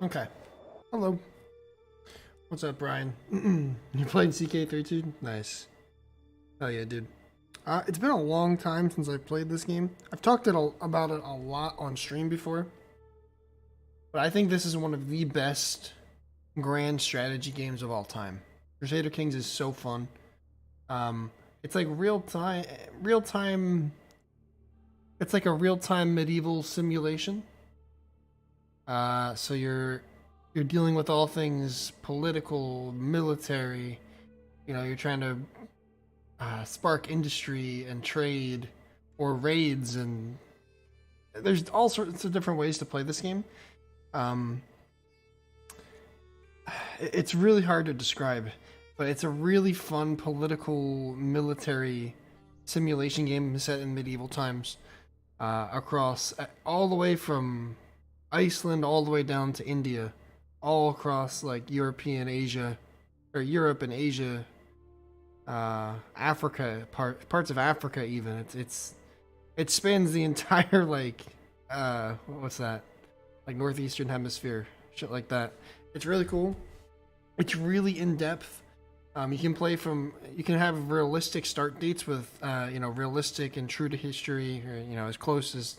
Okay. Hello. What's up, Brian? You playing CK3 too? Nice. Hell yeah, dude. It's been a long time since I played this game. I've talked about it a lot on stream before, but I think this is one of the best grand strategy games of all time. Crusader Kings is so fun. It's like real time. It's like a real time medieval simulation. So you're dealing with all things political, military. You know, you're trying to spark industry and trade, or raids, and there's all sorts of different ways to play this game. Um, it's really hard to describe, but it's a really fun political military simulation game set in medieval times, across all the way from Iceland all the way down to India, all across like European Asia, or Europe and Asia, Africa, parts of Africa even. It spans the entire like what's that? Like northeastern hemisphere, shit like that. It's really cool. It's really in depth. You can have realistic start dates with realistic and true to history, or as close as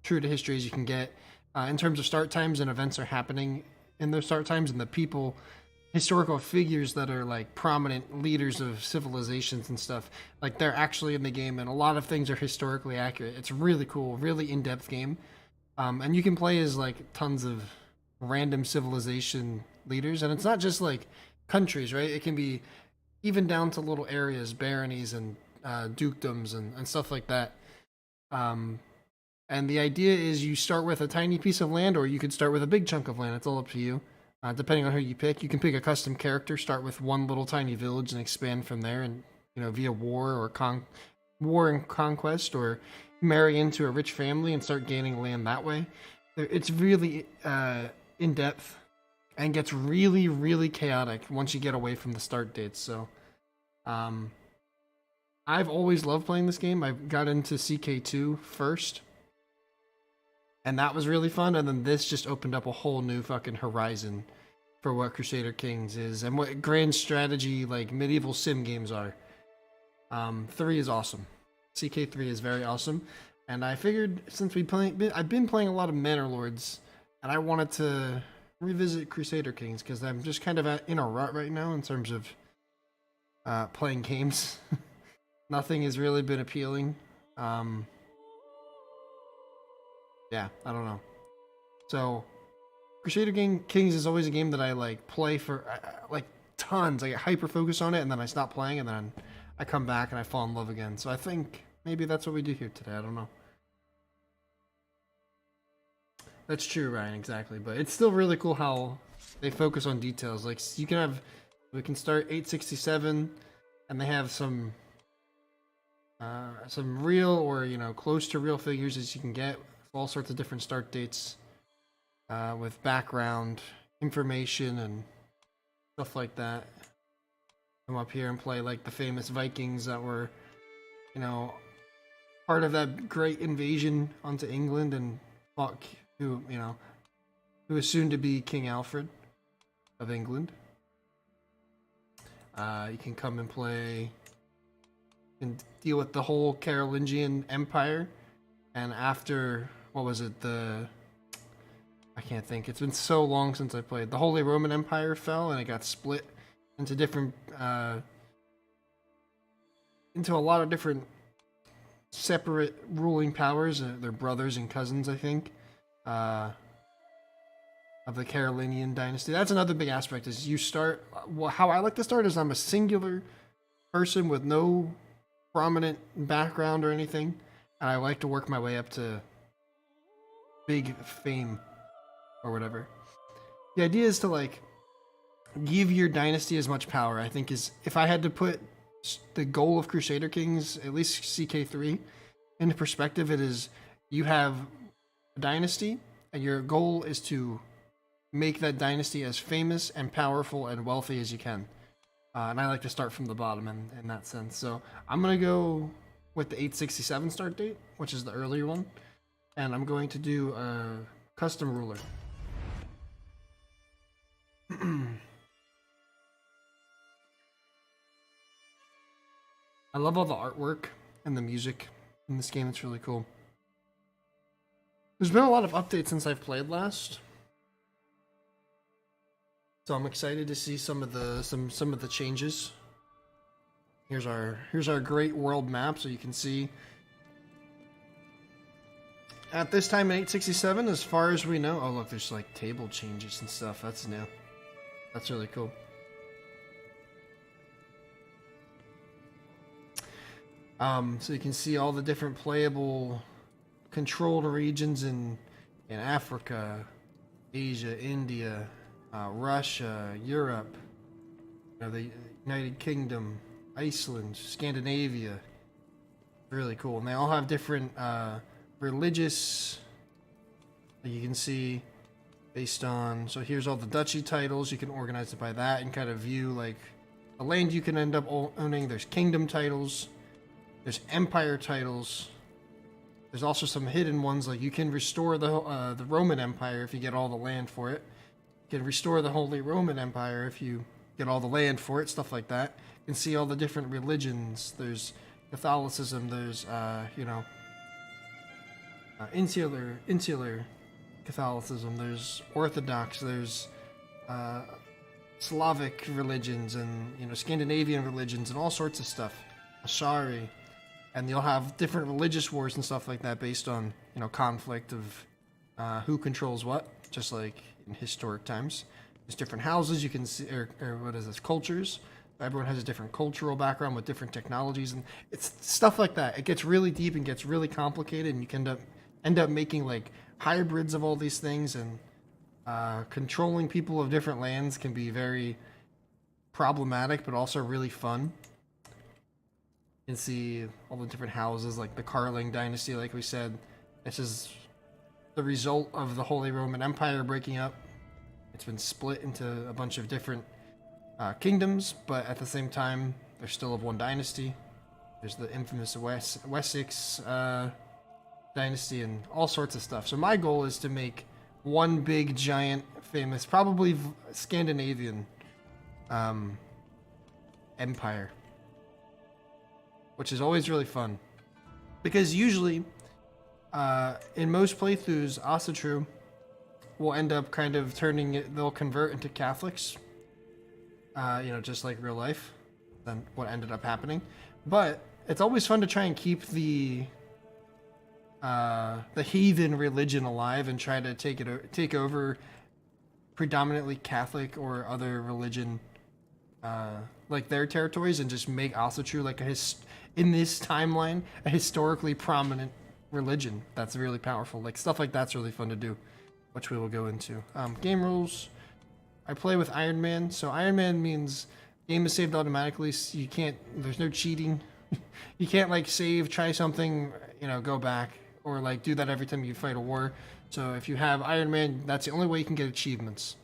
true to history as you can get, in terms of start times, and events are happening in those start times, and the people, historical figures that are like prominent leaders of civilizations and stuff, like they're actually in the game, and a lot of things are historically accurate. It's really cool, really in-depth game. And you can play as like tons of random civilization leaders, and it's not just like countries, right? It can be even down to little areas, baronies and dukedoms and stuff like that. And the idea is you start with a tiny piece of land, or you could start with a big chunk of land. It's all up to you, depending on who you pick. You can pick a custom character, start with one little tiny village, and expand from there, and via war and conquest, or marry into a rich family and start gaining land that way. It's really in depth, and gets really, really chaotic once you get away from the start dates. So, I've always loved playing this game. I got into CK2 first, and that was really fun. And then this just opened up a whole new fucking horizon for what Crusader Kings is, and what grand strategy, like medieval sim games are. 3 is awesome. CK3 is very awesome. And I figured, since I've been playing a lot of Manor Lords, and I wanted to revisit Crusader Kings because I'm just kind of in a rut right now in terms of playing games. Nothing has really been appealing. Yeah, I don't know. So, Kings is always a game that I like play for like tons. I get hyper focused on it, and then I stop playing, and then I come back and I fall in love again. So I think maybe that's what we do here today. I don't know. That's true, Ryan, exactly. But it's still really cool how they focus on details. Like, we can start 867, and they have some real, or close to real figures as you can get, all sorts of different start dates, with background information and stuff like that. Come up here and play like the famous Vikings that were, part of that great invasion onto England, and fought who was soon to be King Alfred of England. You can come and play and deal with the whole Carolingian Empire, and after, what was it, I can't think, it's been so long since I played. The Holy Roman Empire fell, and it got split into different into a lot of different separate ruling powers. They're brothers and cousins, I think, of the Carolingian dynasty. That's another big aspect, is you start, how I like to start is I'm a singular person with no prominent background or anything, and I like to work my way up to big fame or whatever. The idea is to like give your dynasty as much power. I think, is, if I had to put the goal of Crusader Kings, at least CK3, into perspective, it is, you have a dynasty, and your goal is to make that dynasty as famous and powerful and wealthy as you can. And I like to start from the bottom in that sense. So I'm going to go with the 867 start date, which is the earlier one. And I'm going to do a custom ruler. I love all the artwork and the music in this game. It's really cool. There's been a lot of updates since I've played last, so I'm excited to see some of the changes. Here's our great world map, so you can see. At this time in 867, as far as we know, oh look, there's like table changes and stuff. That's new. That's really cool. So you can see all the different playable controlled regions in Africa, Asia, India, Russia, Europe, the United Kingdom, Iceland, Scandinavia. Really cool. And they all have different religious, you can see based on, so here's all the duchy titles. You can organize it by that and kind of view like a land you can end up owning. There's kingdom titles. There's empire titles. There's also some hidden ones, like you can restore the Roman Empire if you get all the land for it. You can restore the Holy Roman Empire if you get all the land for it, stuff like that. You can see all the different religions. There's Catholicism, there's, insular Catholicism, there's Orthodox, there's Slavic religions and, Scandinavian religions and all sorts of stuff. Ashari. And you'll have different religious wars and stuff like that based on, conflict of who controls what, just like in historic times. There's different houses you can see, or what is this, cultures. Everyone has a different cultural background with different technologies, and it's stuff like that. It gets really deep and gets really complicated, and you can end up making like hybrids of all these things, and controlling people of different lands can be very problematic, but also really fun. You can see all the different houses, like the Carling dynasty, like we said. This is the result of the Holy Roman Empire breaking up. It's been split into a bunch of different kingdoms, but at the same time, they're still of one dynasty. There's the infamous Wessex dynasty and all sorts of stuff. So my goal is to make one big, giant, famous, probably Scandinavian empire, which is always really fun. Because usually, in most playthroughs, Asatru will end up kind of they'll convert into Catholics, just like real life, than what ended up happening. But it's always fun to try and keep the heathen religion alive and try to take over predominantly Catholic or other religion, like their territories, and just make Asatru like in this timeline a historically prominent religion that's really powerful. Like stuff like that's really fun to do, which we will go into. Game rules. I play with Iron Man, so Iron Man means game is saved automatically. So you can't. There's no cheating. You can't like save, try something, go back, or like do that every time you fight a war. So if you have Iron Man, that's the only way you can get achievements.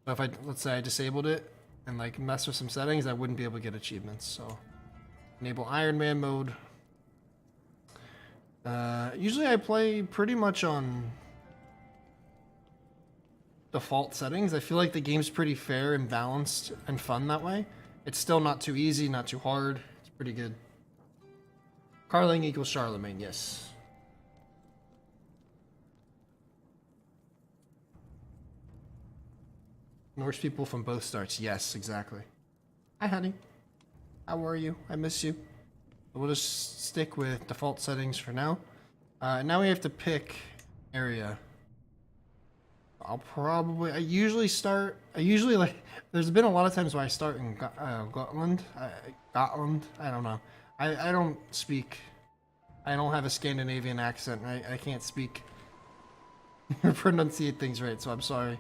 So if let's say I disabled it and like mess with some settings, I wouldn't be able to get achievements. So enable Iron Man mode. Usually I play pretty much on default settings. I feel like the game's pretty fair and balanced and fun that way. It's still not too easy, not too hard. It's pretty good. Carling equals Charlemagne, yes. Norse people from both starts, yes, exactly. Hi, honey. How are you? I miss you. We'll just stick with default settings for now. Now we have to pick area. I usually like, there's been a lot of times where I start in Gotland. I don't know. I don't speak, I don't have a Scandinavian accent. I can't speak or pronunciate things right, so I'm sorry.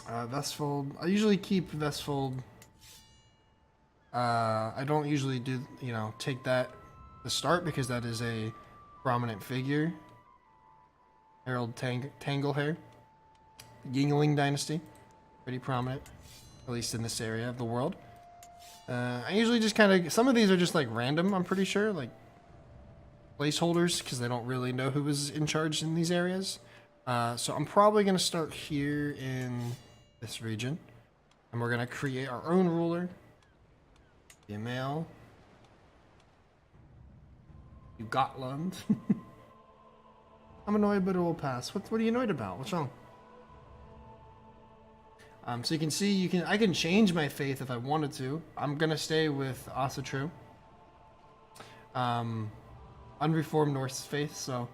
Vestfold, I usually keep Vestfold. I don't usually do, take that to start because that is a prominent figure. Harold Tanglehair. Yingling Dynasty. Pretty prominent, at least in this area of the world. I usually just kind of, some of these are just like random, I'm pretty sure, like placeholders, because they don't really know who is in charge in these areas. So I'm probably going to start here in this region. And we're going to create our own ruler. Be a male. You Gotland. I'm annoyed, but it will pass. What are you annoyed about? What's wrong? So you can see, I can change my faith if I wanted to. I'm gonna stay with Asatru. Unreformed Norse faith. So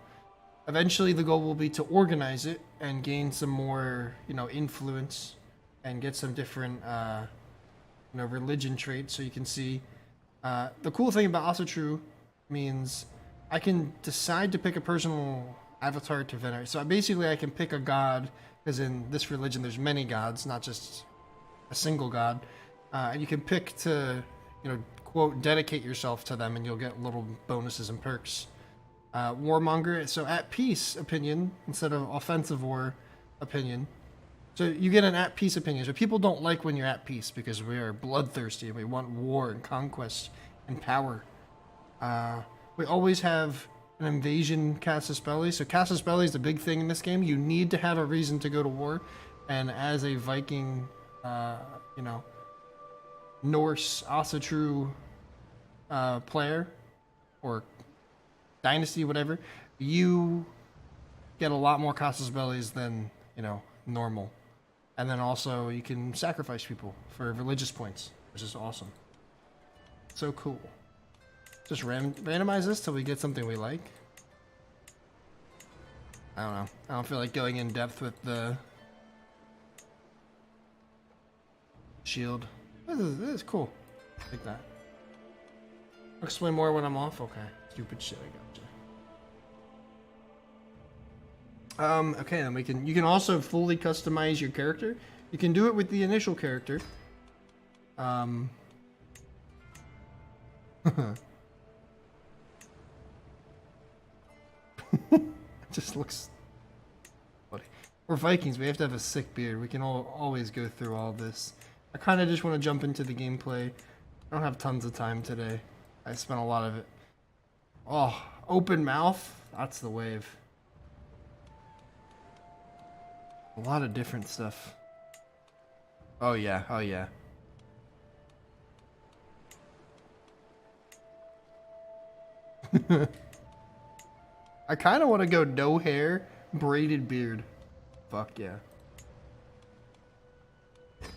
eventually, the goal will be to organize it and gain some more, influence, and get some different, religion traits. So you can see, the cool thing about Asatru means I can decide to pick a personal avatar to venerate. So basically, I can pick a god, because in this religion there's many gods, not just a single god, and you can pick to, quote, dedicate yourself to them, and you'll get little bonuses and perks. Warmonger, so at peace opinion instead of offensive war opinion. So you get an at peace opinion. So people don't like when you're at peace because we are bloodthirsty and we want war and conquest and power. We always have an invasion casus belli. So casus belli is the big thing in this game. You need to have a reason to go to war. And as a Viking, Norse, Asatru player, or Dynasty, whatever, you get a lot more casus bellis than, normal. And then also you can sacrifice people for religious points, which is awesome. So cool. Just randomize this till we get something we like. I don't know. I don't feel like going in depth with the shield. This is cool. Like that. I'll explain more when I'm off. Okay. Stupid shit. I gotcha. Okay, then you can also fully customize your character. You can do it with the initial character. Just looks funny. We're Vikings. We have to have a sick beard. We can always go through all this. I kind of just want to jump into the gameplay. I don't have tons of time today. I spent a lot of it. Oh, open mouth. That's the wave. A lot of different stuff. Oh yeah, oh yeah. I kind of want to go no hair, braided beard. Fuck yeah.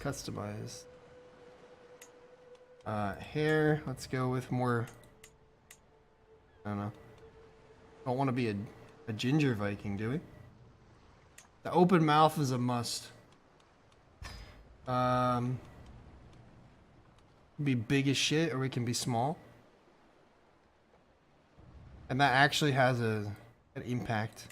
Customize. Hair, let's go with more, I don't know. Don't want to be a ginger Viking, do we? The open mouth is a must. Be big as shit, or we can be small. And that actually has an impact.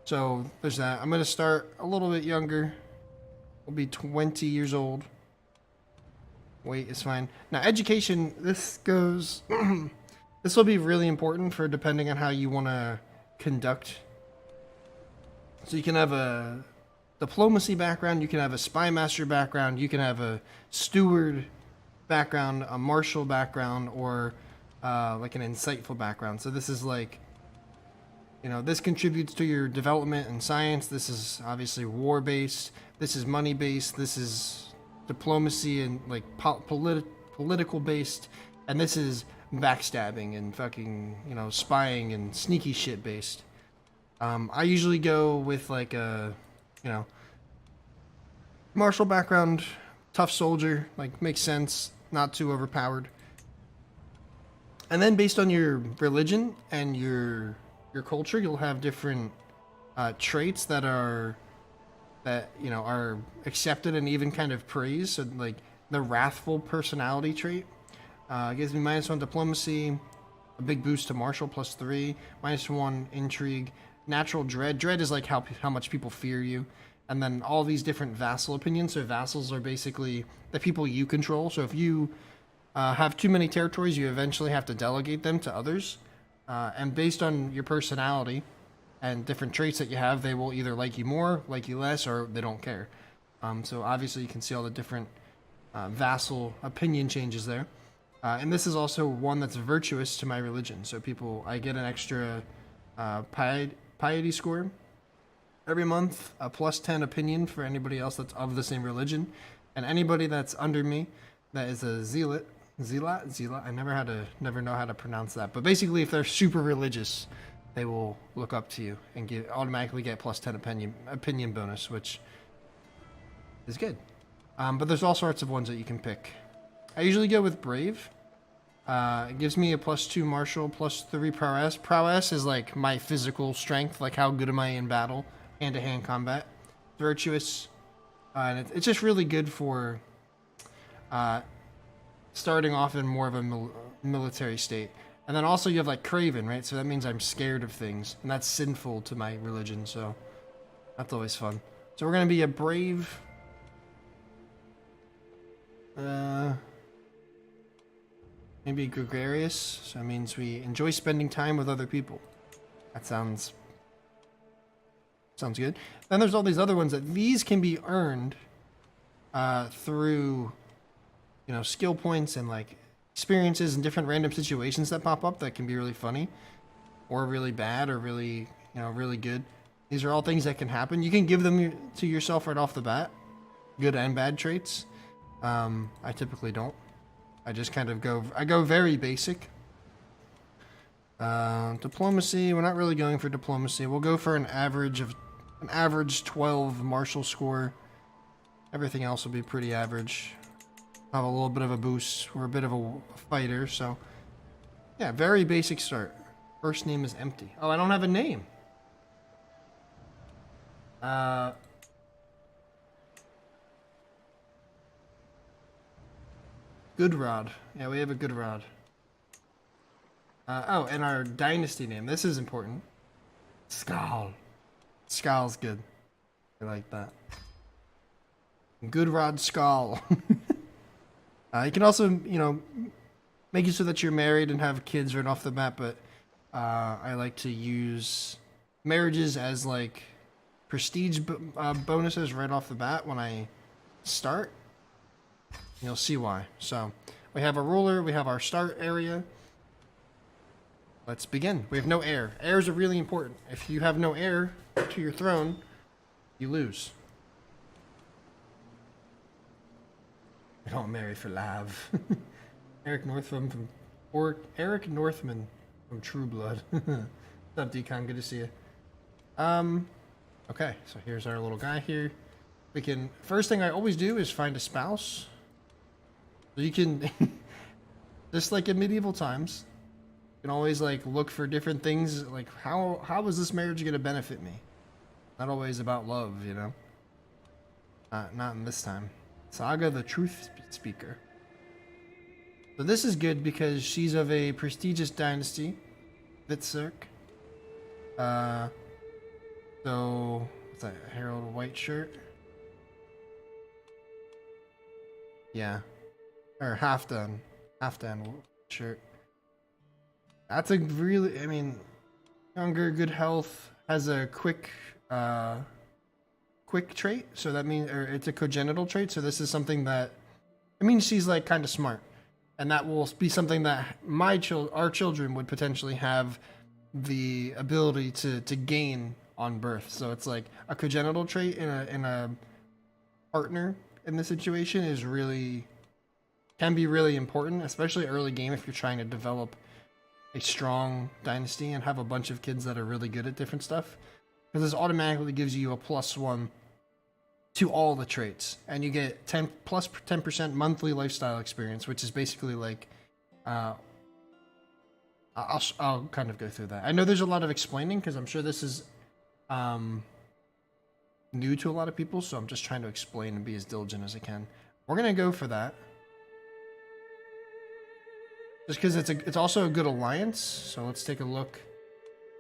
So there's that. I'm gonna start a little bit younger. I'll be 20 years old. Weight is fine. Now education, this goes, this will be really important for depending on how you want to conduct. So you can have a diplomacy background, you can have a spy master background, you can have a steward background, a martial background, or like an insightful background. So this is like, this contributes to your development in science. This is obviously war based. This is money based. This is diplomacy and like political based. And this is backstabbing and fucking, spying and sneaky shit based. I usually go with like a, martial background, tough soldier, like makes sense, not too overpowered. And then based on your religion and your culture, you'll have different traits that are accepted and even kind of praised. So like the wrathful personality trait gives me -1 diplomacy, a big boost to martial +3, -1 intrigue, natural dread. Dread is like how much people fear you. And then all these different vassal opinions. So vassals are basically the people you control. So if you have too many territories, you eventually have to delegate them to others. And based on your personality and different traits that you have, they will either like you more, like you less, or they don't care. So obviously you can see all the different vassal opinion changes there. And this is also one that's virtuous to my religion. So I get an extra piety score every month, a +10 opinion for anybody else that's of the same religion. And anybody that's under me that is a zealot Zealot. I never know how to pronounce that. But basically, if they're super religious, they will look up to you and automatically get plus 10 opinion bonus, which is good. But there's all sorts of ones that you can pick. I usually go with Brave. It gives me a +2 martial, +3 prowess. Prowess is like my physical strength, like how good am I in battle, hand-to-hand combat. Virtuous, and it's just really good for starting off in more of a military state. And then also you have like Craven, right? So that means I'm scared of things, and that's sinful to my religion, so that's always fun. So we're gonna be a Brave. Maybe gregarious, so that means we enjoy spending time with other people. That sounds good. Then there's all these other ones that these can be earned through, you know, skill points and like experiences and different random situations that pop up that can be really funny or really bad or really, you know, really good. These are all things that can happen. You can give them to yourself right off the bat, good and bad traits. I typically don't. I just kind of go very basic. Diplomacy, we're not really going for diplomacy. We'll go for an average 12 martial score. Everything else will be pretty average. Have a little bit of a boost. We're a bit of a fighter, so yeah, very basic start. First name is empty. Oh, I don't have a name. Good Rod. Yeah, we have a Good Rod. Oh, and our dynasty name. This is important. Skal. Skal's good. I like that. Good Rod Skal. You can also, you know, make it so that you're married and have kids right off the bat, but I like to use marriages as like prestige bonuses right off the bat when I start. You'll see why. So we have a ruler, we have our start area. Let's begin. We have no heir. Heirs are really important. If you have no heir to your throne, you lose. I don't marry for love. Eric Northman from True Blood. What's up, Decon? Good to see you. Okay, so here's our little guy here. We can, first thing I always do is find a spouse. So you can, just like in medieval times, you can always like look for different things, like how is this marriage going to benefit me? Not always about love, you know? Not in this time. Saga the Truth Speaker. So this is good because she's of a prestigious dynasty, Vitzerk. So, what's that, Harold White shirt? Yeah. Or Halfdan shirt. That's a really, I mean, younger, good health, has a quick trait, so that means, or it's a congenital trait, so this is something that, I mean, she's like kind of smart, and that will be something that our children would potentially have the ability to gain on birth. So it's like a congenital trait in a partner in this situation is really, can be really important, especially early game if you're trying to develop a strong dynasty and have a bunch of kids that are really good at different stuff. Because this automatically gives you a +1 to all the traits, and you get 10% monthly lifestyle experience, which is basically like, I'll kind of go through that. I know there's a lot of explaining because I'm sure this is new to a lot of people, so I'm just trying to explain and be as diligent as I can. We're gonna go for that, just because it's also a good alliance. So let's take a look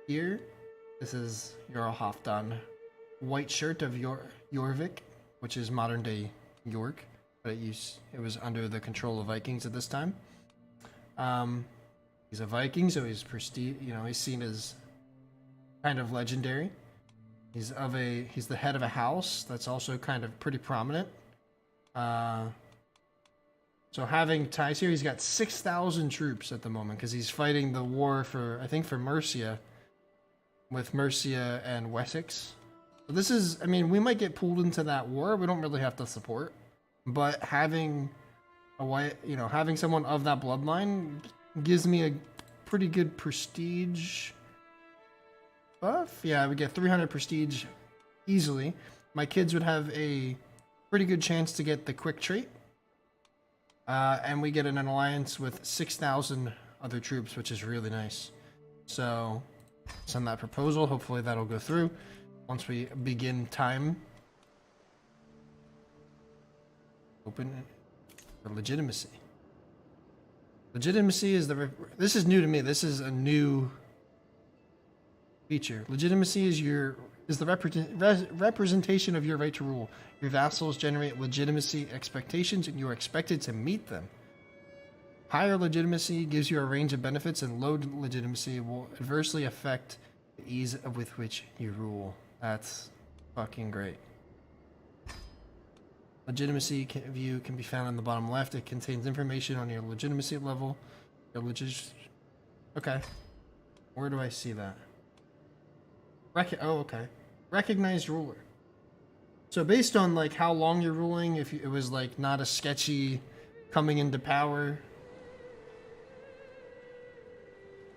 here. This is Jarl Halfdan, white shirt of Jorvik, which is modern day York, but it was under the control of Vikings at this time. He's a Viking, so he's prestige. You know, he's seen as kind of legendary. He's the head of a house that's also kind of pretty prominent. So having ties here, he's got 6,000 troops at the moment because he's fighting the war for, I think, for Mercia, with Mercia and Wessex. So this is, I mean, we might get pulled into that war. We don't really have to support, but having a white, having someone of that bloodline gives me a pretty good prestige buff. Yeah, I would get 300 prestige easily. My kids would have a pretty good chance to get the quick trait. And we get an alliance with 6,000 other troops, which is really nice. So, send that proposal. Hopefully that'll go through once we begin time. Open for legitimacy. Legitimacy is this is new to me. This is a new feature. Legitimacy is the representation of your right to rule. Your vassals generate legitimacy expectations, and you are expected to meet them. Higher legitimacy gives you a range of benefits, and low legitimacy will adversely affect the ease with which you rule. That's fucking great. Legitimacy view can be found on the bottom left. It contains information on your legitimacy level. Okay. Where do I see that? Oh, okay. Recognized ruler. So based on like how long you're ruling, if it was like not a sketchy coming into power,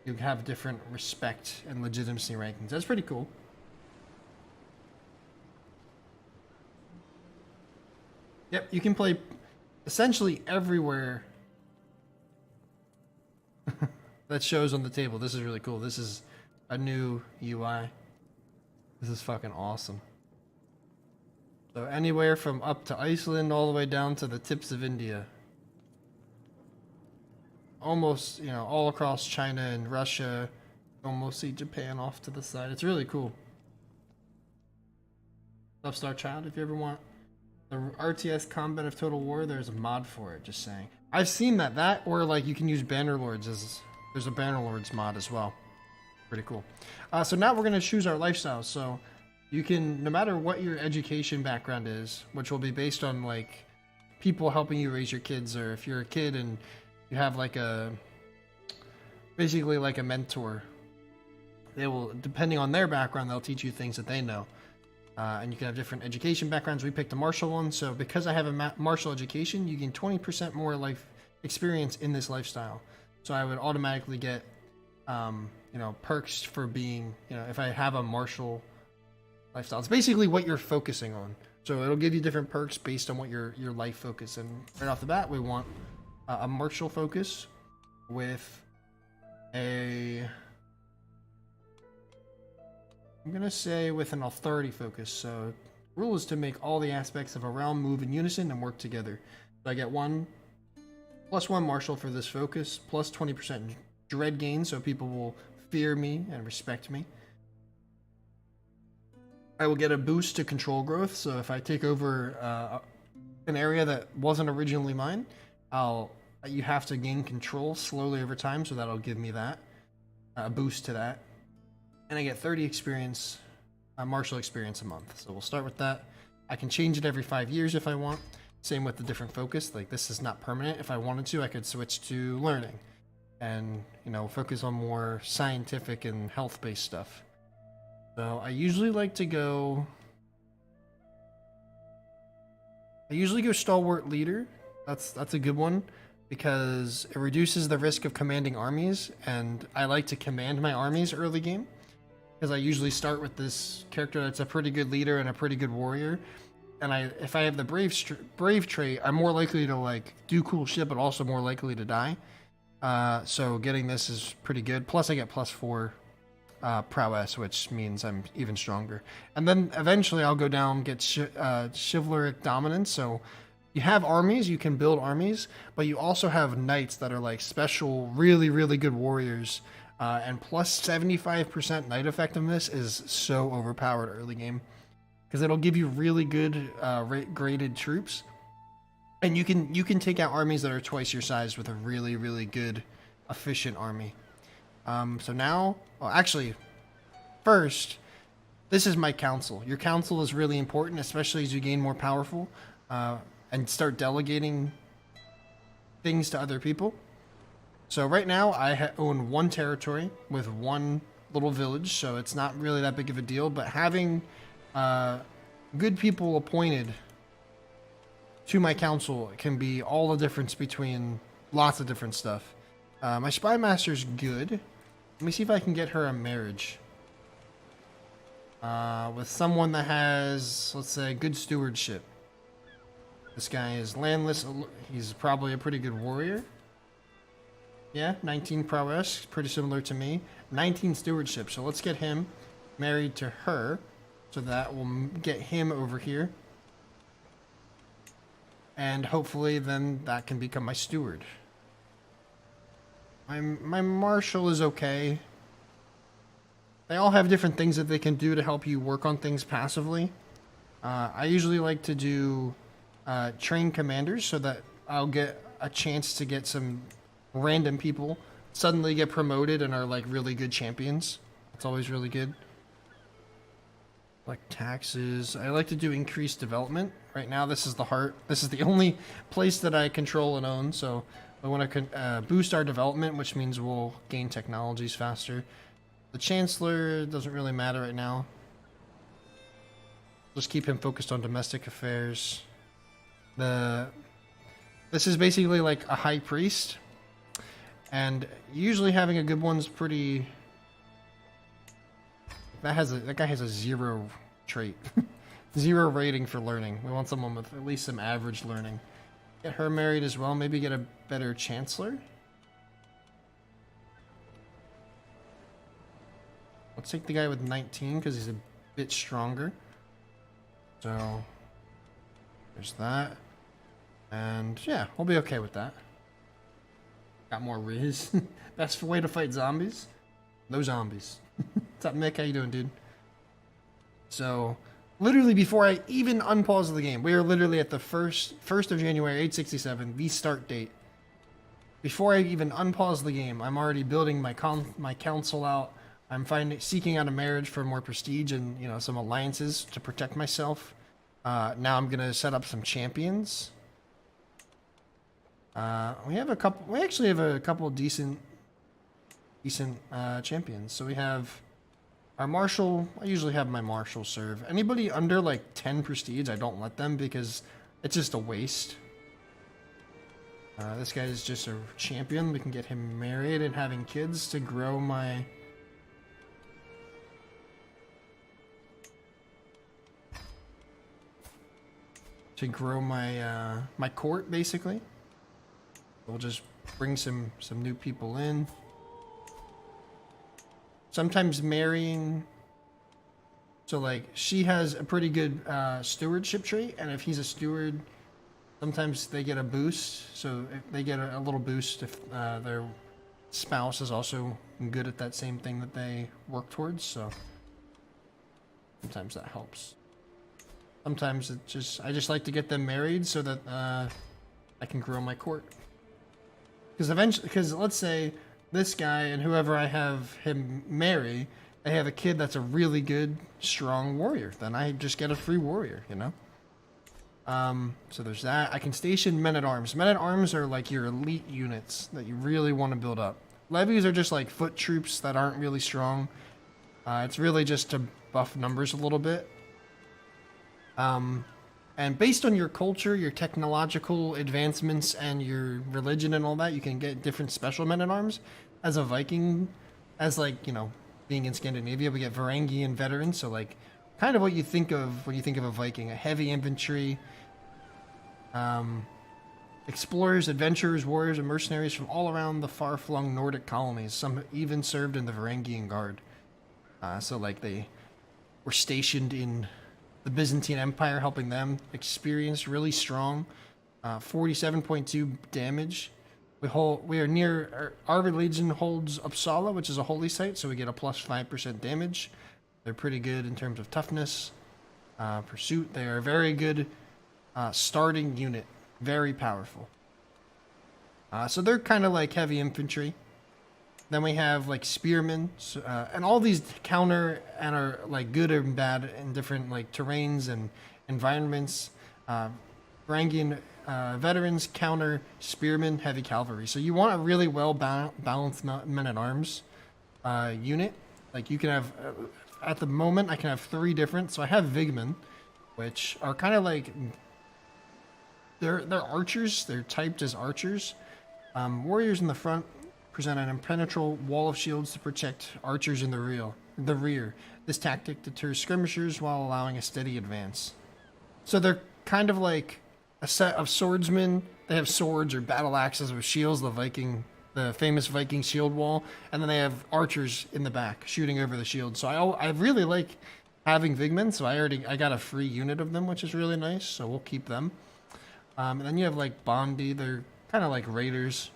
you have different respect and legitimacy rankings. That's pretty cool. Yep, you can play essentially everywhere that shows on the table. This is really cool. This is a new UI. This is fucking awesome. So anywhere from up to Iceland all the way down to the tips of India. Almost, all across China and Russia. Almost see Japan off to the side. It's really cool. Upstart Child, if you ever want the RTS Combat of Total War, there's a mod for it, just saying. I've seen that, or like you can use Bannerlords there's a Bannerlords mod as well. Pretty cool. So now we're going to choose our lifestyle. So you can, no matter what your education background is, which will be based on like people helping you raise your kids, or if you're a kid and you have like basically like a mentor, they will, depending on their background, they'll teach you things that they know. And you can have different education backgrounds. We picked a martial one, so because I have a martial education, you gain 20% more life experience in this lifestyle. So I would automatically get, perks for being, if I have a martial lifestyle. It's basically what you're focusing on. So it'll give you different perks based on what your life focus. And right off the bat, we want a martial focus with I'm going to say with an authority focus. So rule is to make all the aspects of a realm move in unison and work together. So I get +1 martial for this focus, plus 20% dread gain, so people will fear me and respect me. I will get a boost to control growth, so if I take over an area that wasn't originally mine, you have to gain control slowly over time, so that'll give me that, a boost to that. And I get 30 experience, martial experience a month. So we'll start with that. I can change it every 5 years if I want. Same with the different focus. Like this is not permanent. If I wanted to, I could switch to learning and, focus on more scientific and health-based stuff. So I usually like to go... Stalwart Leader. That's a good one because it reduces the risk of commanding armies, and I like to command my armies early game. Because I usually start with this character that's a pretty good leader and a pretty good warrior, and if I have the brave trait, I'm more likely to like do cool shit, but also more likely to die. So getting this is pretty good. Plus I get +4 prowess, which means I'm even stronger. And then eventually I'll go down get chivalric dominance. So you have armies, you can build armies, but you also have knights that are like special, really, really good warriors. And plus 75% knight effectiveness is so overpowered early game because it'll give you really good graded troops, and you can take out armies that are twice your size with a really, really good efficient army. So now, well, actually, first, this is my council. Your council is really important, especially as you gain more powerful and start delegating things to other people. So right now I own 1 territory with 1 little village, so it's not really that big of a deal, but having good people appointed to my council can be all the difference between lots of different stuff. My spy master's good. Let me see if I can get her a marriage. With someone that has, let's say, good stewardship. This guy is landless. He's probably a pretty good warrior. Yeah, 19 prowess, pretty similar to me. 19 stewardship, so let's get him married to her. So that will get him over here. And hopefully then that can become my steward. My marshal is okay. They all have different things that they can do to help you work on things passively. I usually like to do train commanders so that I'll get a chance to get some random people suddenly get promoted and are like really good champions. It's always really good. Like taxes. I like to do increased development. Right now this is the heart. This is the only place that I control and own, so I want to boost our development, which means we'll gain technologies faster. The Chancellor doesn't really matter right now. Just keep him focused on domestic affairs. This is basically like a high priest, and usually having a good one's pretty. That guy has a 0 trait, 0 rating for learning. We want someone with at least some average learning. Get her married as well. Maybe get a better Chancellor. Let's take the guy with 19 because he's a bit stronger. So there's that. And yeah, we'll be okay with that. Got more Riz. Best way to fight zombies? No zombies. What's up, Mick? How you doing, dude? So literally before I even unpause the game, we are literally at the 1st of January, 867, the start date. Before I even unpause the game, I'm already building my council out. I'm seeking out a marriage for more prestige and, you know, some alliances to protect myself. Now I'm gonna set up some champions. We actually have a couple decent champions. So we have our marshal. I usually have my marshal serve. Anybody under like 10 prestige, I don't let them because it's just a waste. This guy is just a champion. We can get him married and having kids to grow my. My court, basically. We'll just bring some new people in. Sometimes marrying. So like she has a pretty good stewardship trait, and if he's a steward, sometimes they get a boost. So they get a little boost if their spouse is also good at that same thing that they work towards. So sometimes that helps. Sometimes I just like to get them married so that I can grow my court. Because let's say this guy and whoever I have him marry, they have a kid that's a really good, strong warrior. Then I just get a free warrior, you know? So there's that. I can station men-at-arms. Men-at-arms are like your elite units that you really want to build up. Levies are just like foot troops that aren't really strong. It's really just to buff numbers a little bit. And based on your culture, your technological advancements, and your religion and all that, you can get different special men-at-arms. As a Viking, as like, you know, being in Scandinavia, we get Varangian veterans, so like, kind of what you think of when you think of a Viking. A heavy infantry, explorers, adventurers, warriors, and mercenaries from all around the far-flung Nordic colonies. Some even served in the Varangian Guard. So like, they were stationed in the Byzantine Empire, helping them. Experienced, really strong. 47.2 damage. We are near. Our religion holds Uppsala, which is a holy site, so we get a plus 5% damage. They're pretty good in terms of toughness. Pursuit. They are a very good starting unit. Very powerful. So they're kind of like heavy infantry. Then we have like spearmen, and all these counter and are like good and bad in different like terrains and environments. Varangian veterans, counter, spearmen, heavy cavalry. So you want a really well balanced men-at-arms unit. Like you can have, at the moment I can have 3 different. So I have Vigmen, which are kind of like they're archers. They're typed as archers. Warriors in the front present an impenetrable wall of shields to protect archers in the rear. This tactic deters skirmishers while allowing a steady advance. So they're kind of like a set of swordsmen. They have swords or battle axes with shields, the famous Viking shield wall, and then they have archers in the back shooting over the shield. So I really like having Vigmen, so I got a free unit of them, which is really nice, so we'll keep them. And then you have like Bondi, they're kind of like raiders.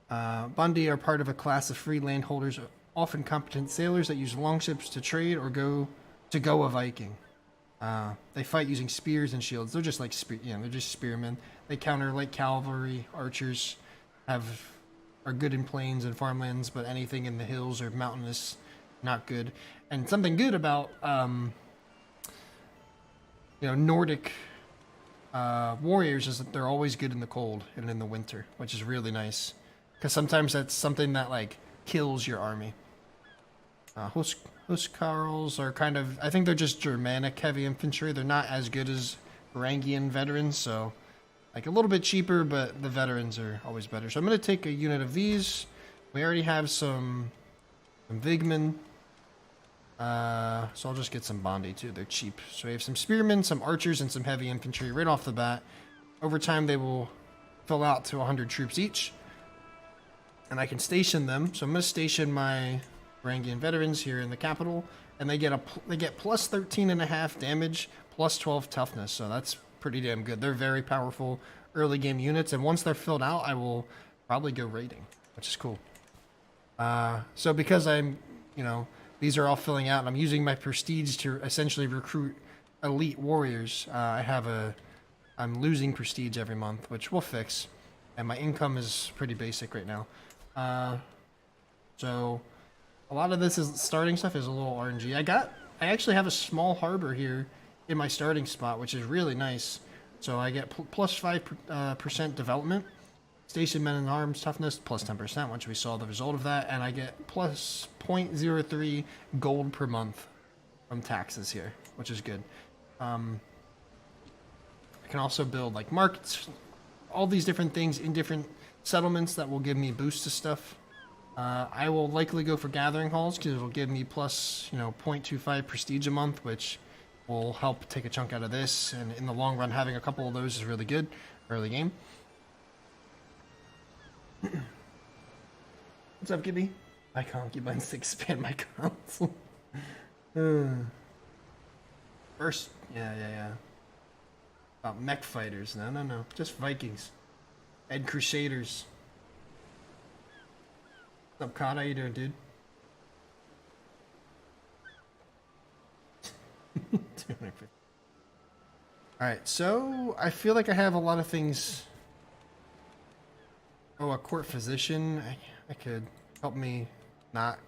Bondi are part of a class of free landholders, often competent sailors that use longships to trade or go a Viking. They fight using spears and shields. They're just like they're just spearmen. They counter light cavalry. Archers are good in plains and farmlands, but anything in the hills or mountainous, not good. And something good about Nordic warriors is that they're always good in the cold and in the winter, which is really nice. Because sometimes that's something that like kills your army. Huskarls are kind of, I think they're just Germanic heavy infantry. They're not as good as Varangian veterans, so like a little bit cheaper, but the veterans are always better. So I'm going to take a unit of these. We already have some Vigmen. So I'll just get some Bondi too. They're cheap. So we have some spearmen, some archers, and some heavy infantry right off the bat. Over time, they will fill out to 100 troops each. And I can station them. So I'm going to station my Varangian veterans here in the capital, and they get plus 13.5 damage, plus 12 toughness. So that's pretty damn good. They're very powerful early game units, and once they're filled out, I will probably go raiding, which is cool. So because I'm, these are all filling out, and I'm using my prestige to essentially recruit elite warriors. I'm losing prestige every month, which we'll fix, and my income is pretty basic right now. So a lot of this starting stuff is a little RNG. I actually have a small harbor here in my starting spot, which is really nice. So I get plus 5% development, station men and arms toughness plus 10%, which we saw the result of that, and I get plus 0.03 gold per month from taxes here, which is good. I can also build like markets, all these different things in different settlements that will give me boosts to stuff. I will likely go for gathering halls because it will give me plus 0.25 prestige a month, which will help take a chunk out of this, and in the long run having a couple of those is really good early game. What's up, Gibby? My concubines to expand my console. First, yeah. About mech fighters. No. Just Vikings. And Crusaders. What's up, Kata? How you doing, dude? Alright, so I feel like I have a lot of things. Oh, a court physician. I could help me not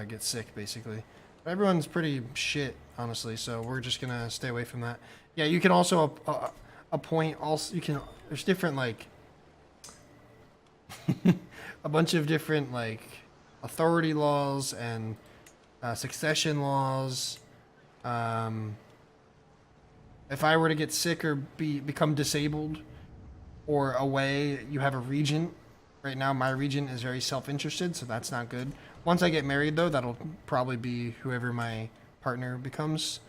get sick, basically. But everyone's pretty shit, honestly, so we're just gonna stay away from that. Yeah, you can also appoint, there's different, like, a bunch of different, like, authority laws and succession laws. If I were to get sick or become disabled or away, you have a regent. Right now, my regent is very self-interested, so that's not good. Once I get married, though, that'll probably be whoever my partner becomes.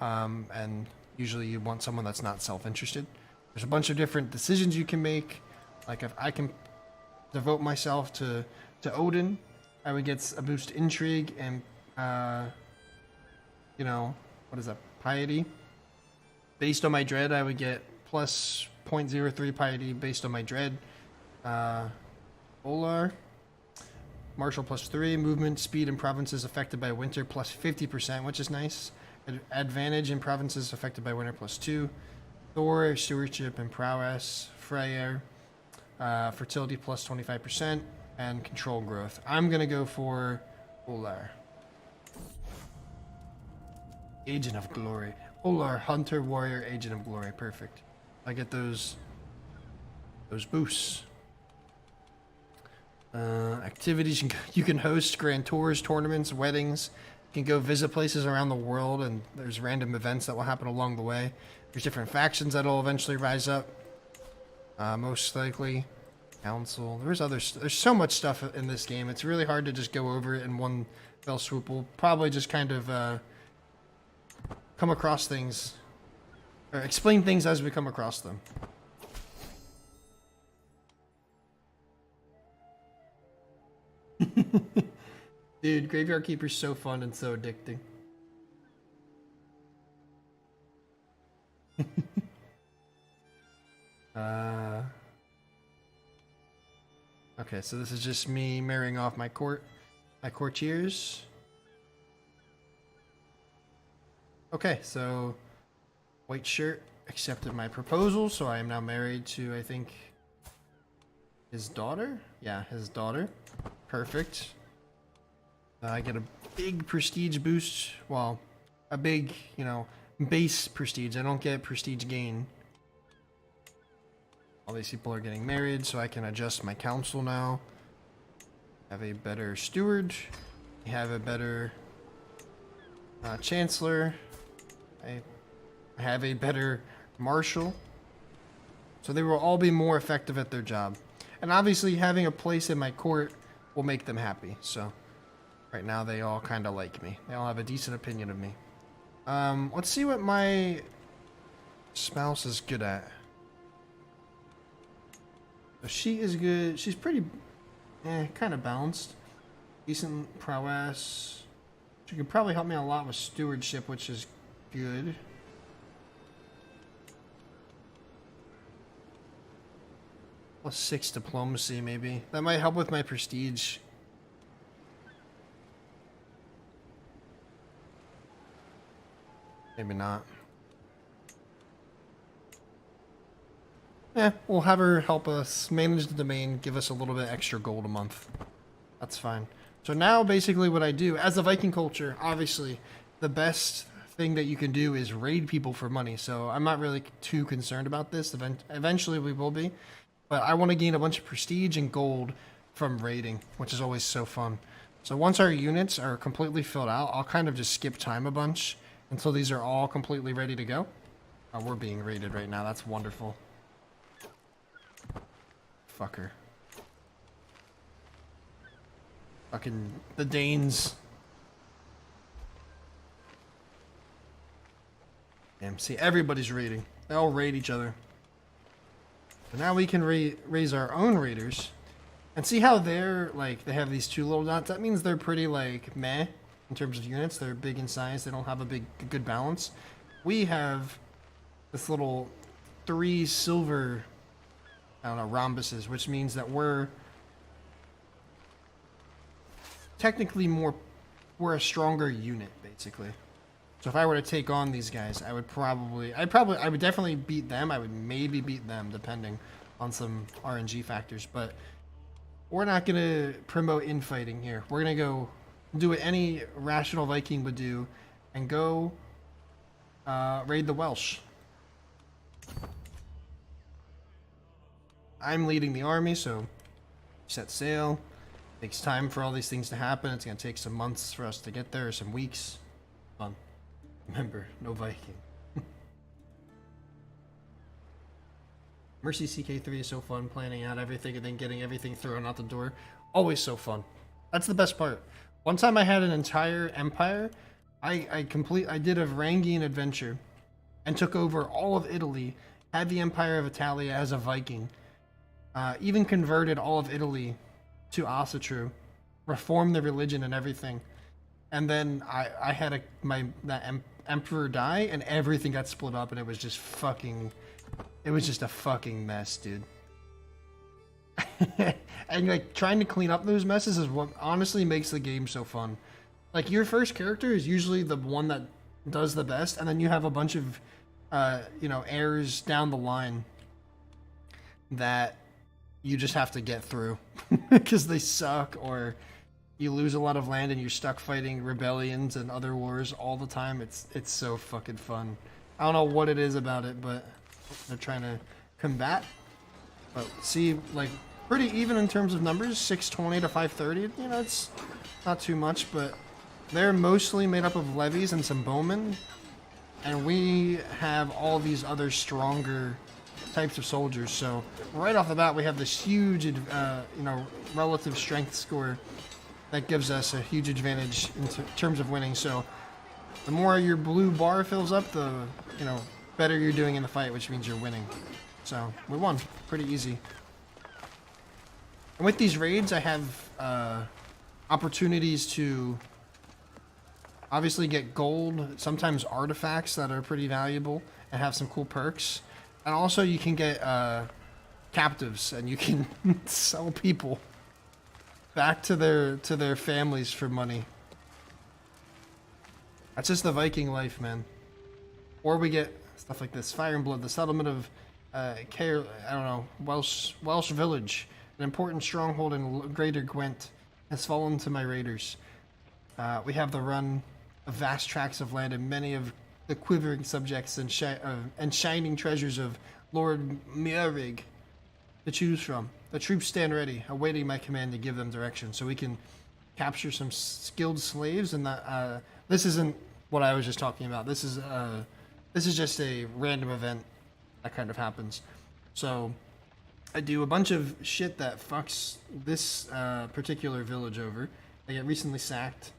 And usually you want someone that's not self-interested. There's a bunch of different decisions you can make. Like if I can devote myself to Odin, I would get a boost to intrigue and, what is that, piety. Based on my dread, I would get plus 0.03 piety based on my dread. Olar, martial plus 3, movement, speed in provinces affected by winter plus 50%, which is nice. Advantage in provinces affected by winter plus 2. Thor, stewardship and prowess. Freyr, fertility plus 25%, and control growth. I'm gonna go for Olar. Agent of Glory. Olar, Hunter, Warrior, Agent of Glory. Perfect. I get those boosts. Activities, you can host grand tours, tournaments, weddings, You can go visit places around the world, and there's random events that will happen along the way. There's different factions that'll eventually rise up. Most likely, council. There's so much stuff in this game. It's really hard to just go over it in one fell swoop. We'll probably just kind of come across things, or explain things as we come across them. Dude, Graveyard Keeper's so fun and so addicting. Okay, so this is just me marrying off my courtiers. Okay, so White Shirt accepted my proposal, so I am now married to, I think, his daughter? Yeah, his daughter. Perfect. I get a big prestige boost. Well, a big, you know, base prestige. I don't get prestige gain. All these people are getting married, so I can adjust my council now. Have a better steward. We have a better chancellor. I have a better marshal. So they will all be more effective at their job. And obviously having a place in my court will make them happy. So right now they all kind of like me. They all have a decent opinion of me. Let's see what my spouse is good at. So she is good. She's pretty, kind of balanced. Decent prowess. She could probably help me a lot with stewardship, which is good. +6 diplomacy, maybe. That might help with my prestige. Maybe not. Yeah, we'll have her help us manage the domain, give us a little bit extra gold a month. That's fine. So now basically what I do, as a Viking culture, obviously, the best thing that you can do is raid people for money. So I'm not really too concerned about this. Eventually we will be. But I want to gain a bunch of prestige and gold from raiding, which is always so fun. So once our units are completely filled out, I'll kind of just skip time a bunch until these are all completely ready to go. Oh, we're being raided right now. That's wonderful. Fucker. Fucking the Danes. Damn, see, everybody's raiding. They all raid each other. So now we can raise our own raiders. And see how they're, like, they have these two little dots? That means they're pretty, like, meh in terms of units. They're big in size. They don't have a good balance. We have this little 3 silver, I don't know, rhombuses, which means that we're technically we're a stronger unit, basically. So if I were to take on these guys, I would definitely beat them. I would maybe beat them, depending on some RNG factors. But we're not going to promote infighting here. We're going to go do what any rational Viking would do and go raid the Welsh. I'm leading the army, so set sail. Takes time for all these things to happen. It's going to take some months for us to get there, or some weeks. Fun. Remember, no Viking. Mercy CK3 is so fun, planning out everything and then getting everything thrown out the door. Always so fun. That's the best part. One time I had an entire empire. I did a Varangian adventure and took over all of Italy, had the Empire of Italia as a Viking, even converted all of Italy to Asatru, reformed the religion and everything. And then I had emperor die, and everything got split up, and it was just a fucking mess, dude. And like trying to clean up those messes is what honestly makes the game so fun. Like your first character is usually the one that does the best, and then you have a bunch of heirs down the line that you just have to get through because they suck, or you lose a lot of land and you're stuck fighting rebellions and other wars all the time. It's so fucking fun. I don't know what it is about it, but they're trying to combat. But see, like, pretty even in terms of numbers, 620 to 530. You know, it's not too much, but They're mostly made up of levies and some bowmen, and we have all these other stronger types of soldiers. So right off the bat, we have this huge, relative strength score that gives us a huge advantage in terms of winning. So the more your blue bar fills up, the better you're doing in the fight, which means you're winning. So we won, pretty easy. And with these raids, I have opportunities to obviously get gold, sometimes artifacts that are pretty valuable and have some cool perks. And also you can get captives, and you can sell people back to their families for money. That's just the Viking life, man. Or we get stuff like this: Fire and Blood, the settlement of Welsh village, an important stronghold in Greater Gwent, has fallen to my raiders. We have the run of vast tracts of land and many of the quivering subjects and shining treasures of Lord Mjörig to choose from. The troops stand ready, awaiting my command to give them direction, so we can capture some skilled slaves. And that this isn't what I was just talking about. This is just a random event that kind of happens. So I do a bunch of shit that fucks this particular village over. I get recently sacked.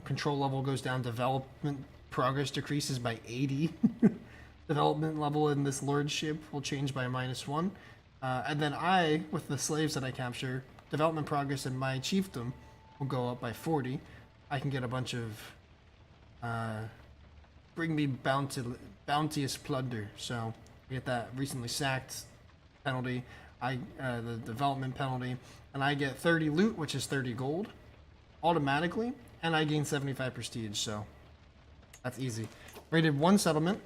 Control level goes down. Development progress decreases by 80. Development level in this lordship will change by -1. And then I, with the slaves that I capture, development progress in my chiefdom will go up by 40. I can get a bunch of bring me bounteous plunder. So I get that recently sacked penalty. The development penalty, and I get 30 loot, which is 30 gold, automatically, and I gain 75 prestige. So that's easy. Rated 1 settlement.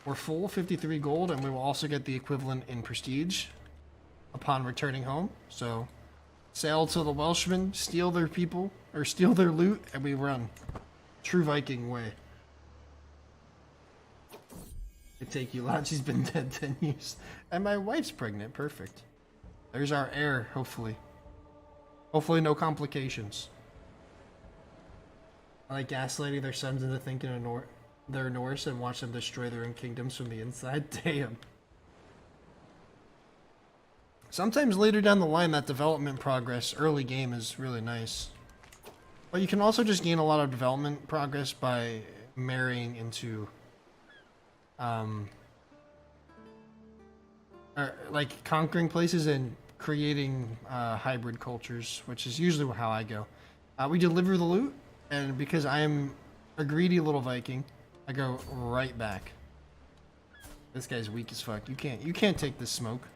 We're full, 53 gold, and we will also get the equivalent in prestige upon returning home. So sail to the Welshmen, steal their people, or steal their loot, and we run. True Viking way. It take you a lot. She's been dead 10 years. And my wife's pregnant. Perfect. There's our heir, hopefully. Hopefully no complications. I like gaslighting their sons into thinking they're Norse and watch them destroy their own kingdoms from the inside. Damn. Sometimes later down the line, that development progress early game is really nice. But you can also just gain a lot of development progress by marrying into like conquering places and creating hybrid cultures, which is usually how I go. We deliver the loot, and because I am a greedy little Viking, I go right back. This guy's weak as fuck. You can't take this smoke.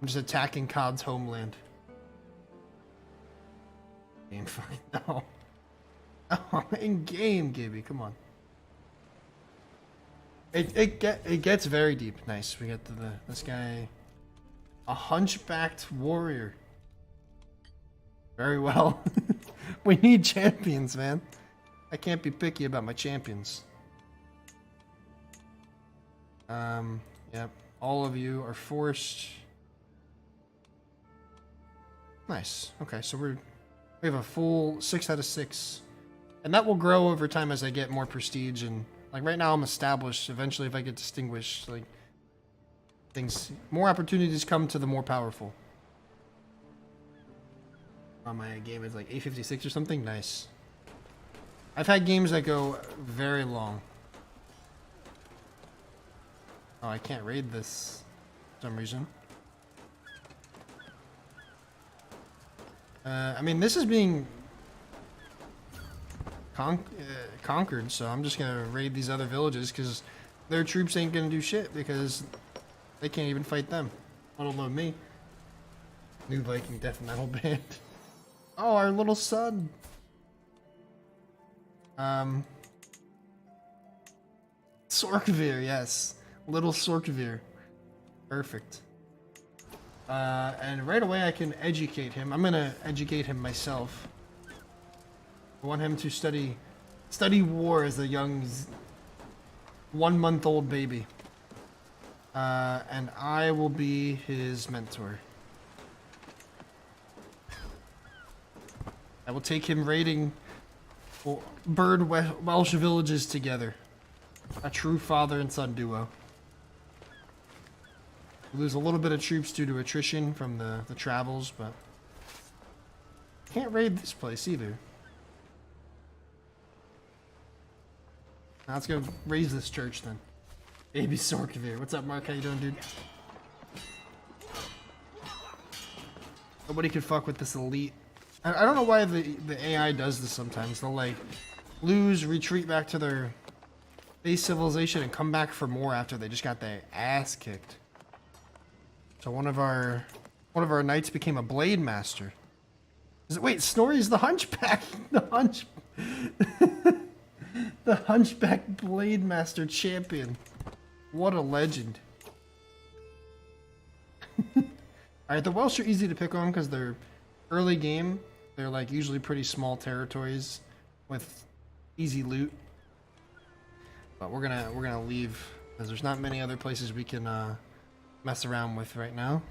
I'm just attacking Cod's homeland. Game fucking no. Oh, in game, Gibby, come on. It gets very deep. Nice. We get to this guy, a hunchbacked warrior. Very well. We need champions, man. I can't be picky about my champions. Yep. All of you are forced. Nice. Okay, so we have a full 6 out of 6, and that will grow over time as I get more prestige. And like right now, I'm established. Eventually, if I get distinguished, like more opportunities come to the more powerful. Oh, my game is like 856 or something. Nice. I've had games that go very long. Oh, I can't raid this for some reason. I mean, this is being conquered, so I'm just gonna raid these other villages because their troops ain't gonna do shit because they can't even fight them, let alone me. New Viking death metal band. Oh, our little son. Sorkvir, yes. Little Sorkvir. Perfect. And right away I can educate him. I'm gonna educate him myself. I want him to study war as a young 1-month-old baby. And I will be his mentor. I will take him raiding bird Welsh villages together. A true father and son duo. We lose a little bit of troops due to attrition from the travels, but can't raid this place either. Now let's go raise this church then. Baby Sorkavir. What's up, Mark? How you doing, dude? Nobody could fuck with this elite. I don't know why the AI does this sometimes. They'll like lose, retreat back to their base civilization, and come back for more after they just got their ass kicked. So one of our knights became a blade master. Wait, Snorri's the hunchback. The hunchback blade master champion. What a legend. Alright, the Welsh are easy to pick on because they're early game. They're like usually pretty small territories with easy loot. But we're gonna leave because there's not many other places we can mess around with right now.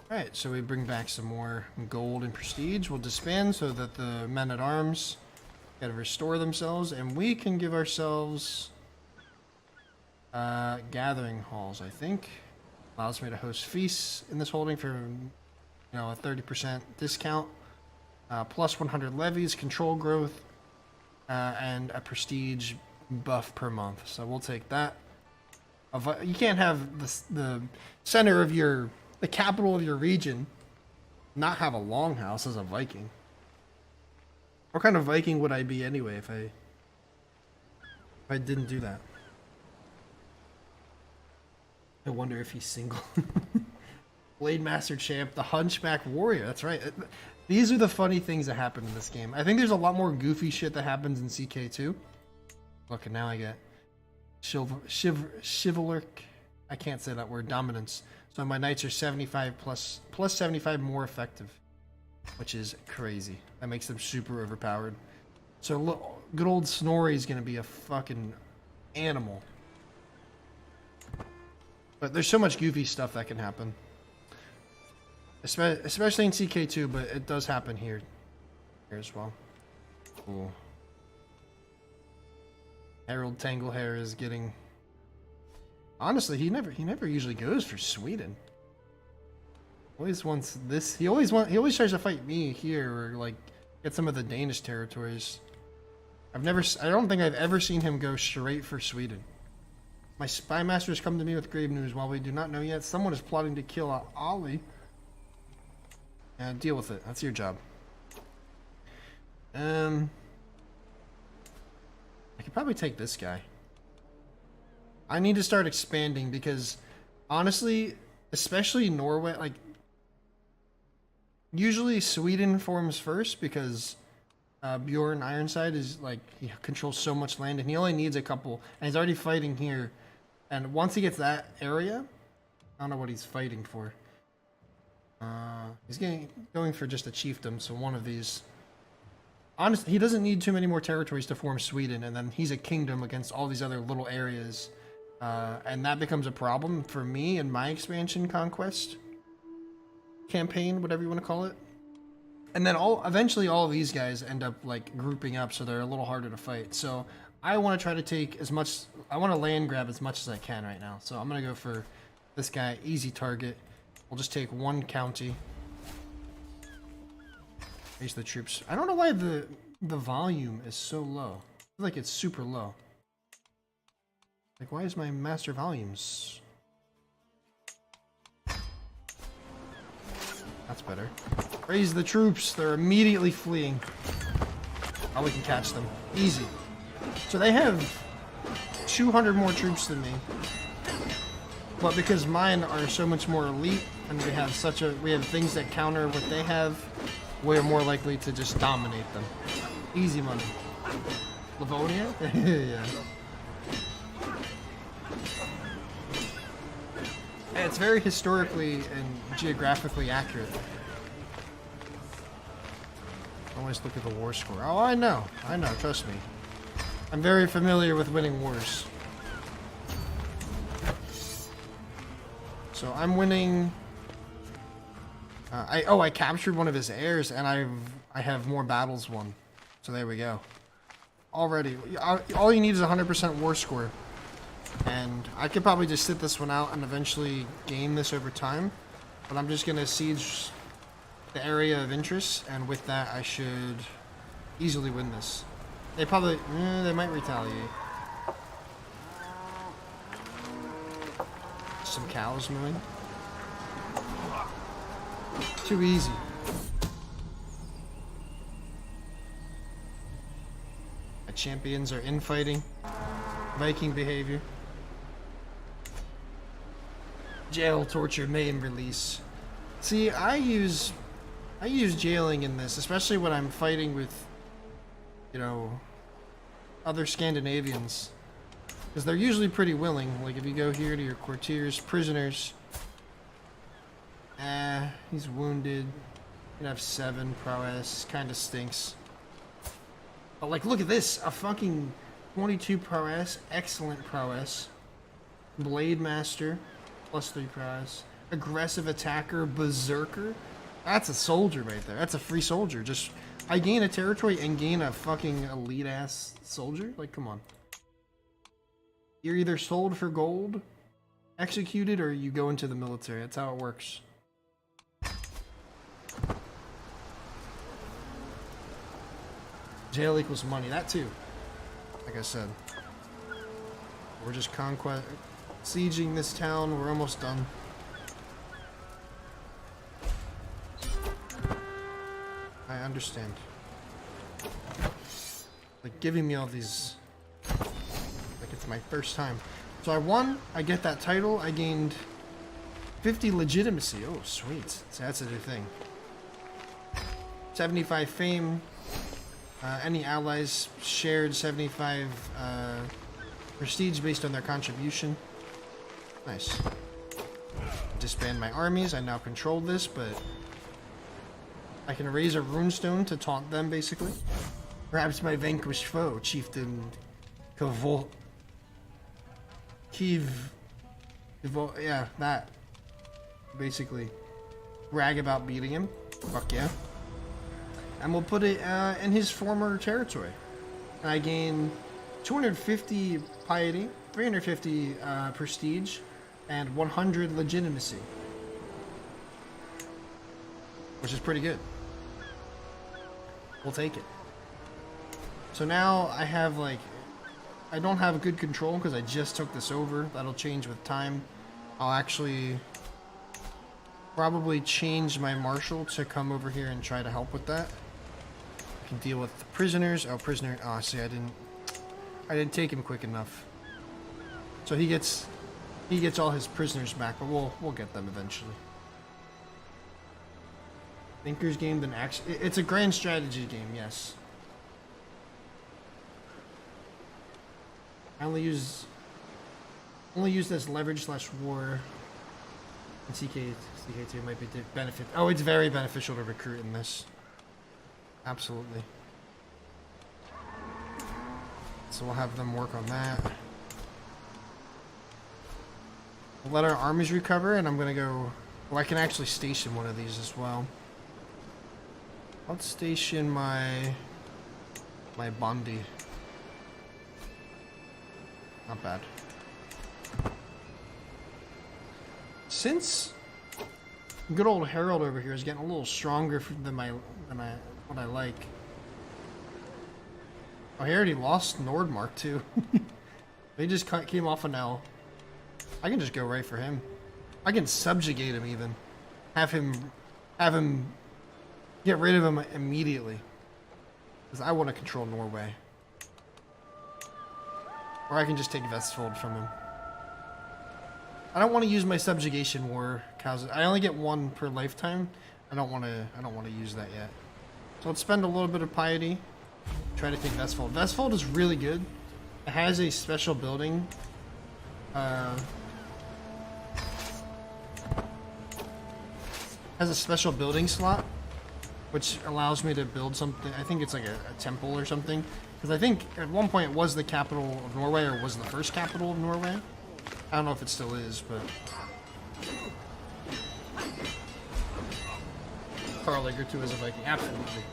Alright, so we bring back some more gold and prestige. We'll disband so that the men at arms gotta restore themselves, and we can give ourselves gathering halls, I think. Allows me to host feasts in this holding for, a 30% discount, plus 100 levies, control growth, and a prestige buff per month. So we'll take that. You can't have the center of the capital of your region not have a longhouse as a Viking. What kind of Viking would I be anyway if I didn't do that? I wonder if he's single. Blade Master Champ, the Hunchback Warrior. That's right. These are the funny things that happen in this game. I think there's a lot more goofy shit that happens in CK2. Look, and now I get chivalric. I can't say that word. Dominance. So my knights are 75 plus 75 more effective, which is crazy. That makes them super overpowered. So look, good old Snorri is gonna be a fucking animal. But there's so much goofy stuff that can happen. Especially in CK2, but it does happen here as well. Cool. Harold Tanglehair is getting... Honestly, he never usually goes for Sweden. Always wants this. He always tries to fight me here, or like get some of the Danish territories. I don't think I've ever seen him go straight for Sweden. My spy masters come to me with grave news. While we do not know yet, someone is plotting to kill Ali. Deal with it. That's your job. I could probably take this guy. I need to start expanding because, honestly, especially Norway, like, usually Sweden forms first because Bjorn Ironside is, like, he controls so much land and he only needs a couple, and he's already fighting here. And once he gets that area, I don't know what he's fighting for. He's going for just a chiefdom, so one of these. Honestly, he doesn't need too many more territories to form Sweden, and then he's a kingdom against all these other little areas. And that becomes a problem for me in my expansion conquest campaign, whatever you want to call it. And then eventually all of these guys end up like grouping up, so they're a little harder to fight. So I want to try to take as much, I want to land grab as much as I can right now. So I'm going to go for this guy, easy target. We'll just take one county. Raise the troops. I don't know why the volume is so low. I feel like it's super low. Like, why is my master volumes? That's better. Raise the troops. They're immediately fleeing. Oh, we can catch them. Easy. So they have 200 more troops than me. But because mine are so much more elite, and we have things that counter what they have, we're more likely to just dominate them. Easy money. Livonia? Yeah. It's very historically and geographically accurate. Always look at the war score. Oh, I know, trust me. I'm very familiar with winning wars. So I'm winning I captured one of his heirs, and I have more battles won. So there we go. Already, all you need is 100% war score, and I could probably just sit this one out and eventually gain this over time. But I'm just gonna siege the area of interest, and with that, I should easily win this. They probably, they might retaliate. Some cows moving. Too easy. My champions are infighting. Viking behavior. Jail, torture, maim, release. See, I use jailing in this, especially when I'm fighting with, you know, other Scandinavians. Because they're usually pretty willing. Like if you go here to your courtiers, prisoners. He's wounded. You have 7 prowess. Kinda stinks. But like, look at this. A fucking 22 prowess. Excellent prowess. Blade master. +3 prowess. Aggressive attacker. Berserker. That's a soldier right there. That's a free soldier. Just, I gain a territory and gain a fucking elite ass soldier? Like, come on. You're either sold for gold, executed, or you go into the military. That's how it works. Jail equals money. That too. Like I said. We're just sieging this town. We're almost done. I understand. Like giving me all these, like it's my first time. So I won, I get that title, I gained 50 legitimacy. Oh, sweet. So that's a new thing. 75 fame. Any allies shared 75 prestige based on their contribution. Nice. Disband my armies. I now control this, but I can raise a runestone to taunt them, basically. Perhaps my vanquished foe, Chieftain yeah, that. Basically. Brag about beating him. Fuck yeah. And we'll put it in his former territory. And I gain 250 piety, 350 prestige, and 100 legitimacy. Which is pretty good. We'll take it. So now I have like, I don't have good control because I just took this over. That'll change with time. I'll actually probably change my marshal to come over here and try to help with that. I can deal with the prisoners. Oh, prisoner. Oh, see, I didn't take him quick enough. So he gets all his prisoners back, but we'll get them eventually. Thinkers game, then action. It's a grand strategy game, yes. I only use this leverage / war. And CK2 might be benefit. Oh, it's very beneficial to recruit in this. Absolutely. So we'll have them work on that. We'll let our armies recover, and I'm gonna go. Well, I can actually station one of these as well. Let's station my Bondi. Not bad. Since good old Harold over here is getting a little stronger than what I like. Oh, he already lost Nordmark too. They just came off an L. I can just go right for him. I can subjugate him even. Have him get rid of him immediately. Because I want to control Norway. Or I can just take Vestfold from him. I don't want to use my subjugation war cows. I only get 1 per lifetime. I don't want to use that yet. So let's spend a little bit of piety. Try to take Vestfold. Vestfold is really good. It has a special building. Has a special building slot, which allows me to build something. I think it's like a temple or something. Because I think at one point it was the capital of Norway, or was the first capital of Norway. I don't know if it still is, but Karlig or two as a Viking, absolutely.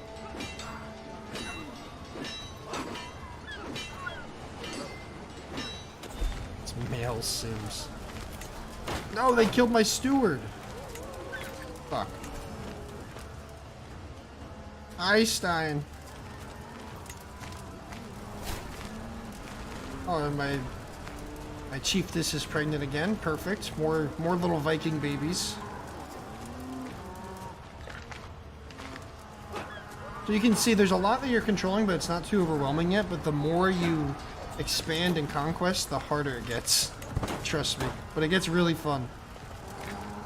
It's male Sims. No, they killed my steward! Fuck. Einstein! Oh, and my chiefess is pregnant again. Perfect. More little Viking babies. So you can see there's a lot that you're controlling, but it's not too overwhelming yet. But the more you expand and conquest, the harder it gets. Trust me. But it gets really fun.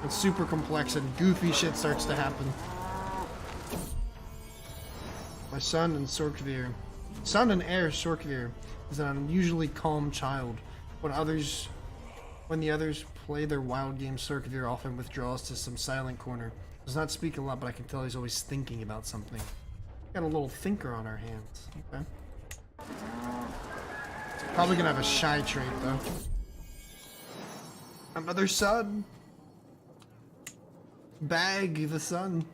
It's super complex and goofy shit starts to happen. My son and Sorkvir. Son and heir Sorkvir is an unusually calm child. When the others play their wild game, Sorkvir often withdraws to some silent corner. Does not speak a lot, but I can tell he's always thinking about something. Got a little thinker on our hands. Okay. Probably gonna have a shy trait though. Another son. Bag the son.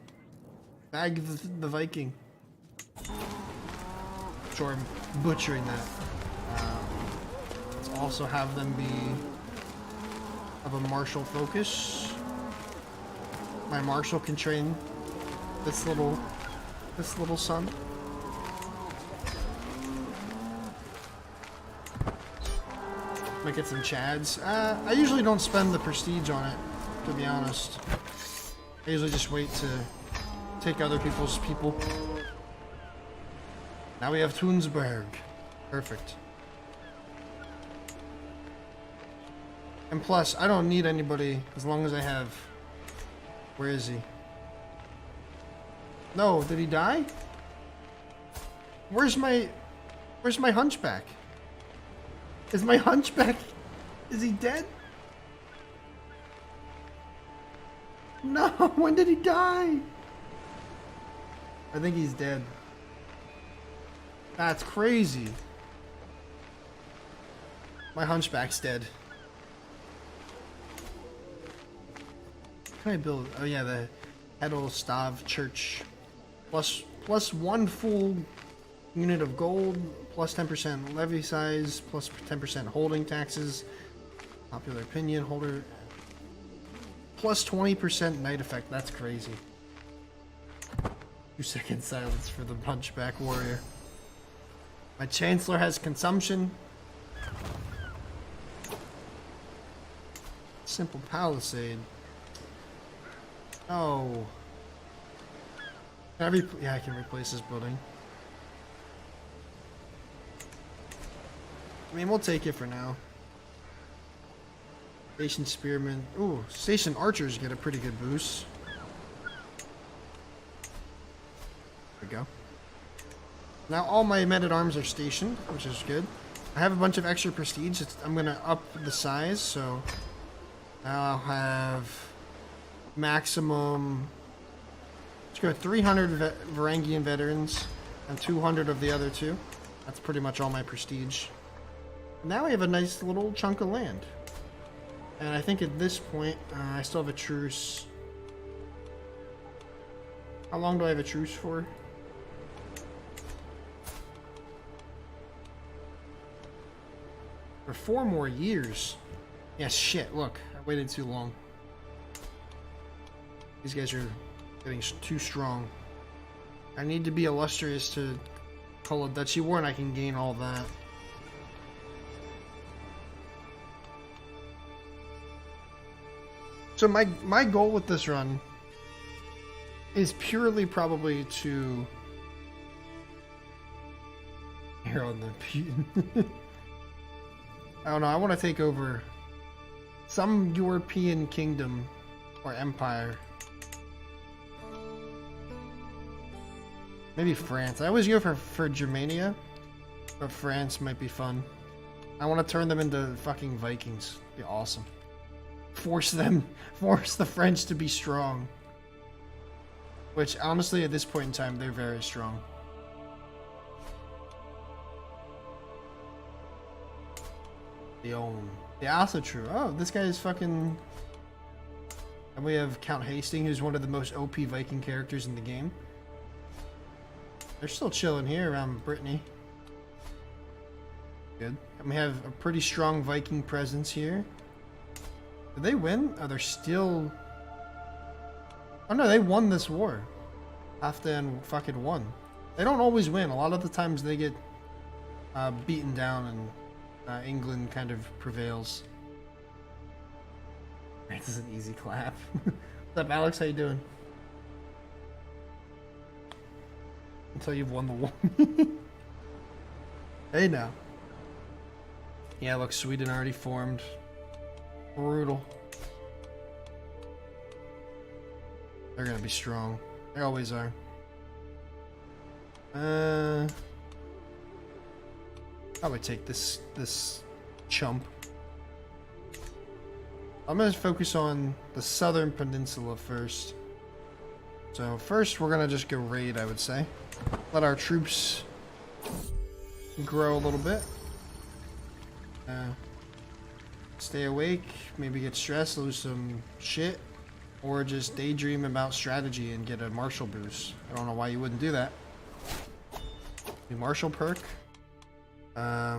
Bag the Viking. Sure, I'm butchering that. Let's also have them be of a martial focus. My marshal can train this little son. Might get some chads. I usually don't spend the prestige on it, to be honest. I usually just wait to take other people's people. Now we have Tunsberg. Perfect. And plus, I don't need anybody as long as I have... Where is he? No, did he die? Where's my hunchback? Is my hunchback... Is he dead? No, when did he die? I think he's dead. That's crazy. My hunchback's dead. Can I build? Oh yeah, the Edelstav Church. Plus 1 full unit of gold, plus 10% levy size, plus 10% holding taxes, popular opinion holder, plus 20% night effect. That's crazy. 2-second silence for the hunchback warrior. My chancellor has consumption. Simple palisade. Oh. Yeah, I can replace this building. I mean, we'll take it for now. Station spearmen. Ooh, station archers get a pretty good boost. There we go. Now all my men-at-arms are stationed, which is good. I have a bunch of extra prestige. I'm gonna up the size, so I'll have maximum. Let's go 300 Varangian veterans and 200 of the other two. That's pretty much all my prestige. Now we have a nice little chunk of land. And I think at this point, I still have a truce. How long do I have a truce for? For 4 more years. Yeah, shit, look. I waited too long. These guys are getting too strong. I need to be illustrious to call a duchy war, and I can gain all that. So my goal with this run is purely probably to... Here on the... I don't know, I want to take over some European kingdom or empire. Maybe France. I always go for Germania, but France might be fun. I want to turn them into fucking Vikings. Be awesome. Force the French to be strong. Which, honestly, at this point in time, they're very strong. The also true. Oh, this guy is fucking... And we have Count Hastings, who's one of the most OP Viking characters in the game. They're still chilling here around Brittany. Good. And we have a pretty strong Viking presence here. Did they win? Oh, they're still... Oh no, they won this war. Halfdan fucking won. They don't always win. A lot of the times they get beaten down and England kind of prevails. This is an easy clap. What's up, Alex? How you doing? Until you've won the war. Hey now. Yeah, look, Sweden already formed. Brutal. They're gonna be strong. They always are. I would take this chump. I'm gonna focus on the southern peninsula first. So first we're gonna just go raid, I would say. Let our troops grow a little bit. Stay awake, maybe get stressed, lose some shit, or just daydream about strategy and get a martial boost. I don't know why you wouldn't do that. The martial perk. I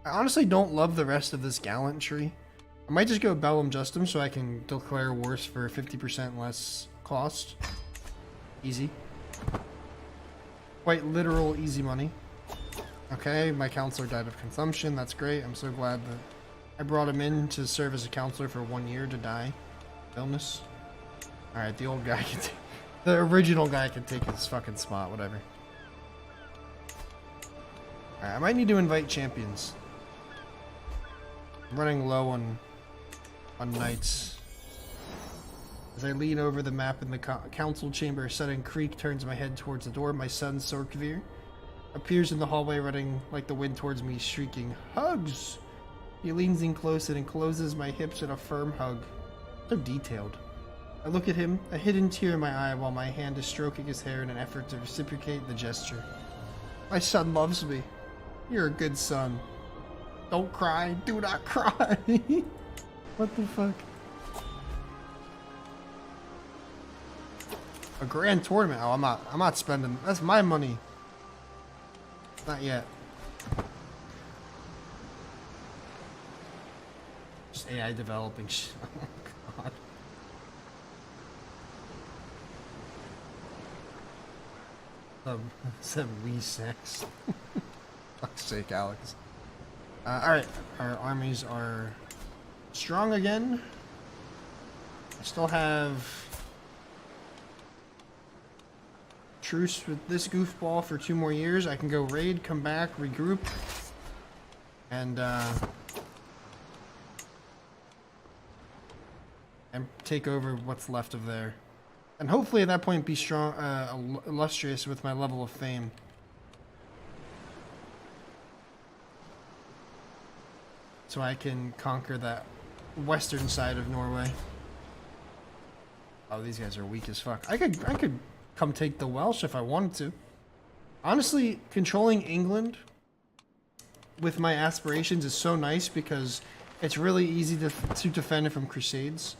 honestly don't love the rest of this gallantry. I might just go Bellum Justum so I can declare wars for 50% less cost. Easy. Quite literal easy money. Okay, my counselor died of consumption. That's great. I'm so glad that I brought him in to serve as a counselor for 1 year to die. Illness. Alright, the old guy can take... The original guy can take his fucking spot, whatever. Alright, I might need to invite champions. I'm running low on knights. As I lean over the map in the council chamber, a sudden creak turns my head towards the door. My son, Sorkvir, appears in the hallway, running like the wind towards me, shrieking, "Hugs!" He leans in close and encloses my hips in a firm hug. So detailed. I look at him, a hidden tear in my eye, while my hand is stroking his hair in an effort to reciprocate the gesture. My son loves me. You're a good son. Don't cry. Do not cry. What the fuck? A grand tournament? Oh, I'm not spending. That's my money. Not yet. Just AI developing shit. Oh god. Some wee sex. Fuck's sake, Alex. Alright, our armies are strong again. I still have truce with this goofball for 2 more years. I can go raid, come back, regroup, and take over what's left of there. And hopefully at that point be strong, illustrious with my level of fame. So I can conquer that western side of Norway. Oh, these guys are weak as fuck. I could come take the Welsh if I wanted to. Honestly, controlling England with my aspirations is so nice because it's really easy to defend it from crusades.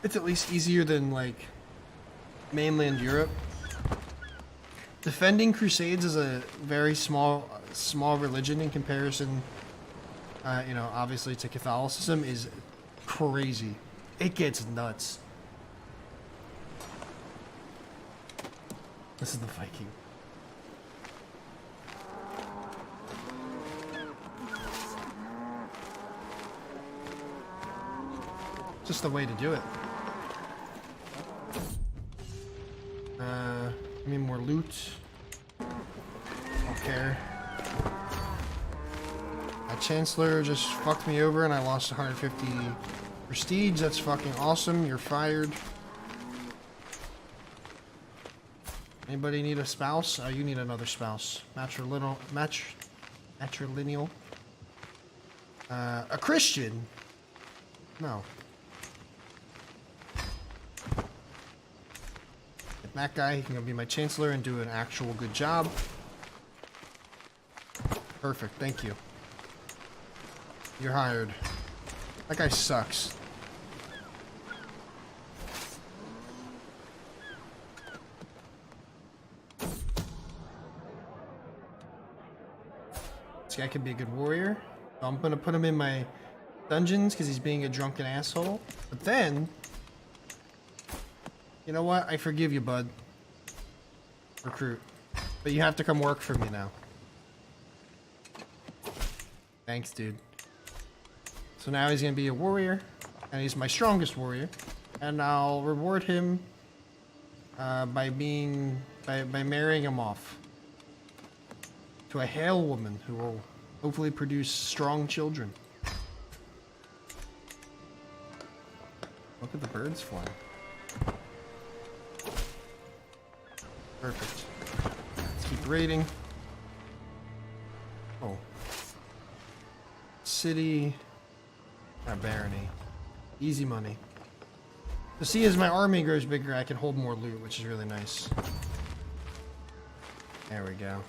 It's at least easier than, like, mainland Europe. Defending crusades is a very small religion in comparison, you know, obviously to Catholicism is crazy. It gets nuts. This is the Viking. Just the way to do it. Give me more loot. Don't care. My Chancellor just fucked me over and I lost 150 prestige. That's fucking awesome. You're fired. Anybody need a spouse? Oh, you need another spouse. Matrilineal. A Christian? No. That guy, he can go be my Chancellor and do an actual good job. Perfect, thank you. You're hired. That guy sucks. This guy could be a good warrior. So I'm gonna put him in my dungeons because he's being a drunken asshole. But then, you know what? I forgive you, bud. Recruit. But you have to come work for me now. Thanks, dude. So now he's gonna be a warrior, and he's my strongest warrior, and I'll reward him by marrying him off to a Hale woman who will hopefully produce strong children. Look at the birds flying. Perfect. Let's keep raiding. Oh. City. Barony. Easy money. So see, as my army grows bigger, I can hold more loot, which is really nice. There we go.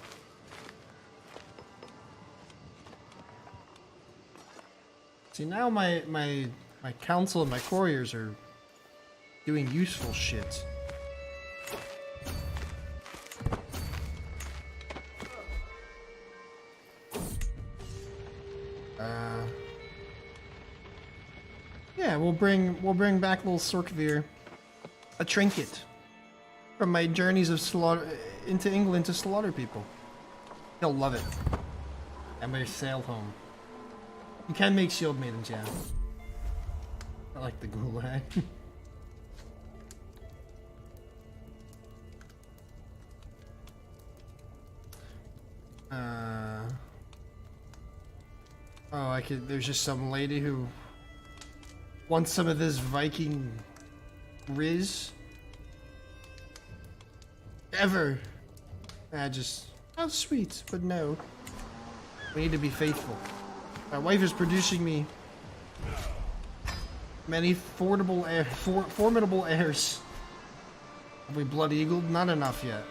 See, now my council and my couriers are doing useful shit. Yeah, we'll bring back little Sorkvir a trinket from my journeys of slaughter into England to slaughter people. He'll love it. And we sailed home. You can make shield maidens, yeah. I like the gulag. Oh, I could. There's just some lady who wants some of this Viking riz. Ever. How sweet, but no. We need to be faithful. My wife is producing me many formidable heirs. Have we blood eagled? Not enough yet.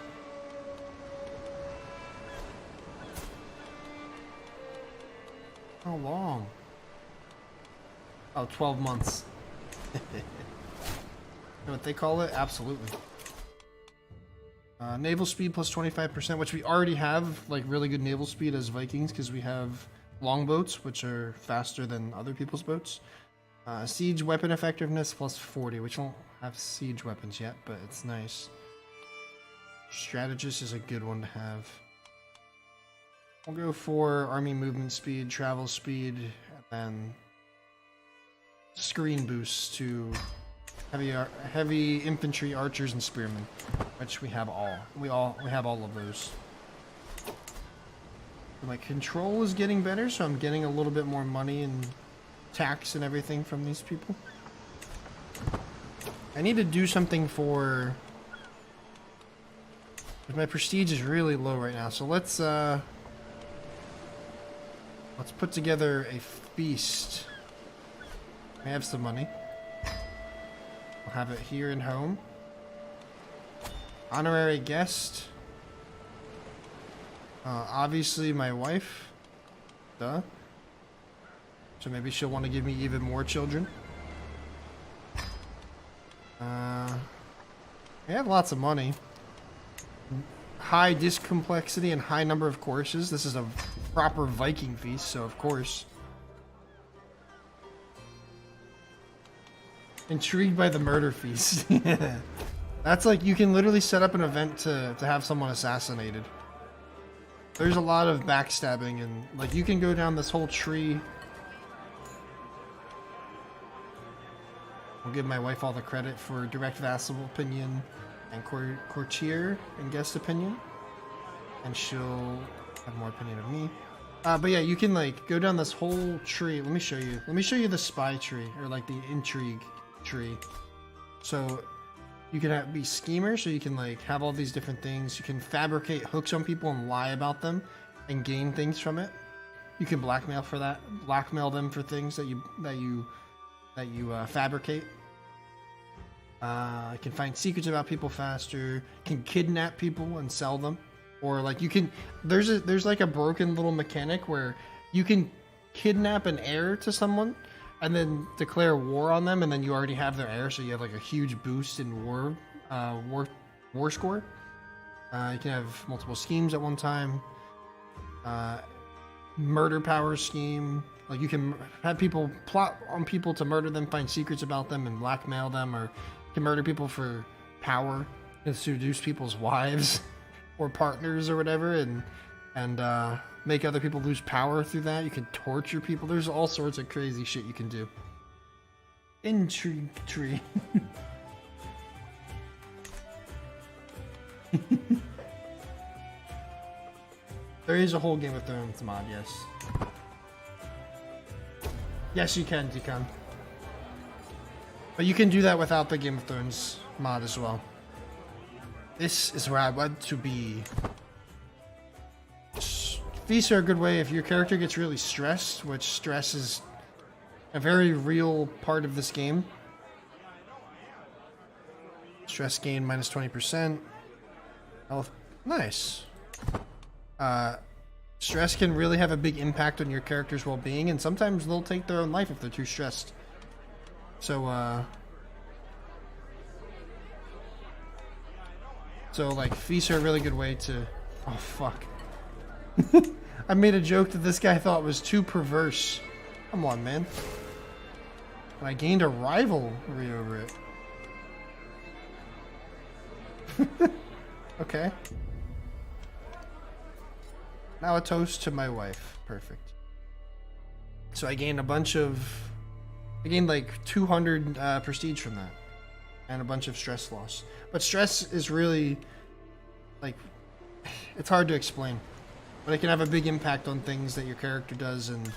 How long? Oh, 12 months. You know what they call it? Absolutely. Naval speed plus 25%, which we already have, like, really good naval speed as Vikings, because we have longboats, which are faster than other people's boats. Siege weapon effectiveness plus 40, which won't have siege weapons yet, but it's nice. Strategist is a good one to have. We'll go for army movement speed, travel speed, and then screen boosts to heavy infantry, archers, and spearmen, which we have all. We have all of those. My control is getting better, so I'm getting a little bit more money and tax and everything from these people. I need to do something for... My prestige is really low right now, so let's put together a feast. I have some money. We'll have it here in home. Honorary guest. Obviously my wife. Duh. So maybe she'll want to give me even more children. We have lots of money. High disc complexity and high number of courses. This is a proper Viking feast, so of course. Intrigued by the murder feast. That's like, you can literally set up an event to have someone assassinated. There's a lot of backstabbing, and like you can go down this whole tree. I'll give my wife all the credit for direct vassal opinion and courtier and guest opinion, and she'll have more opinion of me. But yeah, you can like go down this whole tree. Let me show you. Let me show you the spy tree, or like the intrigue tree. So you can be schemer, so you can like have all these different things. You can fabricate hooks on people and lie about them and gain things from it. You can blackmail for that. Blackmail them for things that you fabricate. You can find secrets about people faster. Can kidnap people and sell them. Or like you can, there's like a broken little mechanic where you can kidnap an heir to someone and then declare war on them, and then you already have their heir, so you have like a huge boost in war score. You can have multiple schemes at one time. Murder power scheme. Like you can have people plot on people to murder them, find secrets about them, and blackmail them, or you can murder people for power and seduce people's wives or partners or whatever, and make other people lose power through that. You can torture people. There's all sorts of crazy shit you can do. Intrigue tree. There is a whole Game of Thrones mod, yes. Yes, you can, But you can do that without the Game of Thrones mod as well. This is where I want to be. Feasts are a good way if your character gets really stressed, which stress is a very real part of this game. Stress gain minus 20%. Health, nice. Stress can really have a big impact on your character's well-being, and sometimes they'll take their own life if they're too stressed. So like feasts are a really good way to. Oh fuck. I made a joke that this guy thought was too perverse. Come on, man. And I gained a rivalry over it. Okay. Now a toast to my wife. Perfect. So I gained a bunch of... I gained like 200 prestige from that. And a bunch of stress loss. But stress is really... like... it's hard to explain. But it can have a big impact on things that your character does, and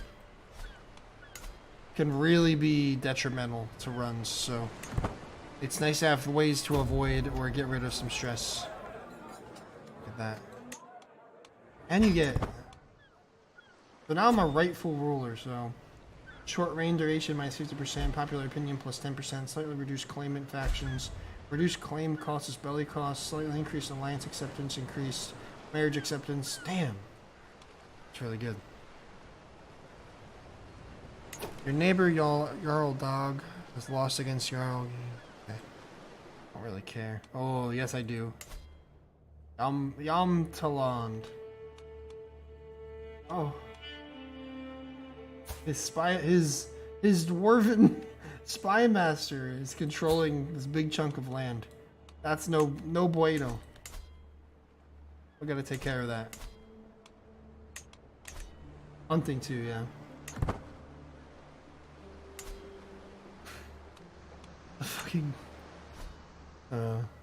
can really be detrimental to runs, so it's nice to have ways to avoid or get rid of some stress. Look at that. And you get... so now I'm a rightful ruler, so... short reign duration minus 50%, popular opinion plus 10%, slightly reduced claimant factions, reduced claim costs, belly costs, slightly increased alliance acceptance, increased marriage acceptance. Damn. It's really good. Your neighbor, Jarl Dog, has lost against Jarl. Okay. Don't really care. Oh, yes I do. Yam Taland. Oh. His dwarven spy master is controlling this big chunk of land. That's no bueno. We gotta take care of that. Hunting too, yeah. Fucking.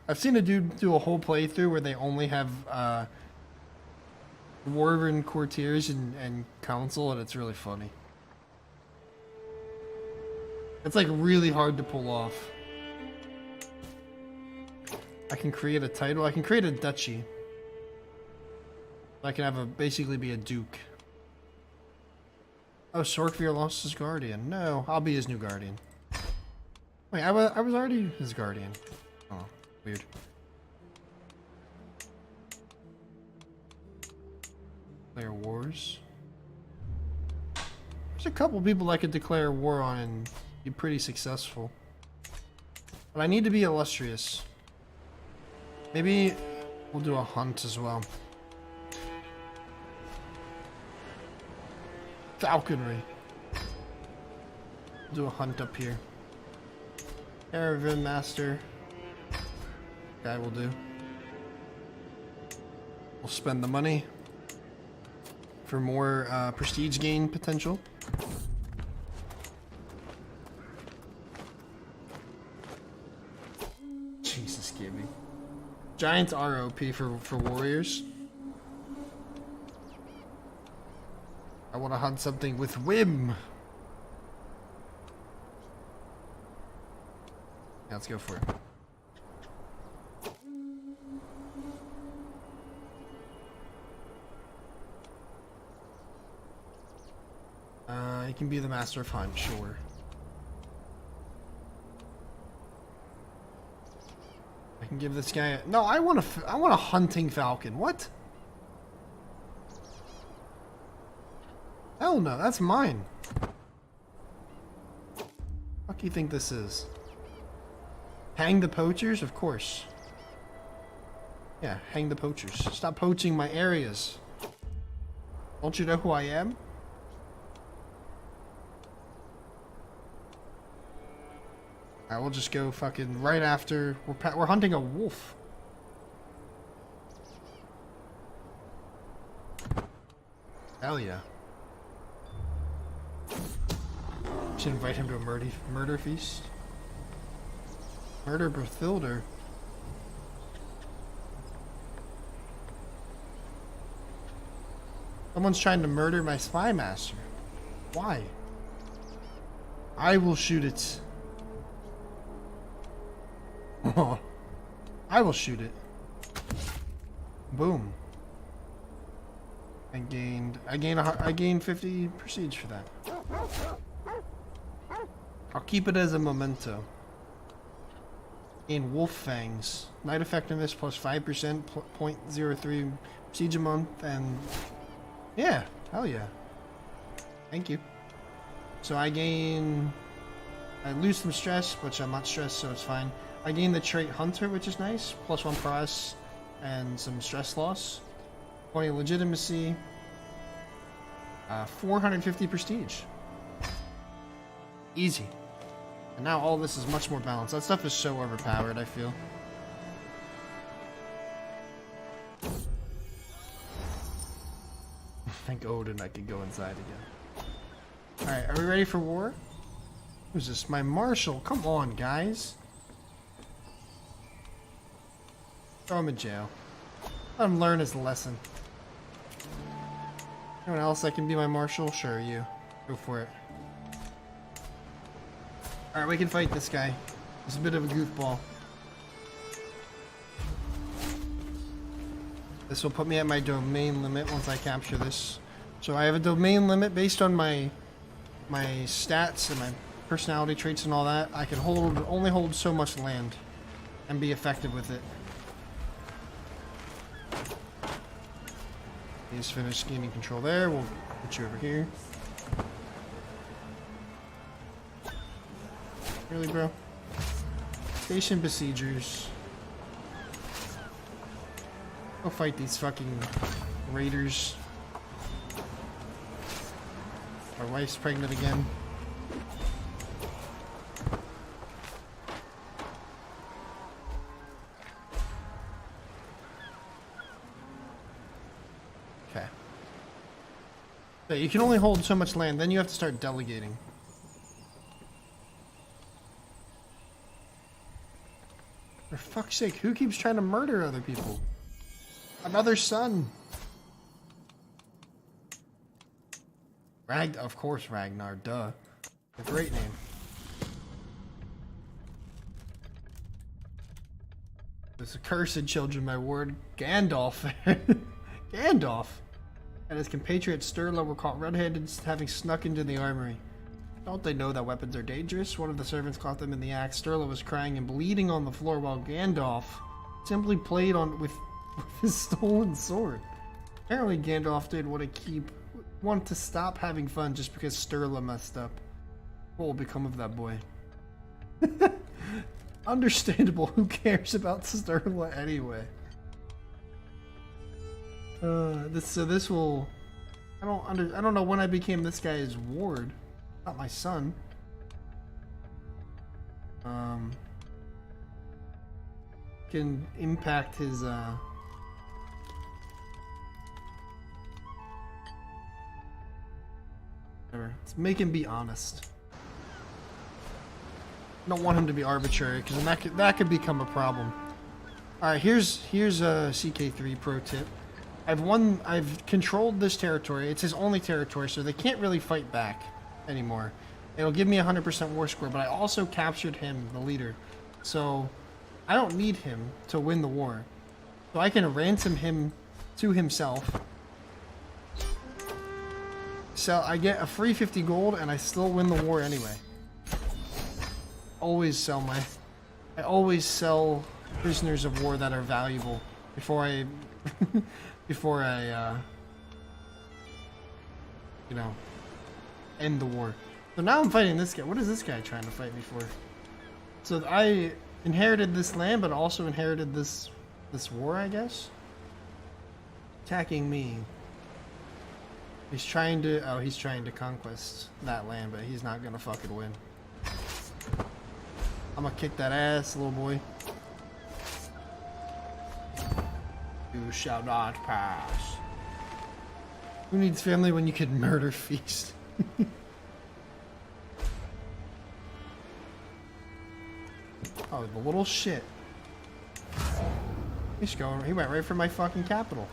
I've seen a dude do a whole playthrough where they only have dwarven courtiers and council, and it's really funny. It's like really hard to pull off. I can create a title. I can create a duchy. I can have basically be a duke. Oh, Sorkvir lost his guardian. No, I'll be his new guardian. Wait, I was already his guardian. Oh, weird. Declare wars. There's a couple people I could declare war on and be pretty successful. But I need to be illustrious. Maybe we'll do a hunt as well. Falconry. We'll do a hunt up here. Caravan Master. Guy will do. We'll spend the money for more prestige gain potential. Jesus, Gibby. Giants are OP for warriors. I want to hunt something with whim. Yeah, let's go for it. You can be the master of hunt, sure. I can give this guy no, I want a hunting falcon. What? Hell no, that's mine. What do you think this is? Hang the poachers? Of course. Yeah, hang the poachers. Stop poaching my areas. Don't you know who I am? Alright, we'll just go fucking right after. We're hunting a wolf. Hell yeah. Should invite him to a murder feast. Murder Berthilder. Someone's trying to murder my spy master. Why? I will shoot it. I will shoot it. Boom. I gained 50 prestige for that. I'll keep it as a memento. Gain wolf fangs. Night effectiveness plus 5%, 0.03 prestige a month, and yeah, hell yeah. Thank you. So I lose some stress, which I'm not stressed, so it's fine. I gain the trait Hunter, which is nice, plus 1 prowess and some stress loss. 20 legitimacy. 450 prestige. Easy. And now all this is much more balanced. That stuff is so overpowered, I feel. Thank Odin I could go inside again. Alright, are we ready for war? Who's this? My marshal. Come on, guys. Throw him in jail. Let him learn his lesson. Anyone else that can be my marshal? Sure, you. Go for it. Alright, we can fight this guy. He's a bit of a goofball. This will put me at my domain limit once I capture this. So I have a domain limit based on my stats and my personality traits and all that. I can only hold so much land and be effective with it. He's finished gaining control there. We'll put you over here. Really, bro? Station besiegers. Go fight these fucking raiders. My wife's pregnant again. Okay. So you can only hold so much land, then you have to start delegating. For fuck's sake, who keeps trying to murder other people? Another son. Of course Ragnar, duh. A great name. This accursed children, my word. Gandalf. Gandalf. And his compatriot Sturla were caught red-handed, having snuck into the armory. Don't they know that weapons are dangerous? One of the servants caught them in the act. Sturla was crying and bleeding on the floor while Gandalf simply played with his stolen sword. Apparently Gandalf did want to stop having fun just because Sturla messed up. What will become of that boy? Understandable. Who cares about Sturla anyway? This will. I don't know when I became this guy's ward. Not my son. Can impact his whatever. Let's make him be honest. I don't want him to be arbitrary because that could become a problem. All right, here's a CK3 pro tip. I've controlled this territory. It's his only territory, so they can't really fight back anymore. It'll give me 100% war score, but I also captured him, the leader. So I don't need him to win the war. So I can ransom him to himself. So I get a free 50 gold and I still win the war anyway. I always sell prisoners of war that are valuable before I end the war. So now I'm fighting this guy. What is this guy trying to fight me for? So I inherited this land, but also inherited this war, I guess. Attacking me. He's trying to conquest that land, but he's not gonna fucking win. I'm gonna kick that ass, little boy. You shall not pass. Who needs family when you can murder feast? Oh, the little shit. He went right for my fucking capital.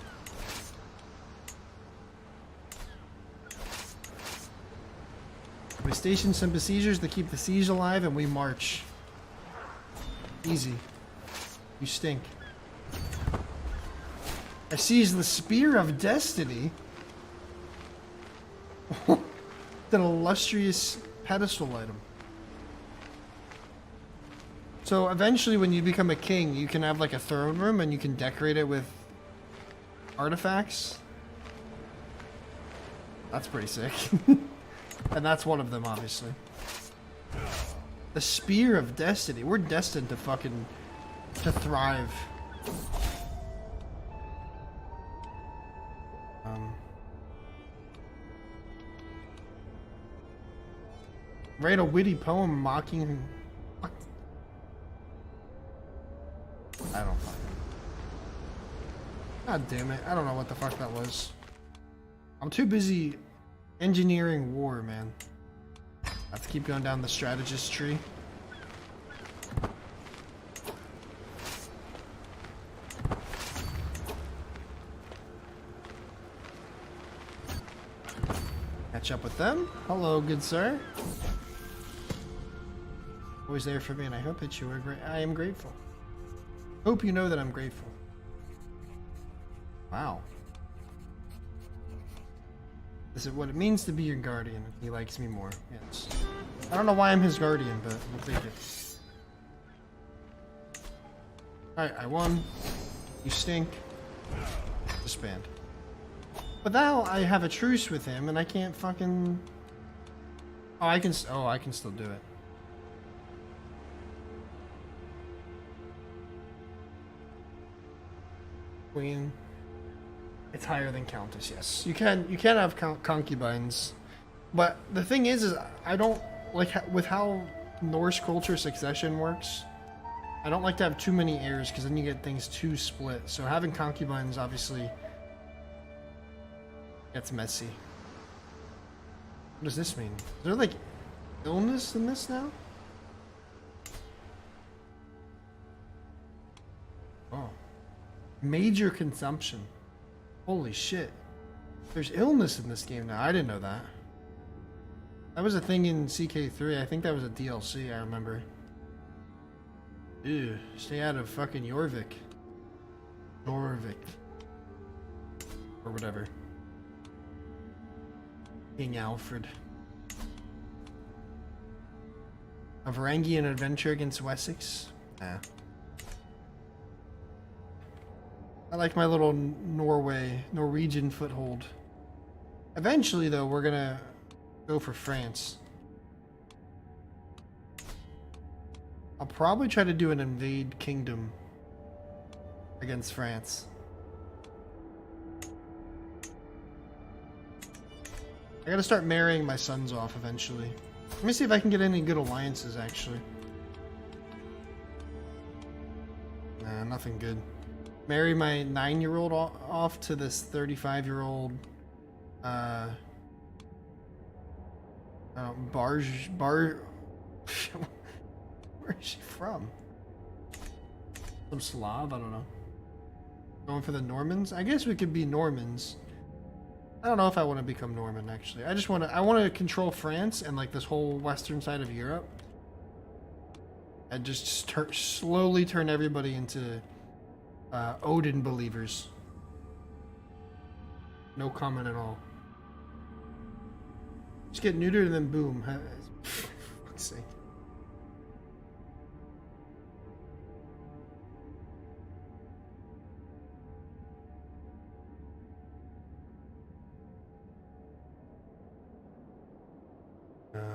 We station some besiegers to keep the siege alive, and we march. Easy. You stink. I seized the Spear of Destiny. An illustrious pedestal item. So eventually when you become a king, you can have like a throne room and you can decorate it with artifacts. That's pretty sick. And that's one of them, obviously. The Spear of Destiny. We're destined to thrive. Write a witty poem mocking... What? I don't fucking... God damn it. I don't know what the fuck that was. I'm too busy engineering war, man. I have to keep going down the strategist tree. Catch up with them. Hello, good sir. Always there for me, and I hope that you are great. I am grateful. Hope you know that I'm grateful. Wow. This is what it means to be your guardian. He likes me more. Yes. I don't know why I'm his guardian, but we'll take it. Alright, I won. You stink. Disband. But now I have a truce with him, and I can't fucking... Oh, I can still do it. Queen. It's higher than Countess, yes. You can have concubines. But the thing is I don't like with how Norse culture succession works. I don't like to have too many heirs because then you get things too split. So having concubines obviously gets messy. What does this mean? Is there like illness in this now? Oh. Major consumption. Holy shit. There's illness in this game now. I didn't know that. That was a thing in CK3. I think that was a DLC, I remember. Ew. Stay out of fucking Jorvik. Jorvik. Or whatever. King Alfred. A Varangian adventure against Wessex? Nah. I like my little Norwegian foothold. Eventually, though, we're gonna go for France. I'll probably try to do an invade kingdom against France. I gotta start marrying my sons off eventually. Let me see if I can get any good alliances, actually. Nah, nothing good. Marry my 9-year-old off to this 35-year-old where is she from? Some Slav, I don't know. Going for the Normans? I guess we could be Normans. I don't know if I want to become Norman, actually. I want to control France and like this whole western side of Europe. And just slowly turn everybody into Odin believers. No comment at all. Just get neutered and then boom. For fuck's sake.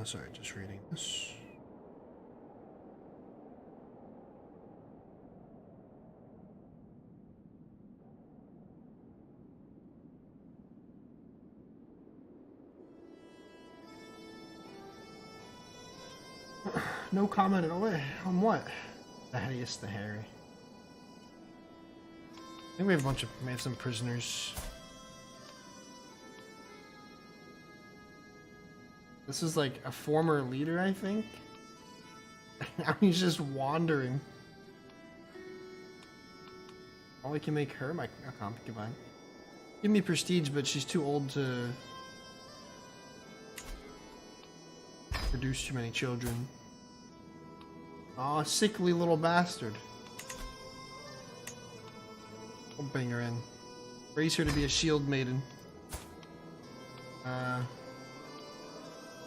Sorry, just reading this. No comment at all. On what? The headiest, the hairy. I think we have we have some prisoners. This is like a former leader, I think. Now he's just wandering. Oh, I can make her my concubine. Give me prestige, but she's too old to produce too many children. Aw, sickly little bastard. We'll bring her in. Raise her to be a shield maiden.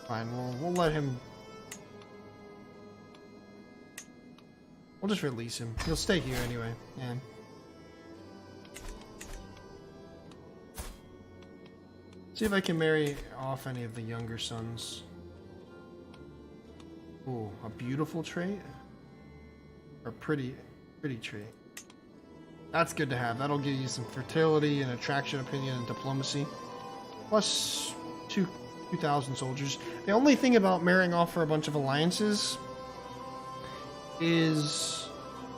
Fine, we'll let him. We'll just release him. He'll stay here anyway. Yeah. See if I can marry off any of the younger sons. Ooh, a beautiful trait? Or pretty trait. That's good to have. That'll give you some fertility and attraction, opinion, and diplomacy. Plus 2,000 soldiers. The only thing about marrying off for a bunch of alliances is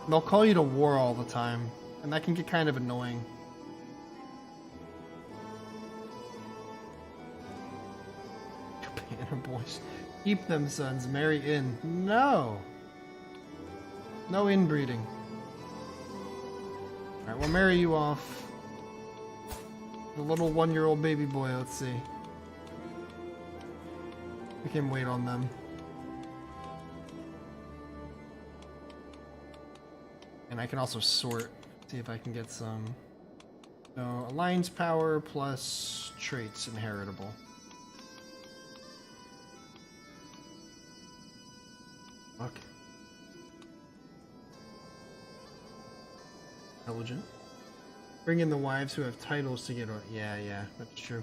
they'll call you to war all the time, and that can get kind of annoying. Banner boys. Keep them, sons. Marry in. No! No inbreeding. Alright, we'll marry you off. The little 1-year-old baby boy, let's see. We can wait on them. And I can also sort, see if I can get some. So, alliance power plus traits inheritable. Okay. Intelligent. Bring in the wives who have titles to get on. Yeah, that's true.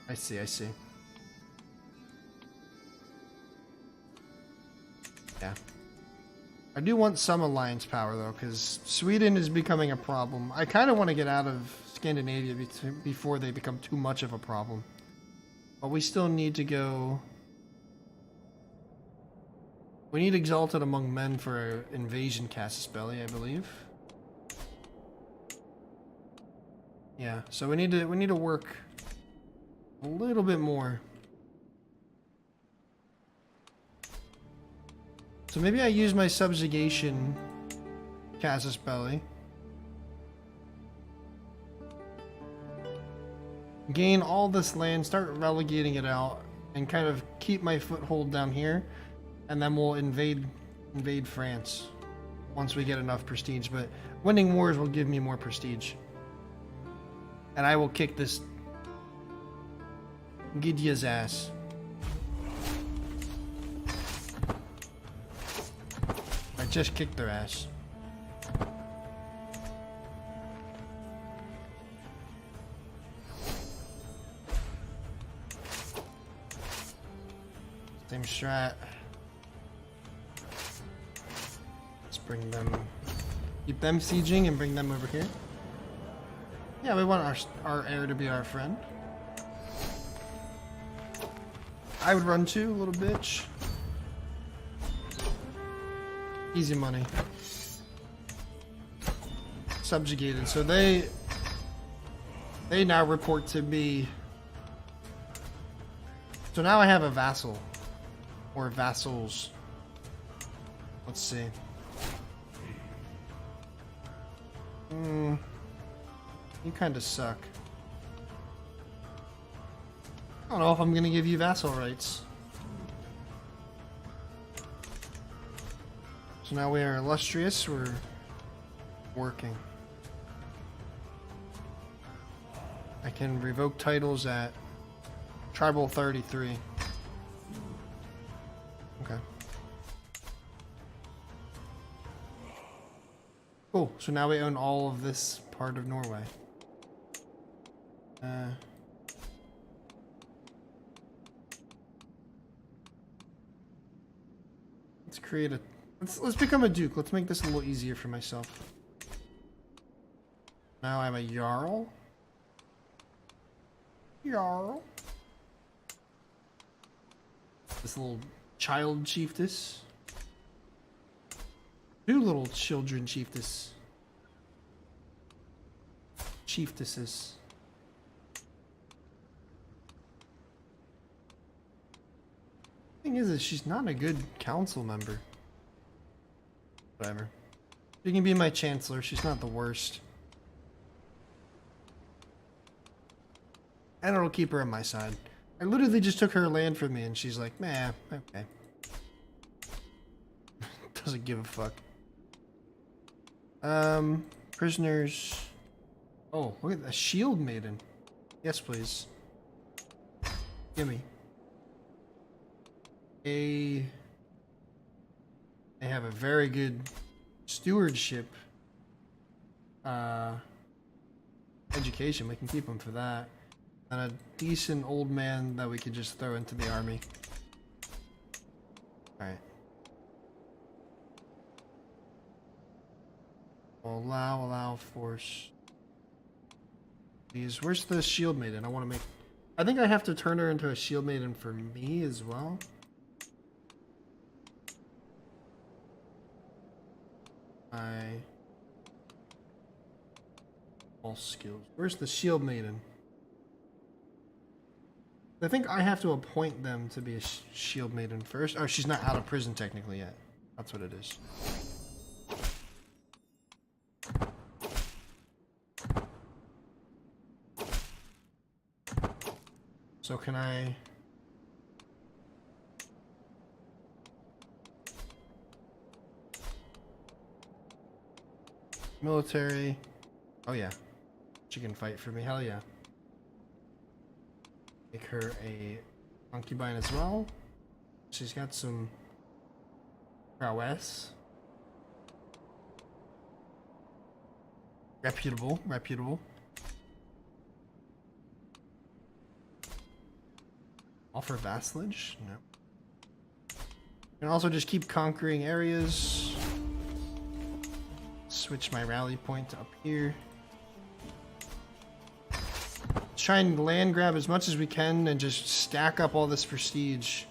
I see. Yeah. I do want some alliance power though, because Sweden is becoming a problem. I kind of want to get out of Scandinavia before they become too much of a problem. But we still need to go. We need exalted among men for invasion Casus Belli, I believe. Yeah, so we need to work a little bit more. So maybe I use my subjugation Casus Belli. Gain all this land, start relegating it out, and kind of keep my foothold down here, and then we'll invade France once we get enough prestige. But winning wars will give me more prestige. And I will kick this Gidya's ass. I just kicked their ass. Same strat. Let's bring them, keep them sieging and bring them over here. Yeah, we want our heir to be our friend. I would run too, little bitch. Easy money. Subjugated. So they now report to me. So now I have a vassal. Or vassals. Let's see. You kind of suck. I don't know if I'm gonna give you vassal rights. So now we are illustrious, we're working. I can revoke titles at Tribal 33. Okay. Cool, so now we own all of this part of Norway. create a... Let's become a duke. Let's make this a little easier for myself. Now I'm a jarl. Jarl. This little child chiefess. 2 little children chiefess. Chieftesses. Thing is she's not a good council member. Whatever. She can be my chancellor. She's not the worst. And it'll keep her on my side. I literally just took her land from me and she's like, nah, okay. Doesn't give a fuck. Prisoners. Oh, look at that shield maiden. Yes, please. Gimme. They have a very good stewardship education. We can keep them for that. And a decent old man that we could just throw into the army. Alright. Allow, force. Please, where's the shield maiden? I want to make... I think I have to turn her into a shield maiden for me as well. All skills. Where's the shield maiden? I think I have to appoint them to be a shield maiden first. Oh, she's not out of prison technically yet. That's what it is. So can I... Military. Oh yeah. She can fight for me. Hell yeah. Make her a concubine as well. She's got some prowess. Reputable. Offer vassalage? No. And also just keep conquering areas. Switch my rally point to up here. Let's try and land grab as much as we can and just stack up all this prestige.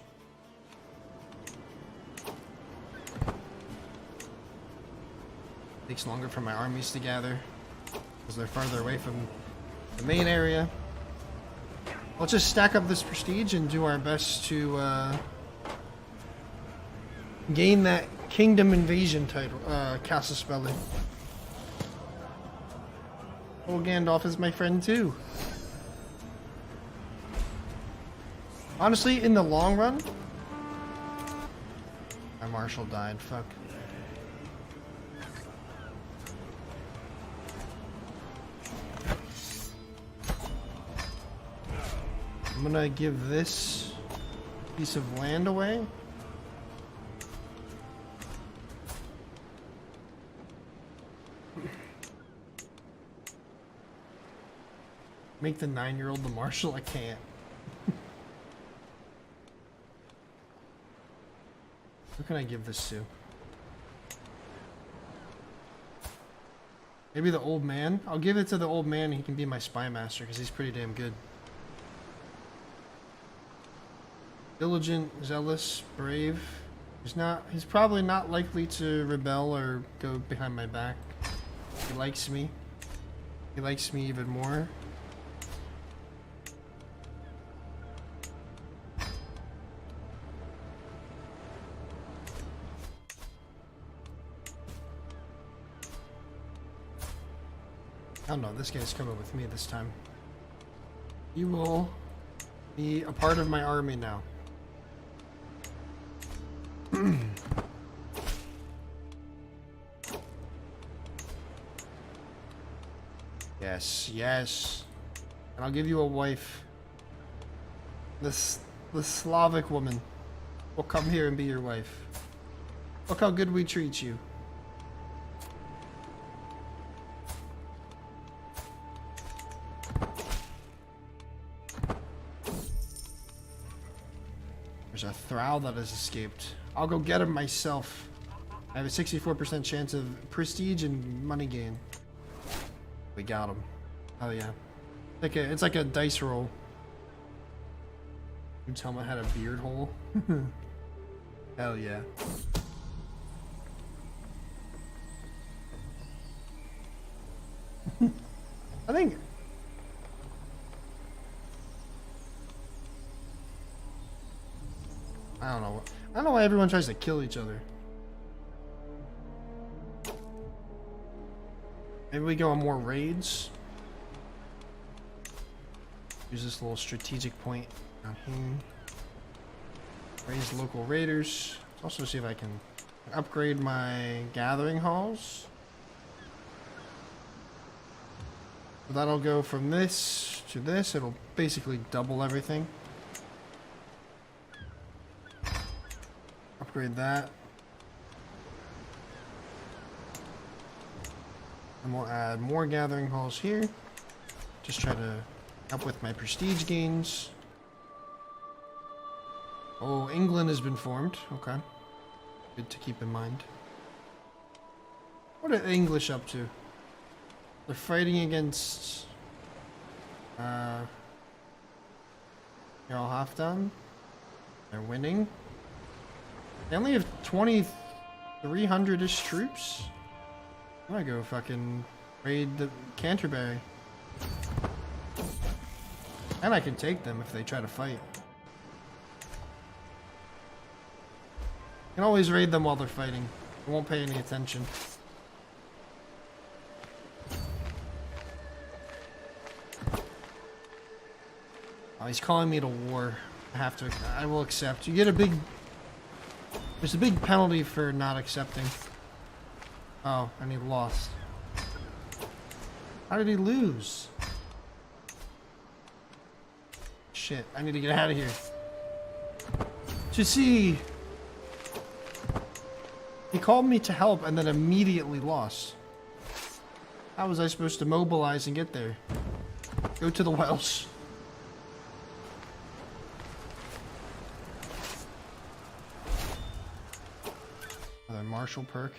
Takes longer for my armies to gather because they're farther away from the main area. Let's just stack up this prestige and do our best to gain that Kingdom Invasion title, Casus Belli. Oh, Gandalf is my friend too. Honestly, in the long run... My marshal died, fuck. I'm gonna give this piece of land away. Make the 9-year-old the marshal? I can't. Who can I give this to? Maybe the old man? I'll give it to the old man and he can be my spy master because he's pretty damn good. Diligent, zealous, brave. He's probably not likely to rebel or go behind my back. He likes me. He likes me even more. Oh no, this guy's coming with me this time. You will be a part of my army now. Yes. And I'll give you a wife. The Slavic woman will come here and be your wife. Look how good we treat you. There's a thrall that has escaped. I'll go get him myself. I have a 64% chance of prestige and money gain. We got him. Oh yeah. It's like a dice roll. Dude's helmet had a beard hole. Hell yeah. I think... I don't know. I don't know why everyone tries to kill each other. Maybe we go on more raids. Use this little strategic point down here. Raise local raiders. Let's also see if I can upgrade my gathering halls. So that'll go from this to this. It'll basically double everything. Upgrade that. And we'll add more gathering halls here. Just try to help with my prestige gains. Oh, England has been formed. Okay. Good to keep in mind. What are the English up to? They're fighting against... They're all half done. They're winning. They only have 2,300-ish troops. I'm gonna go fucking raid the Canterbury. And I can take them if they try to fight. You can always raid them while they're fighting. I won't pay any attention. Oh, he's calling me to war. I will accept. You get a big... There's a big penalty for not accepting. Oh, and he lost. How did he lose? Shit, I need to get out of here. To see... He called me to help and then immediately lost. How was I supposed to mobilize and get there? Go to the Welsh. Another martial perk.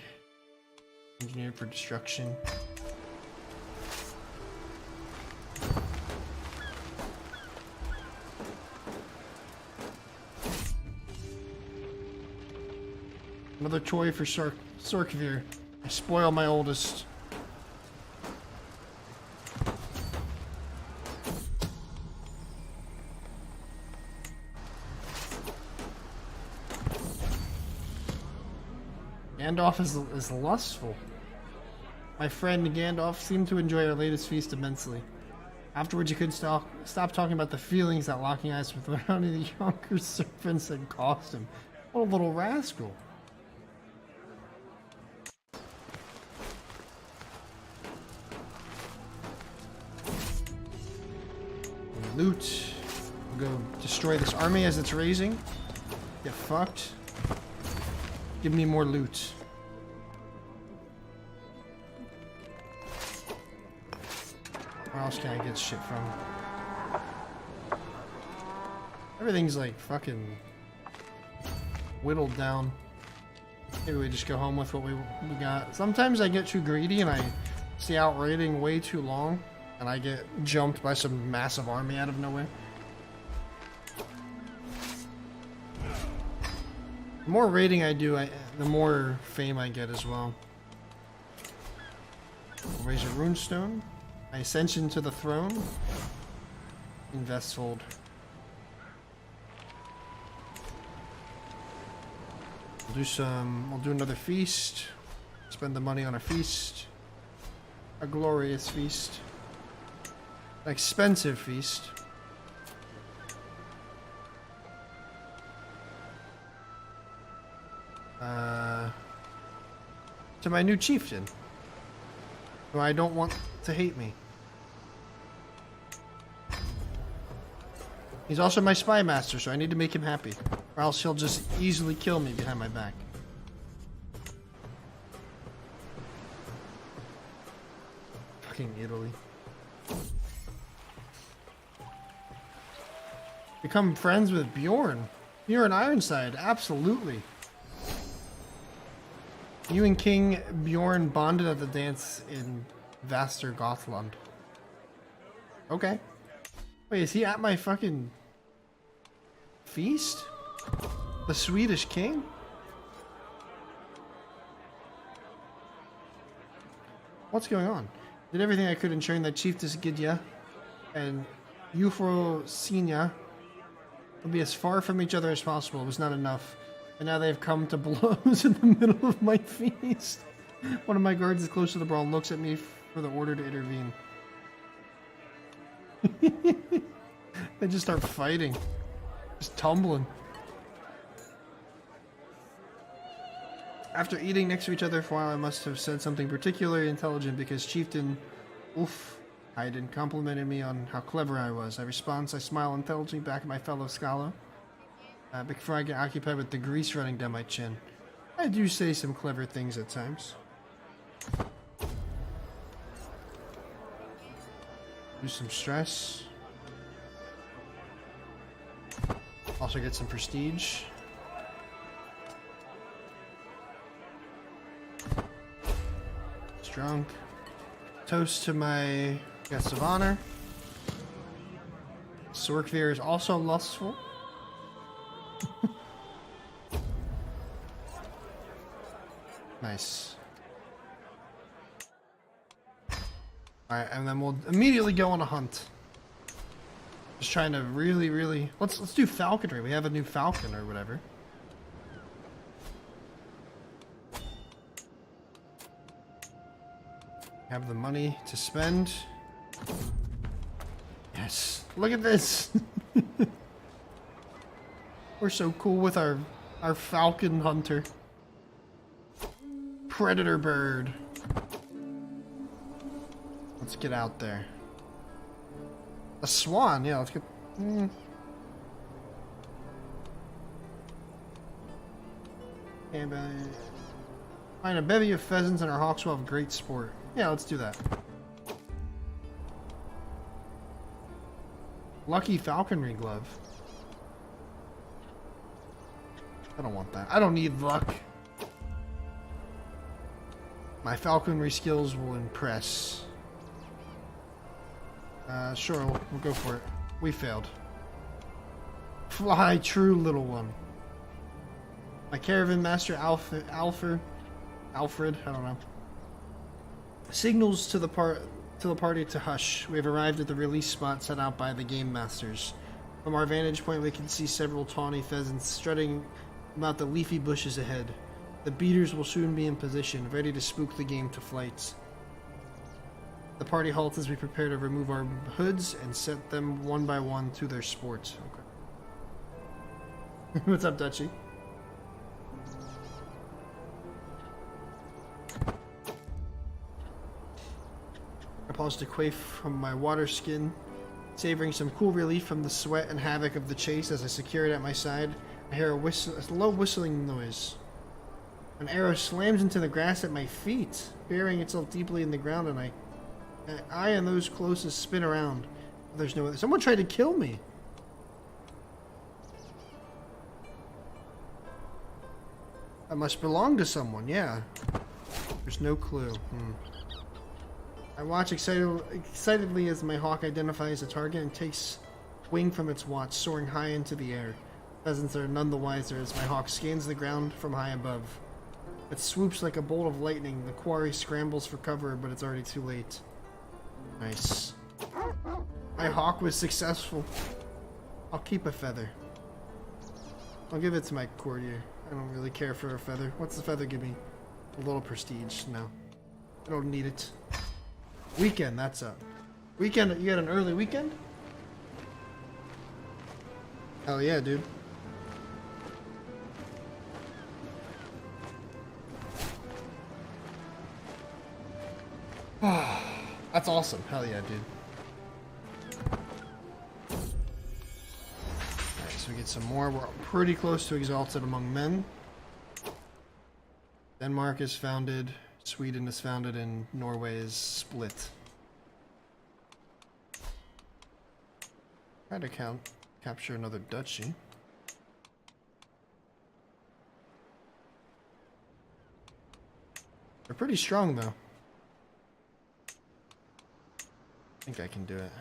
Engineered for destruction. Another toy for Sorkvir. I spoil my oldest. Gandalf is lustful. My friend Gandalf seemed to enjoy our latest feast immensely. Afterwards, you couldn't stop talking about the feelings that locking eyes with one of the younger servants had cost him. What a little rascal. Loot. We'll go destroy this army as it's raising. Get fucked. Give me more loot. Where else can I get shit from? Everything's like fucking whittled down. Maybe we just go home with what we got. Sometimes I get too greedy and I stay out raiding way too long. And I get jumped by some massive army out of nowhere. The more raiding I do, the more fame I get as well. Raise a runestone. My ascension to the throne. Investfold. We'll do another feast. Spend the money on a feast. A glorious feast. An expensive feast. To my new chieftain, who I don't want to hate me. He's also my spy master, so I need to make him happy, or else he'll just easily kill me behind my back. Fucking Italy. Become friends with Bjorn. Bjorn Ironside, absolutely. You and King Bjorn bonded at the dance in Vaster Gothland. Okay. Wait, is he at my fucking feast? The Swedish king? What's going on? Did everything I could ensuring that Chiefess Gidya and Euphrosynia would be as far from each other as possible. It was not enough. And now they've come to blows in the middle of my feast. One of my guards is close to the brawl and looks at me for the order to intervene. They just start fighting. Just tumbling. After eating next to each other for a while, I must have said something particularly intelligent because Chieftain Hayden complimented me on how clever I was. I respond, I smile intelligently back at my fellow scholar. Before I get occupied with the grease running down my chin. I do say some clever things at times. Lose some stress. Also get some prestige. Drunk. Toast to my guests of honor. Sorkvir is also lustful. Nice. Alright, and then we'll immediately go on a hunt. Just trying to really let's do falconry. We have a new falcon or whatever. Have the money to spend. Yes. Look at this. We're so cool with our falcon hunter. Predator bird. Let's get out there. A swan, yeah, let's get... And find a bevy of pheasants and our hawks will have great sport. Yeah, let's do that. Lucky falconry glove. I don't want that. I don't need luck. My falconry skills will impress. Sure, we'll go for it. We failed. Fly, true little one. My caravan master Alfred, I don't know. Signals to the party to hush. We have arrived at the release spot set out by the game masters. From our vantage point, we can see several tawny pheasants strutting about the leafy bushes ahead. The beaters will soon be in position, ready to spook the game to flight. The party halts as we prepare to remove our hoods and set them one by one to their sport. Okay. What's up, Dutchie? I pause to quaff from my water skin, savoring some cool relief from the sweat and havoc of the chase. As I secure it at my side, I hear a low whistling noise. An arrow slams into the grass at my feet, burying itself deeply in the ground, and I and those closest spin around. There's no other. Someone tried to kill me. I must belong to someone, yeah. There's no clue. I watch excitedly as my hawk identifies a target and takes wing from its watch, soaring high into the air. Pheasants are none the wiser as my hawk scans the ground from high above. It swoops like a bolt of lightning. The quarry scrambles for cover, but it's already too late. Nice. My hawk was successful. I'll keep a feather. I'll give it to my courtier. I don't really care for a feather. What's the feather give me? A little prestige. No. I don't need it. Weekend, that's up. Weekend, you got an early weekend? Hell yeah, dude. That's awesome. Hell yeah, dude. Alright, so we get some more. We're pretty close to Exalted Among Men. Denmark is founded. Sweden is founded, and Norway is split. Try to capture another duchy. They're pretty strong, though. I think I can do it.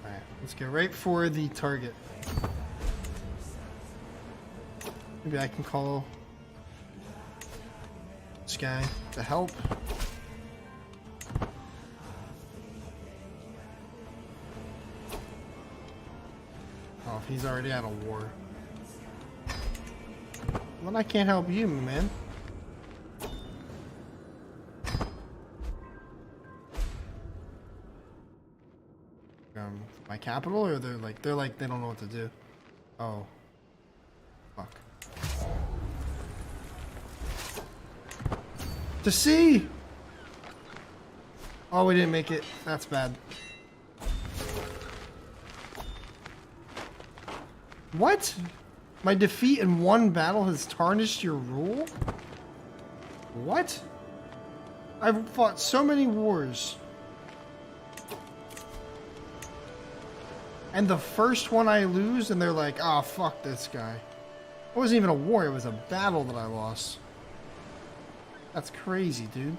Alright, let's go right for the target. Maybe I can call this guy to help. Oh, he's already out of war. Well, I can't help you, man. My capital, or they're like they don't know what to do. Oh, fuck. To see. Oh, we didn't make it. That's bad. What? My defeat in one battle has tarnished your rule? What? I've fought so many wars. And the first one I lose, and they're like, oh, fuck this guy. It wasn't even a war, it was a battle that I lost. That's crazy, dude.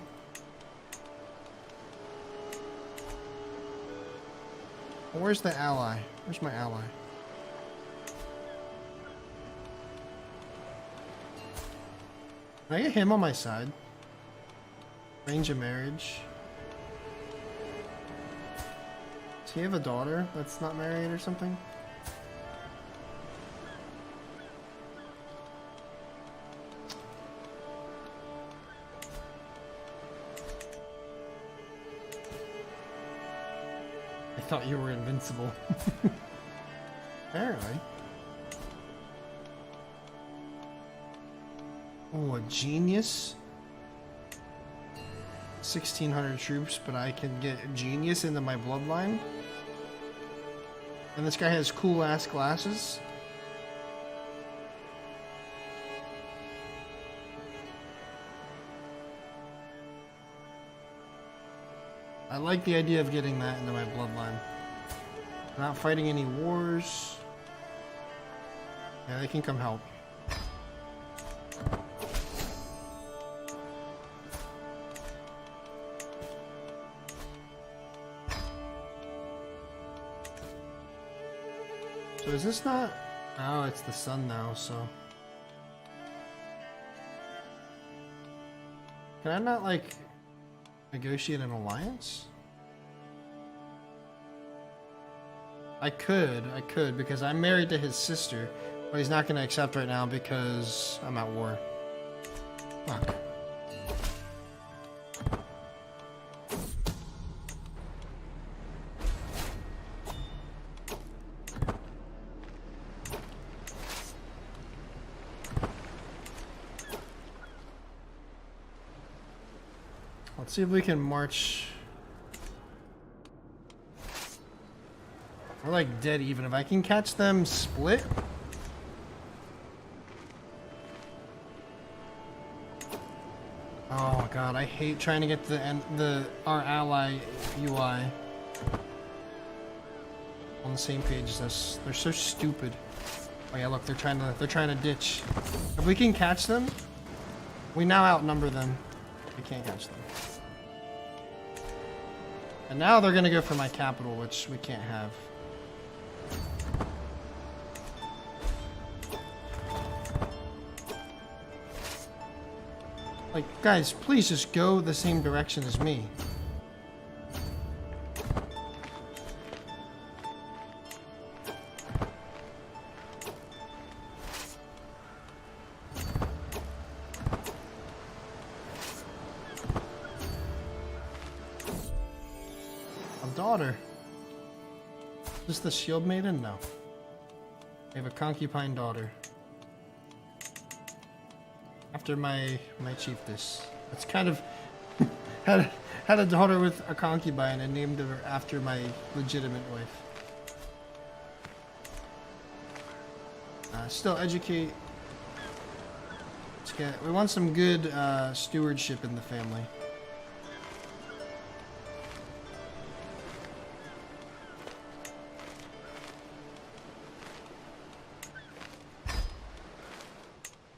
Where's the ally? Where's my ally? Can I get him on my side? Arrange a marriage. Does he have a daughter that's not married or something? I thought you were invincible. Apparently. Oh, a genius. 1,600 troops, but I can get genius into my bloodline. And this guy has cool ass glasses. I like the idea of getting that into my bloodline. Not fighting any wars. Yeah, they can come help. So is this not... Oh, it's the sun now, so... Can I not, like, negotiate an alliance? I could, because I'm married to his sister, but he's not going to accept right now because I'm at war. Fuck. Let's see if we can march. We're like dead even. If I can catch them split. Oh god, I hate trying to get our ally UI on the same page as us. They're so stupid. Oh yeah, look, they're trying to ditch. If we can catch them, we now outnumber them. We can't catch them. And now they're gonna go for my capital, which we can't have. Like, guys, please just go the same direction as me. Daughter. Is this the shield maiden? No. I have a concubine daughter. After my chiefess. That's kind of had a daughter with a concubine and named her after my legitimate wife. Still educate. We want some good stewardship in the family.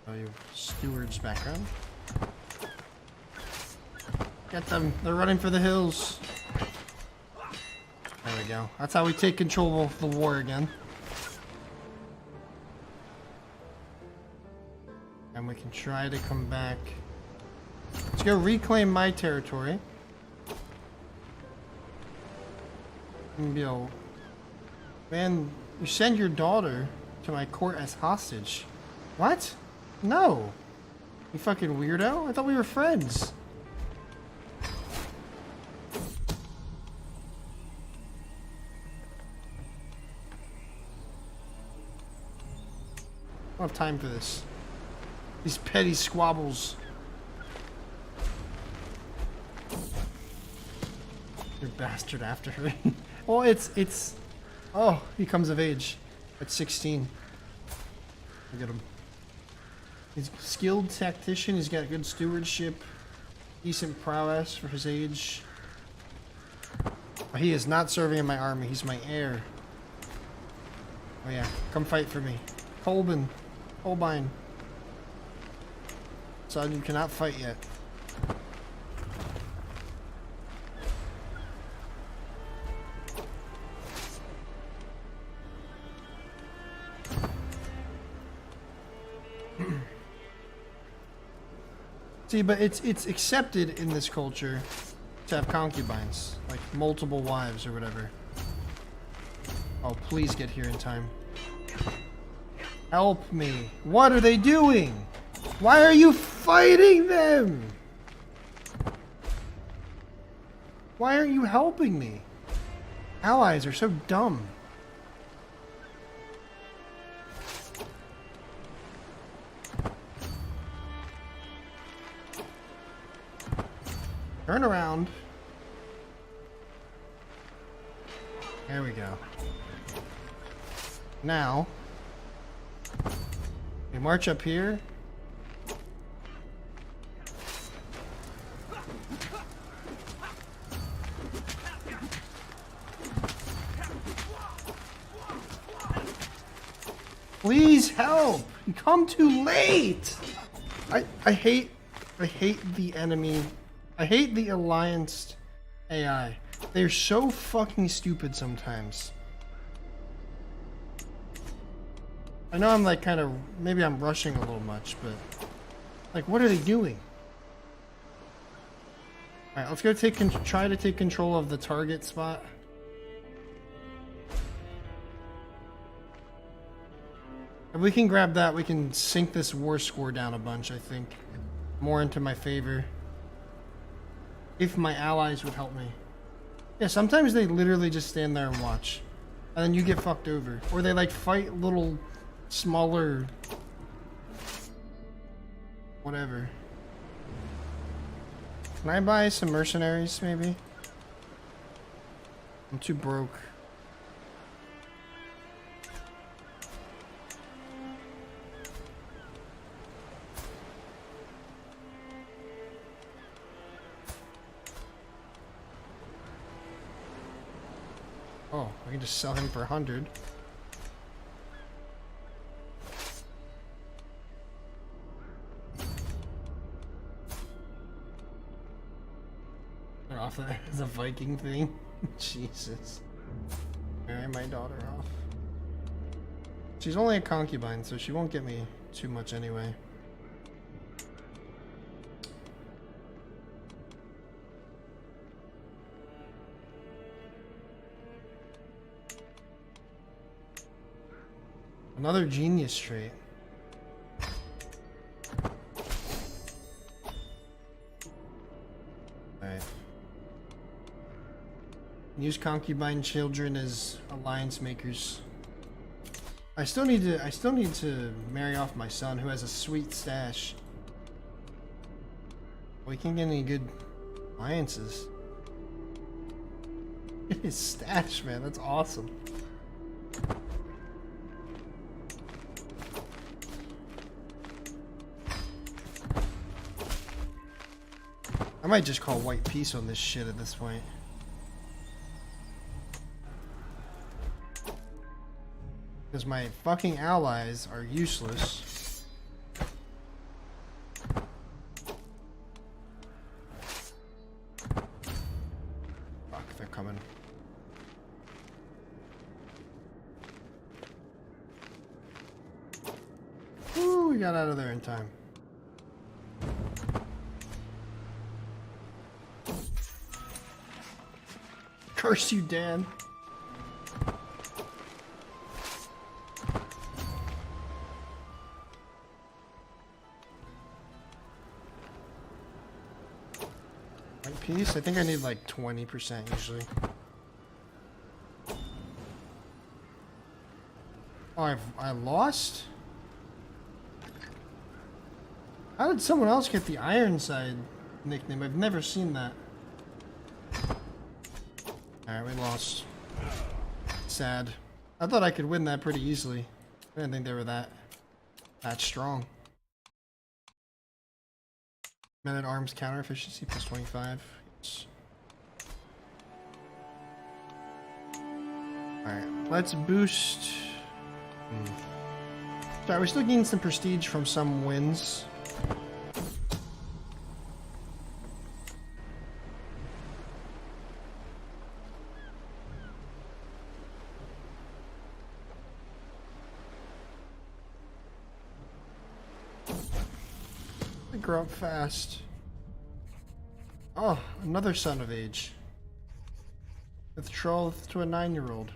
Oh, your steward's background. Get them. They're running for the hills. There we go. That's how we take control of the war again. And we can try to come back. Let's go reclaim my territory. Man, you send your daughter to my court as hostage. What? No. You fucking weirdo. I thought we were friends. I don't have time for this. These petty squabbles. Your bastard after her. Well, it's... Oh, he comes of age at 16. Look at him. He's a skilled tactician. He's got good stewardship. Decent prowess for his age. But he is not serving in my army. He's my heir. Oh yeah, come fight for me. Holbein. Son, you cannot fight yet. See, but it's accepted in this culture to have concubines, like multiple wives or whatever. Oh, please get here in time. Help me. What are they doing? Why are you fighting them? Why aren't you helping me? Allies are so dumb. Turn around. There we go. Now, we march up here. Please help! You come too late! I hate the enemy. I hate the alliance AI. They're so fucking stupid sometimes. I know I'm like kind of, maybe I'm rushing a little much, but like, what are they doing? Alright, let's go try to take control of the target spot. If we can grab that, we can sink this war score down a bunch, I think. More into my favor. If my allies would help me. Yeah, sometimes they literally just stand there and watch. And then you get fucked over. Or they like fight little, smaller... whatever. Can I buy some mercenaries, maybe? I'm too broke. Oh, I can just sell him for 100. They're off that as a Viking thing. Jesus. Marry my daughter off. She's only a concubine, so she won't get me too much anyway. Another genius trait. Alright. Use concubine children as alliance makers. I still need to marry off my son who has a sweet stash. We can't get any good alliances. His stash, man, that's awesome. might just call white peace on this shit at this point. Because my fucking allies are useless. Fuck, they're coming. Ooh, we got out of there in time. Curse you, Dan. White piece? I think I need like 20% usually. Oh, I lost? How did someone else get the Ironside nickname? I've never seen that. Alright, we lost. Sad. I thought I could win that pretty easily. I didn't think they were that strong. Man-at-Arms counter efficiency plus 25. Yes. Alright, let's boost. Sorry, we're still getting some prestige from some wins. Grow up fast. Oh, another son of age. Betrothed to a 9-year-old.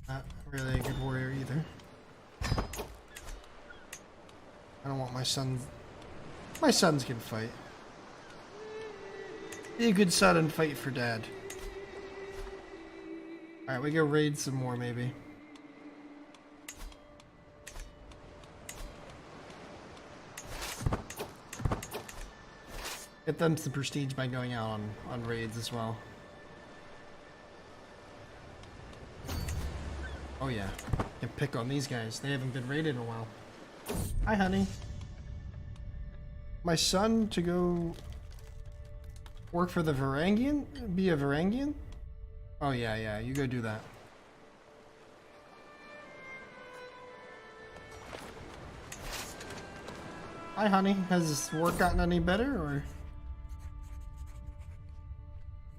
Not really a good warrior either. I don't want my son. My sons can fight. Be a good son and fight for dad. Alright, we go raid some more maybe. Get them some prestige by going out on raids as well. Oh yeah, can pick on these guys. They haven't been raided in a while. Hi, honey. My son to go work for the Varangian? Be a Varangian? Oh yeah, you go do that. Hi, honey. Has this work gotten any better, or?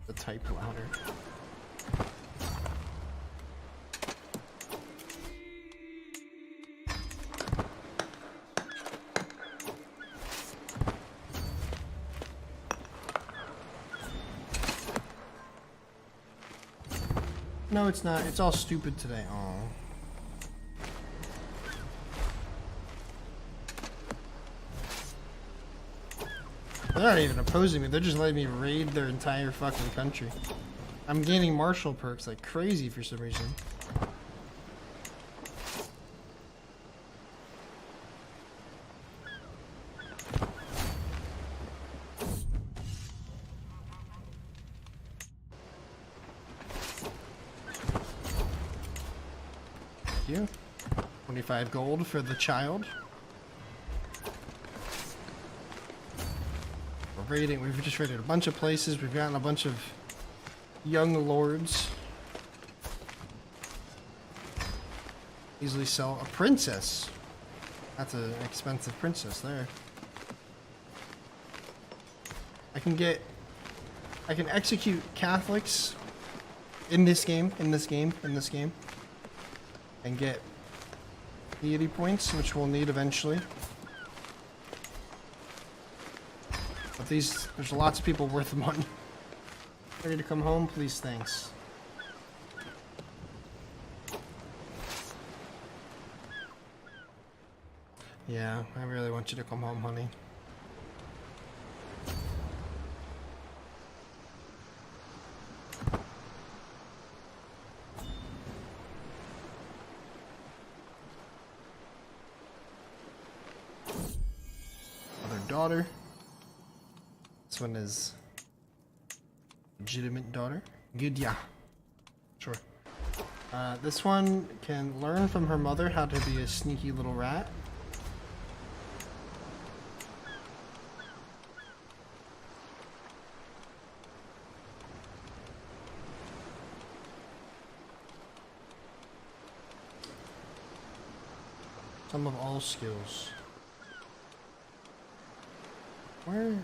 The type louder. No, it's not. It's all stupid today. Oh. They're not even opposing me, they're just letting me raid their entire fucking country. I'm gaining martial perks like crazy for some reason. Thank you. 25 gold for the child. Raiding, we've just raided a bunch of places, we've gotten a bunch of young lords. Easily sell a princess. That's an expensive princess there. I can execute Catholics in this game, and get deity points, which we'll need eventually. But there's lots of people worth the money. Ready to come home? Please, thanks. Yeah, I really want you to come home, honey. Other daughter. This one is legitimate daughter. Good, yeah. Sure. This one can learn from her mother how to be a sneaky little rat. Some of all skills. Where?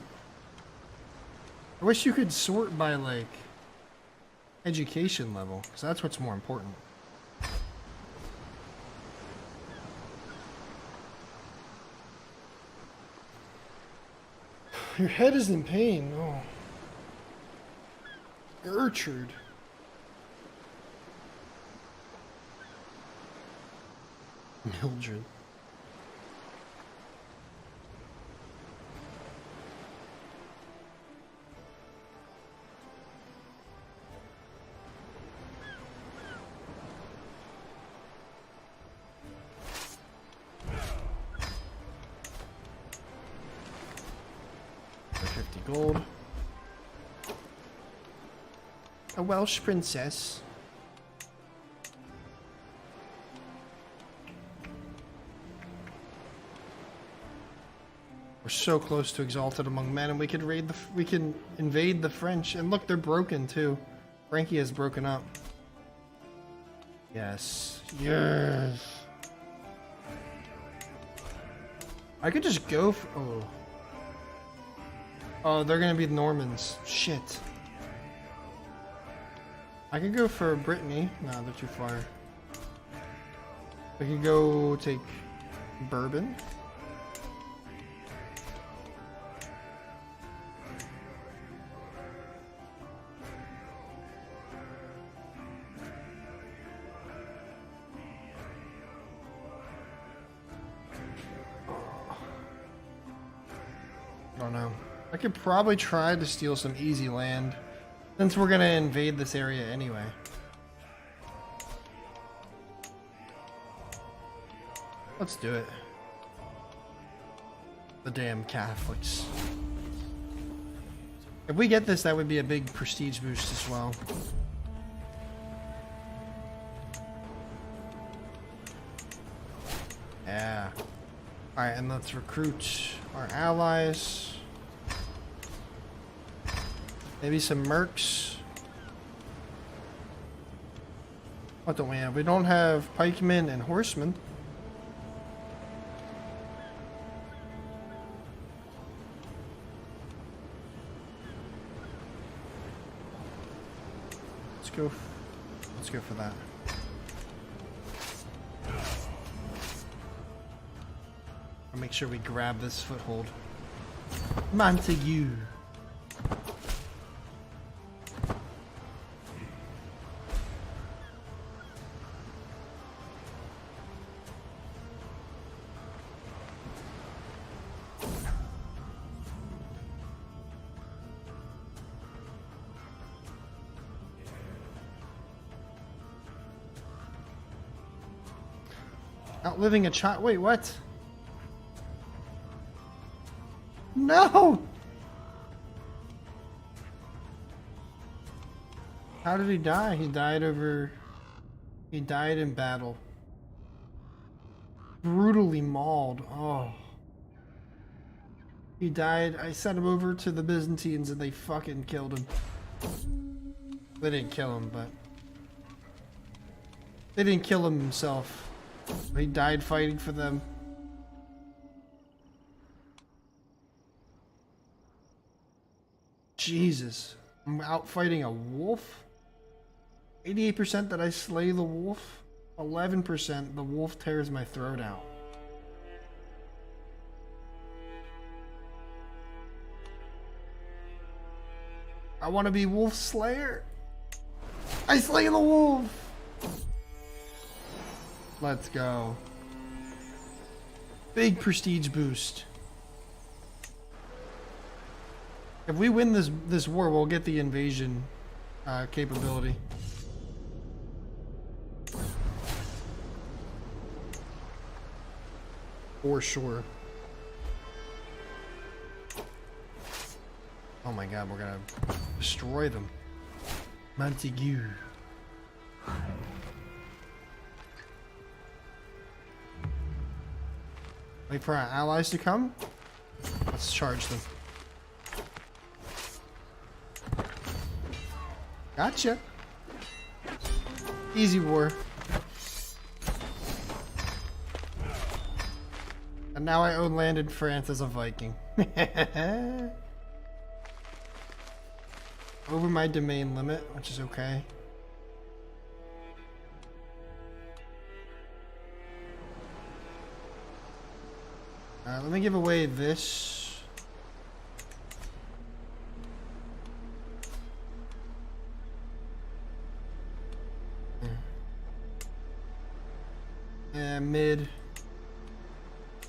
I wish you could sort by, like, education level, because that's what's more important. Your head is in pain. Oh. Gertrude. Mildred. Gold. A Welsh princess. We're so close to exalted among men, and we could we can invade the French. And look, they're broken too. Frankie has broken up. Yes. Yes. I could just go for. Oh. Oh, they're gonna be the Normans. Shit. I could go for Brittany. No, they're too far. I could go take Bourbon. I don't know. I could probably try to steal some easy land, since we're gonna invade this area anyway. Let's do it. The damn Catholics. If we get this, that would be a big prestige boost as well. Yeah. Alright, and let's recruit our allies. Maybe some mercs. What don't we have? We don't have pikemen and horsemen. Let's go for that. I'll make sure we grab this foothold. Montague. Outliving a child. Wait, what? No! How did he die? He died in battle. Brutally mauled. Oh. He died. I sent him over to the Byzantines and they fucking killed him. They didn't kill him, but... They didn't kill him himself. He died fighting for them. Jesus. I'm out fighting a wolf? 88% that I slay the wolf? 11% the wolf tears my throat out. I want to be Wolf Slayer. I slay the wolf. Let's go. Big prestige boost. If we win this war, we'll get the invasion capability. For sure. Oh my god, we're gonna destroy them. Montague. Wait for our allies to come. Let's charge them. Gotcha. Easy war. And now I own land in France as a Viking. Over my domain limit, which is okay. Let me give away this. Yeah, mid.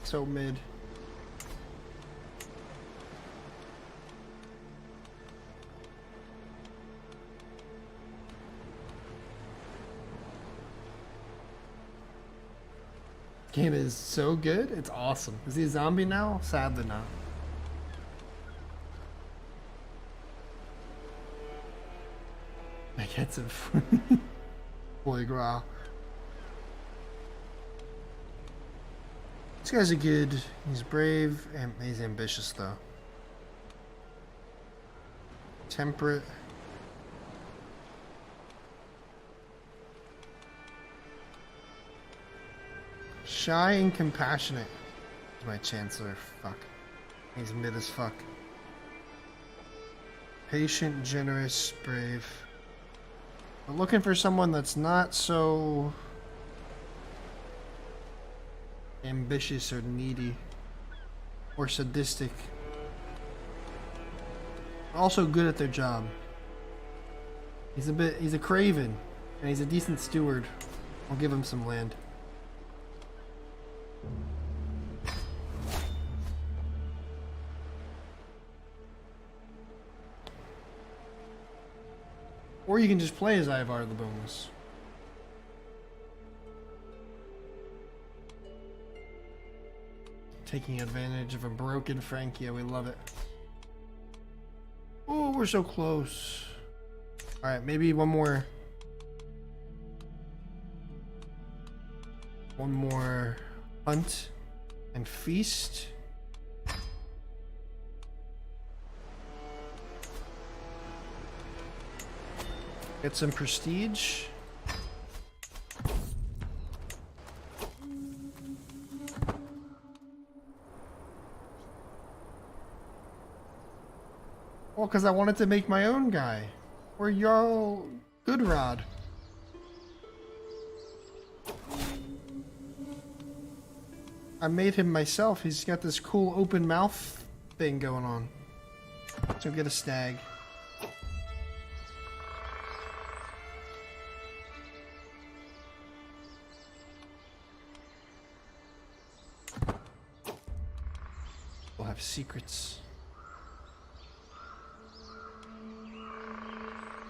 So mid. Game is so good, it's awesome. Is he a zombie now? Sadly not. I get some boy growl. This guy's a good. He's brave and he's ambitious though. Temperate. Shy and compassionate. My chancellor. Fuck. He's mid as fuck. Patient, generous, brave. I'm looking for someone that's not so ambitious or needy or sadistic. Also good at their job. He's a craven and he's a decent steward. I'll give him some land. Or you can just play as Ivar the Boneless. Taking advantage of a broken Francia, we love it. Oh, we're so close. Alright, maybe one more. One more hunt and feast. Get some prestige. Well, because I wanted to make my own guy. Or Jarl Goodrod. I made him myself. He's got this cool open mouth thing going on. So get a stag. We'll have secrets.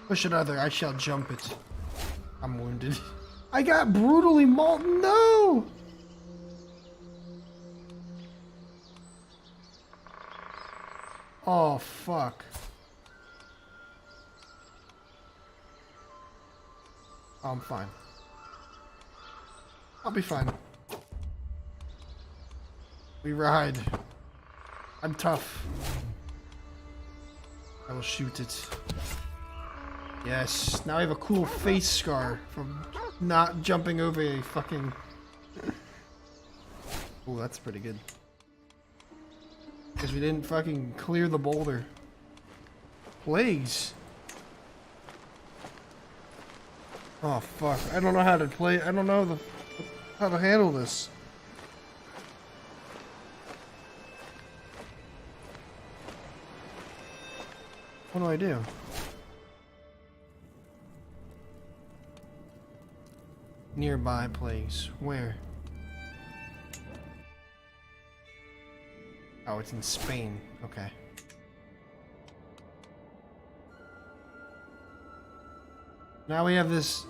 Push another, I shall jump it. I'm wounded. I got brutally mauled. No! Oh, fuck. Oh, I'm fine. I'll be fine. We ride. I'm tough. I will shoot it. Yes, now I have a cool face scar from not jumping over a fucking... Oh, that's pretty good. Because we didn't fucking clear the boulder. Plagues. Oh fuck, I don't know how to play, I don't know how to handle this. What do I do? Nearby plagues. Where? Oh, it's in Spain. Okay. Now we have this...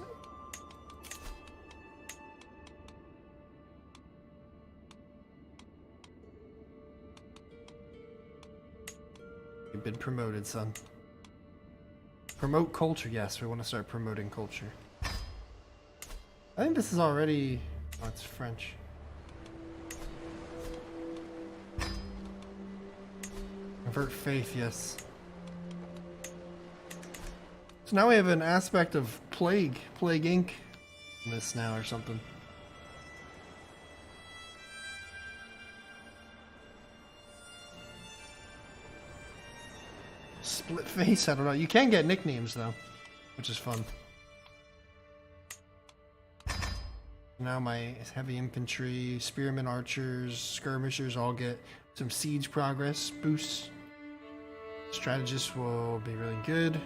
You've been promoted, son. Promote culture. Yes, we want to start promoting culture. I think this is already... Oh, it's French. Convert faith, yes. So now we have an aspect of Plague Inc. in this now or something. Split face? I don't know. You can get nicknames though, which is fun. Now my heavy infantry, spearmen, archers, skirmishers all get some siege progress boosts. Strategists will be really good.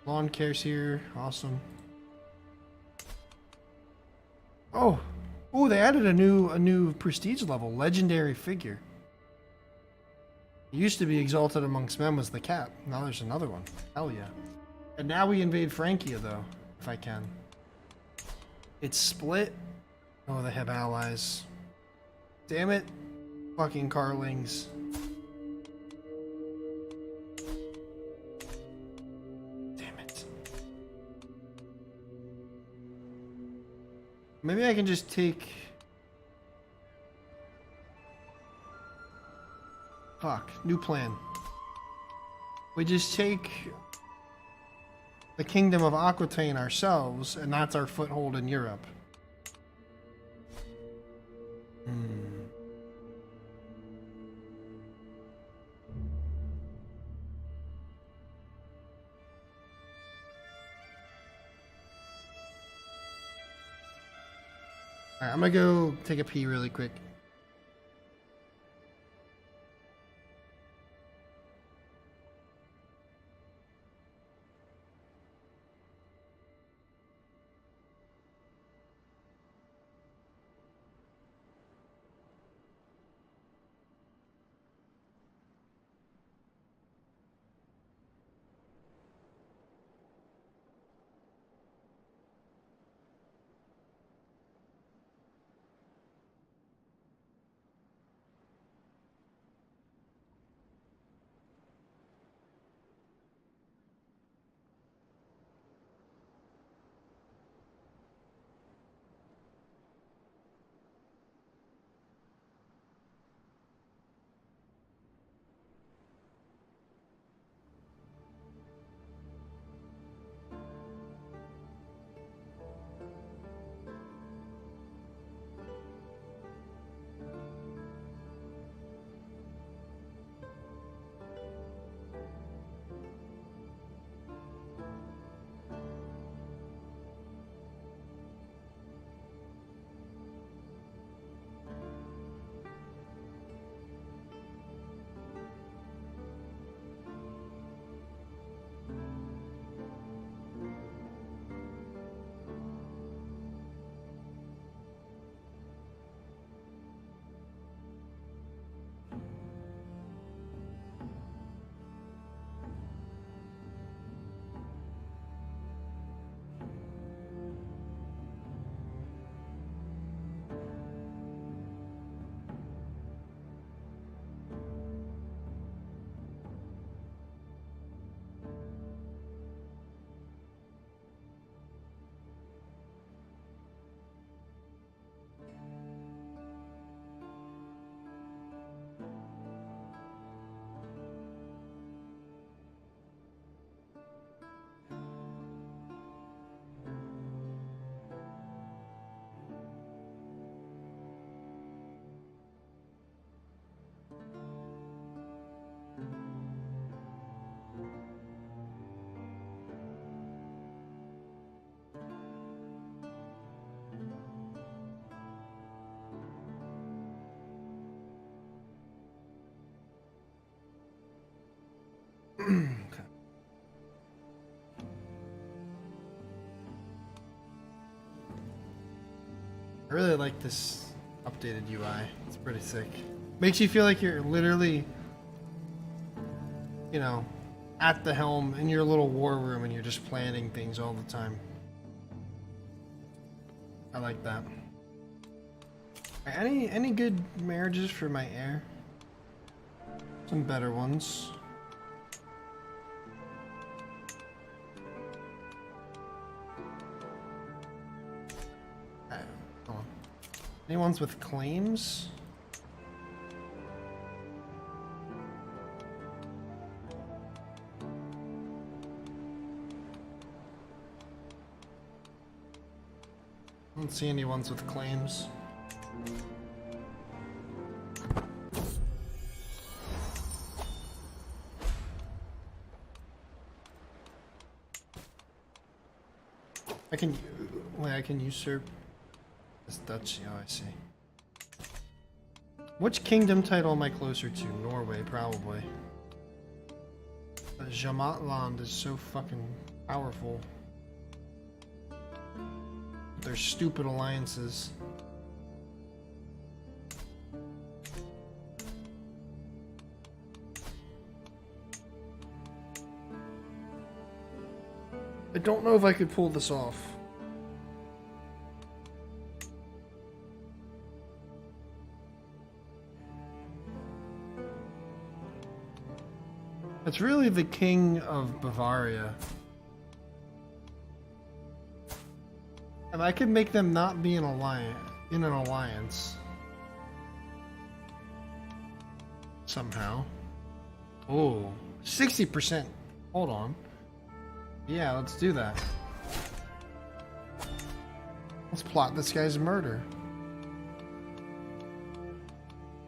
Lawn care's here, awesome. Oh, they added a new prestige level, legendary figure. It used to be exalted amongst men was the cat. Now there's another one. Hell yeah. And now we invade Francia though, if I can. It's split. Oh, they have allies. Damn it. Fucking Carlings. Damn it. Maybe I can just take... Fuck. New plan. We just take the Kingdom of Aquitaine ourselves, and that's our foothold in Europe. Alright, I'm gonna go take a pee really quick. Okay. I really like this updated UI. It's pretty sick. Makes you feel like you're literally, you know, at the helm in your little war room and you're just planning things all the time. I like that. Any good marriages for my heir? Some better ones. Any ones with claims? I don't see any ones with claims. I can, wait, I can usurp this duchy. Oh, I see. Which kingdom title am I closer to? Norway, probably. Jamatland is so fucking powerful. Their stupid alliances. I don't know if I could pull this off. It's really the king of Bavaria. And I could make them not be in an alliance. Somehow. Oh, 60%. Hold on. Yeah, let's do that. Let's plot this guy's murder.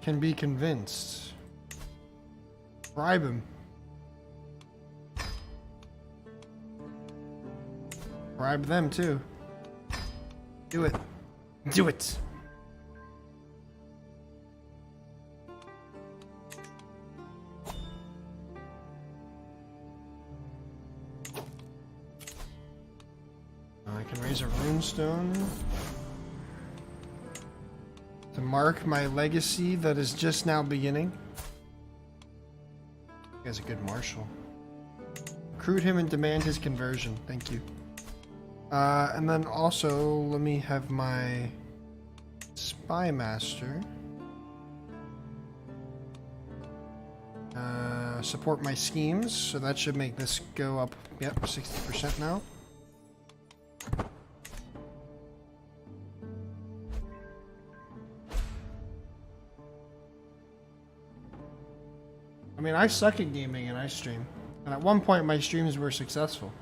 Can be convinced. Bribe him. Bribe them too. Do it. Do it. I can raise a runestone to mark my legacy that is just now beginning. He has a good marshal. Recruit him and demand his conversion. Thank you. And then also, let me have my spy master support my schemes, so that should make this go up. Yep, 60% now. I mean, I suck at gaming and I stream, and at one point my streams were successful.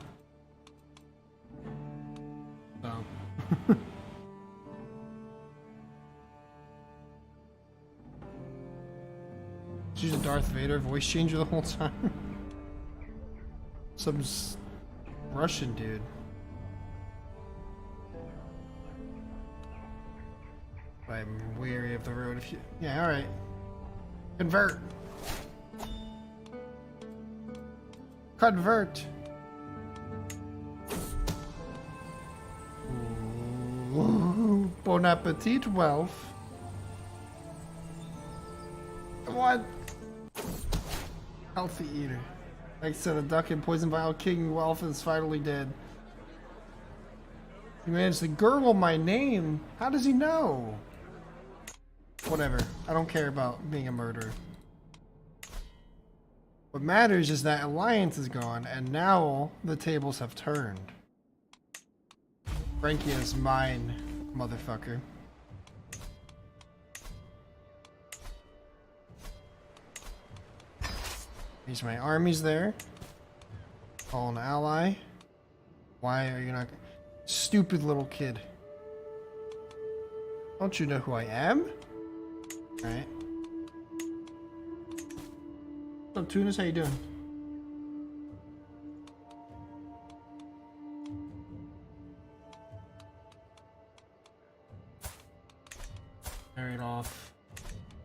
So. She's a Darth Vader voice changer the whole time. Some Russian dude. I'm weary of the road. If you, yeah, all right. Convert. Convert. Ooh, bon appetit, wealth. What? Healthy eater. Thanks to the duck and poison vial, King Wealth is finally dead. He managed to gurgle my name. How does he know? Whatever. I don't care about being a murderer. What matters is that alliance is gone, and now the tables have turned. Frankia is mine, motherfucker. These my armies there. Call an ally. Why are you not... Stupid little kid. Don't you know who I am? Alright. What's up, Tunis? How you doing? Carried off.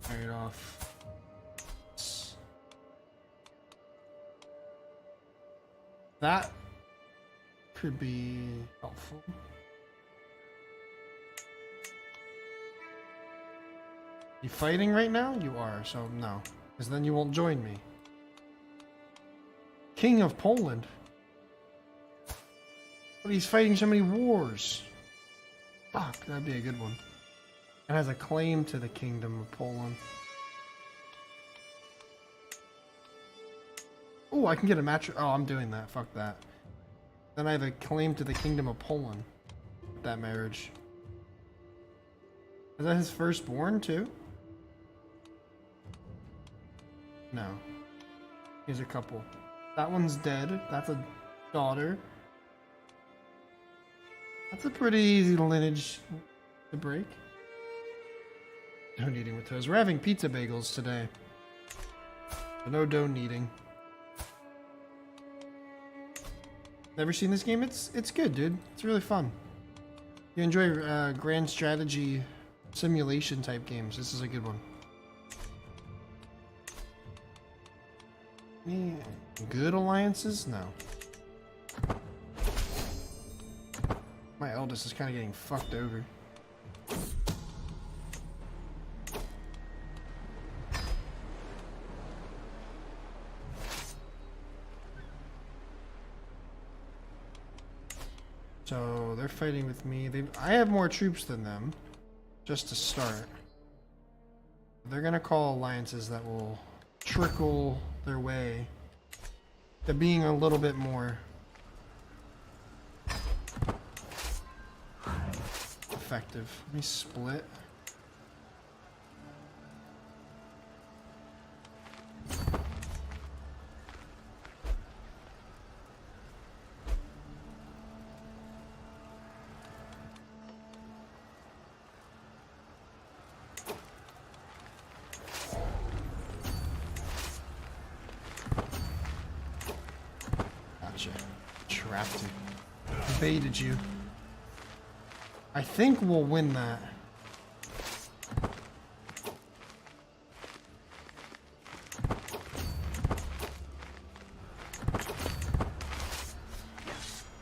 Carried off. That could be helpful. You fighting right now? You are, so no. Because then you won't join me. King of Poland. But he's fighting so many wars. Fuck, that'd be a good one. It has a claim to the Kingdom of Poland. Oh, I can get a match. Oh, I'm doing that. Fuck that. Then I have a claim to the Kingdom of Poland. With that marriage. Is that his firstborn too? No. He's a couple. That one's dead. That's a daughter. That's a pretty easy lineage to break. Dough kneading with toast. We're having pizza bagels today. So no dough kneading. Never seen this game? It's good, dude. It's really fun. You enjoy grand strategy simulation type games. This is a good one. Yeah. Good alliances? No. My eldest is kind of getting fucked over. So they're fighting with me. I have more troops than them, just to start. They're gonna call alliances that will trickle their way to being a little bit more effective. Let me split. Trapped you. Baited you. I think we'll win that.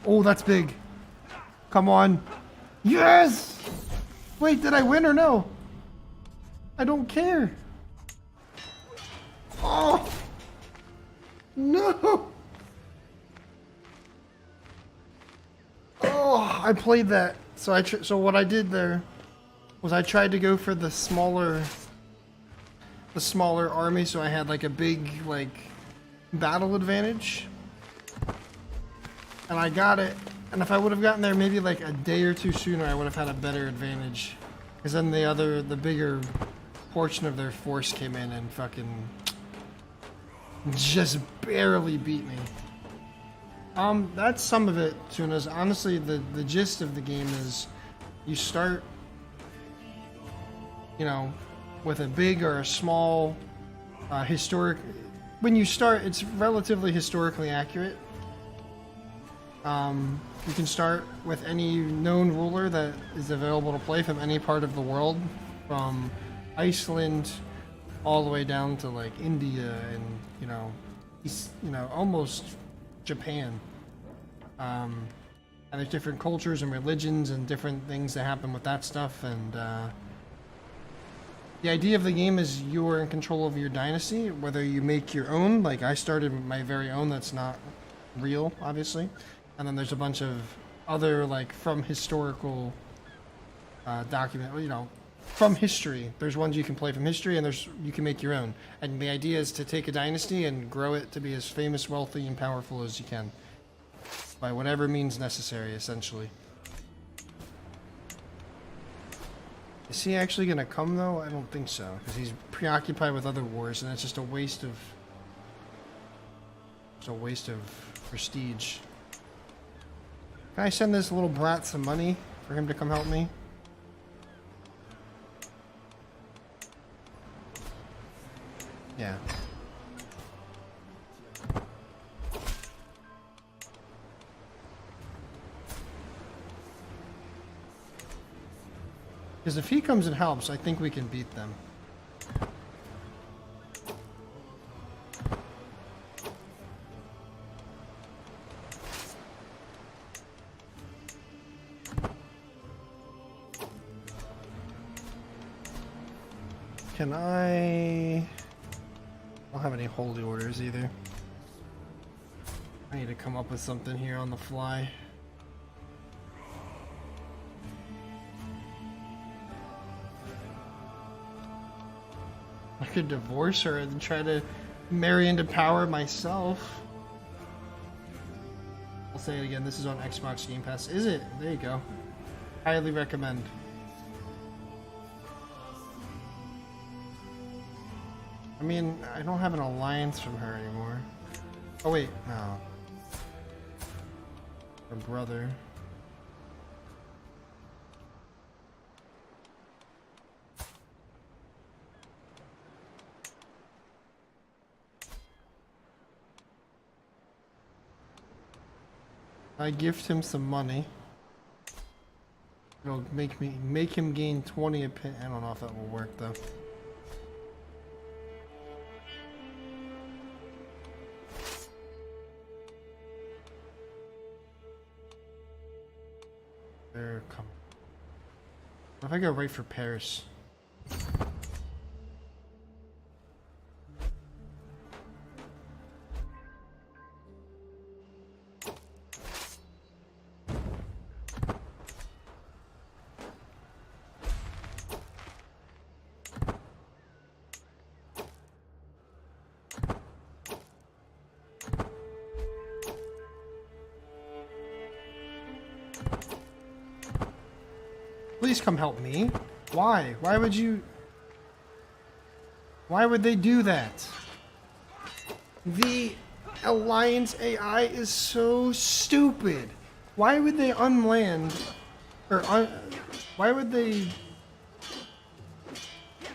Oh, that's big. Come on. Yes! Wait, did I win or no? I don't care. Oh! No! I played that. So what I did there was I tried to go for the smaller army, so I had like a big like battle advantage, and I got it. And if I would have gotten there maybe like a day or two sooner, I would have had a better advantage. Because then the bigger portion of their force came in and fucking just barely beat me. That's some of it, Tunas. Honestly, the gist of the game is you start, you know, with a big or a small historic. When you start, it's relatively historically accurate. You can start with any known ruler that is available to play from any part of the world, from Iceland all the way down to like India and almost Japan. And there's different cultures and religions and different things that happen with that stuff, and the idea of the game is you are in control of your dynasty, whether you make your own, like I started my very own that's not real, obviously, and then there's a bunch of other, like, from historical from history. There's ones you can play from history, and you can make your own. And the idea is to take a dynasty and grow it to be as famous, wealthy, and powerful as you can. By whatever means necessary, essentially. Is he actually gonna come, though? I don't think so, because he's preoccupied with other wars, and it's just a waste of... It's a waste of prestige. Can I send this little brat some money for him to come help me? Yeah. Because if he comes and helps, I think we can beat them. Can I don't have any holy orders either. I need to come up with something here on the fly. I could divorce her and try to marry into power myself. I'll say it again, this is on Xbox Game Pass. Is it? There you go. Highly recommend. I mean, I don't have an alliance from her anymore. Oh wait, no. Her brother. I gift him some money. It'll make him gain 20 opinion. I don't know if that will work though. They're coming. What if I go right for Paris? Please come help me. Why? Why would you... Why would they do that? The Alliance AI is so stupid. Why would they unland... why would they...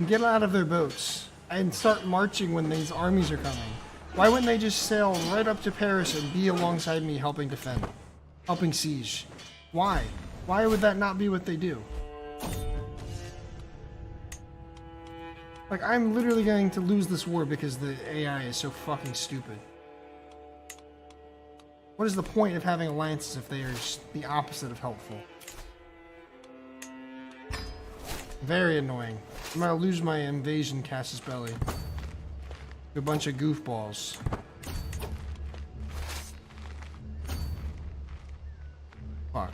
get out of their boats and start marching when these armies are coming? Why wouldn't they just sail right up to Paris and be alongside me helping defend? Helping siege? Why? Why would that not be what they do? Like, I'm literally going to lose this war because the AI is so fucking stupid. What is the point of having alliances if they are the opposite of helpful? Very annoying. I'm gonna lose my invasion Casus Belli. A bunch of goofballs. Fuck.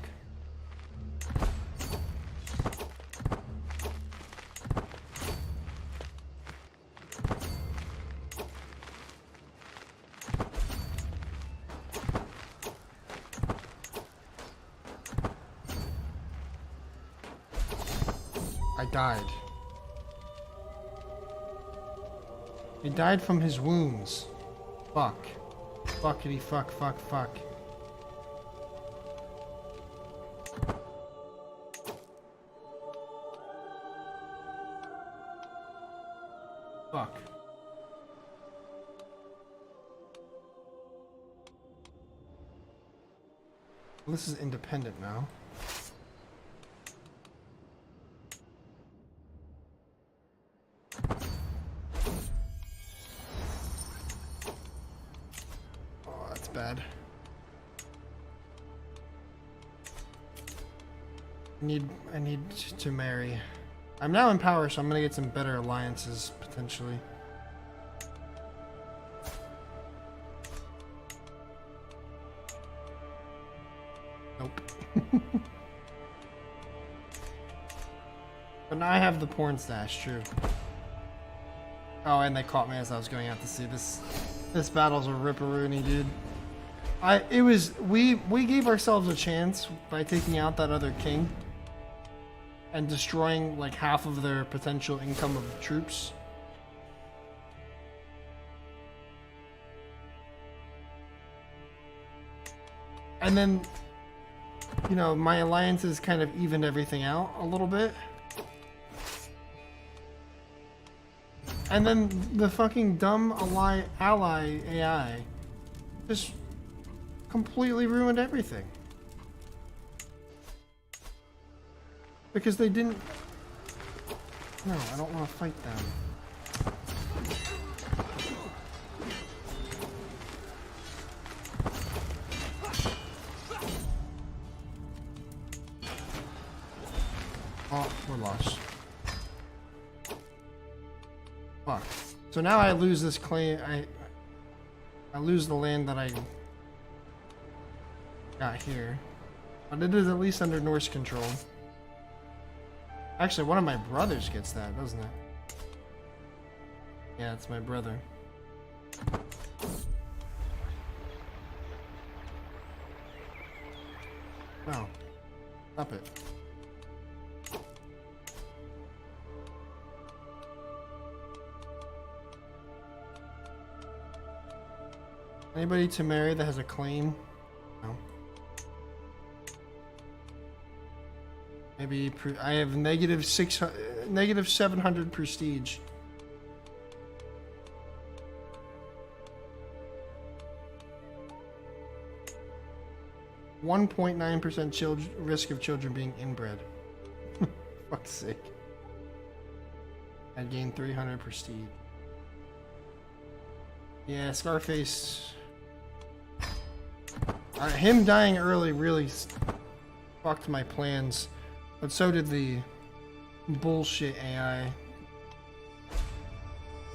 I died. He died from his wounds. Fuck. Fuckity fuck fuck fuck. Fuck. This is independent now. Bad. I need to marry. I'm now in power, so I'm gonna get some better alliances potentially. Nope. But now I have the porn stash, true. Oh, and they caught me as I was going out to sea. This battle's a ripperoonie, dude. We gave ourselves a chance by taking out that other king and destroying like half of their potential income of troops. And then, you know, my alliances kind of evened everything out a little bit. And then the fucking dumb ally AI just completely ruined everything. Because they didn't... No, I don't want to fight them. Oh, we're lost. Fuck. So now I lose this claim. I lose the land that I got here. But it is at least under Norse control. Actually, one of my brothers gets that, doesn't it? Yeah, it's my brother. Oh. Stop it. Anybody to marry that has a claim? No. Maybe I have negative 700 prestige. 1.9% risk of children being inbred. Fuck's sake. I gained 300 prestige. Yeah, Scarface. Him dying early really fucked my plans, but so did the bullshit AI.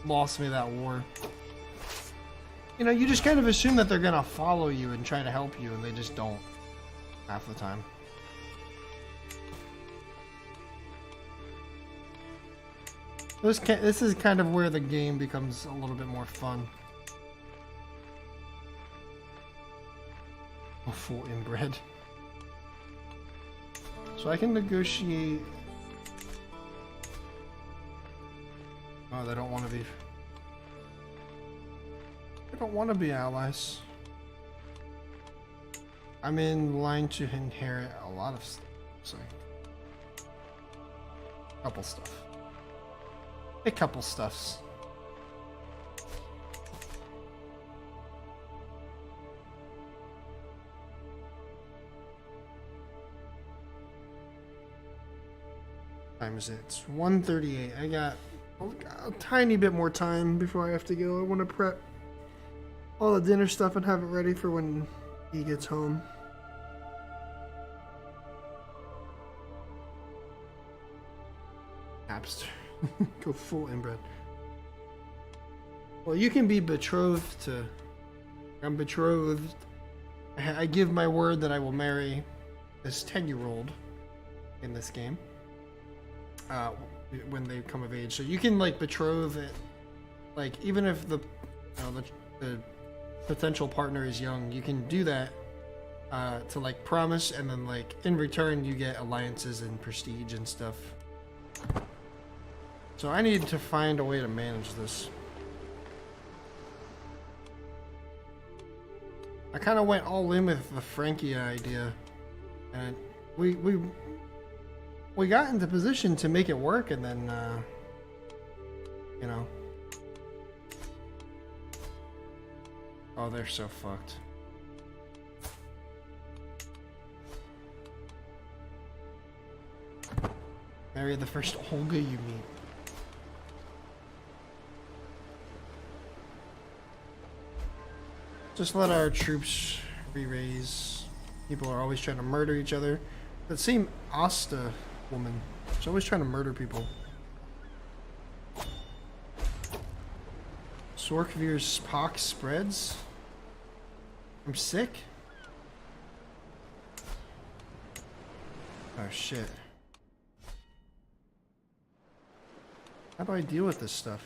Lost me that war. You know, you just kind of assume that they're gonna follow you and try to help you, and they just don't half the time. This is kind of where the game becomes a little bit more fun. A full inbred. So I can negotiate. Oh, they don't want to be. They don't want to be allies. I'm in line to inherit a lot of stuff. Sorry. Couple stuff. A couple stuffs. Time is it? It's 1:38. I got a tiny bit more time before I have to go. I want to prep all the dinner stuff and have it ready for when he gets home. Napster. Go full inbred. Well, you can be betrothed to... I'm betrothed. I give my word that I will marry this 10-year-old in this game. When they come of age. So you can, like, betroth it. Like, even if the potential partner is young, you can do that to, like, promise, and then, like, in return you get alliances and prestige and stuff. So I need to find a way to manage this. I kind of went all in with the Frankie idea, and we got into position to make it work, and then you know. Oh, they're so fucked. Marry the first Olga you meet. Just let our troops re-raise. People are always trying to murder each other. That same Asta woman, she's always trying to murder people. Sorkvir's pox spreads? I'm sick? Oh shit. How do I deal with this stuff?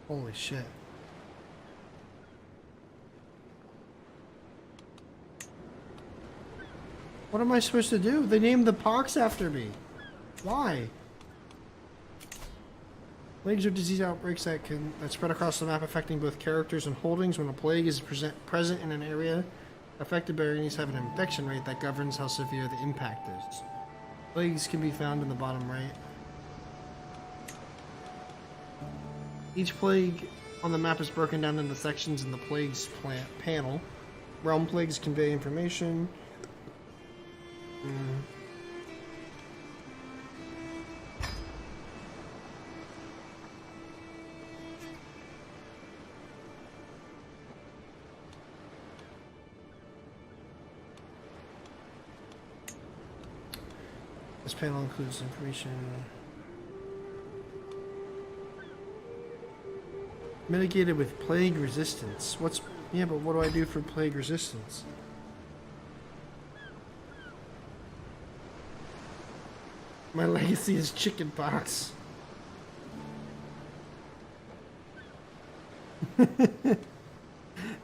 Holy shit. What am I supposed to do? They named the pox after me. Why? Plagues are disease outbreaks that spread across the map, affecting both characters and holdings. When a plague is present in an area, affected by enemies have an infection rate that governs how severe the impact is. Plagues can be found in the bottom right. Each plague on the map is broken down into sections in the plagues panel. Realm plagues convey information. This panel includes information. Mitigated with plague resistance. Yeah, but what do I do for plague resistance? My legacy is chicken pox.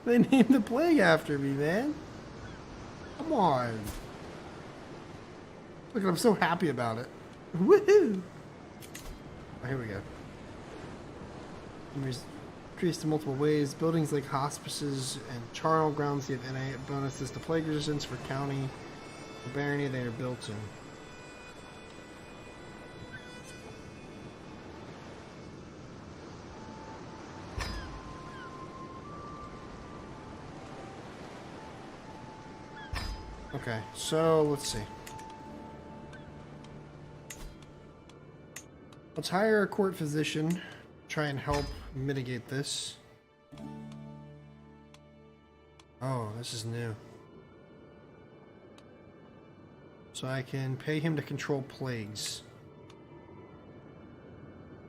They named the plague after me, man. Come on. Look, I'm so happy about it. Woohoo! Oh, here we go. Increased in multiple ways. Buildings like hospices and charnel grounds give NA bonuses to plague resistance for county or barony they are built in. Okay, so let's see. Let's hire a court physician, try and help mitigate this. Oh, this is new. So I can pay him to control plagues.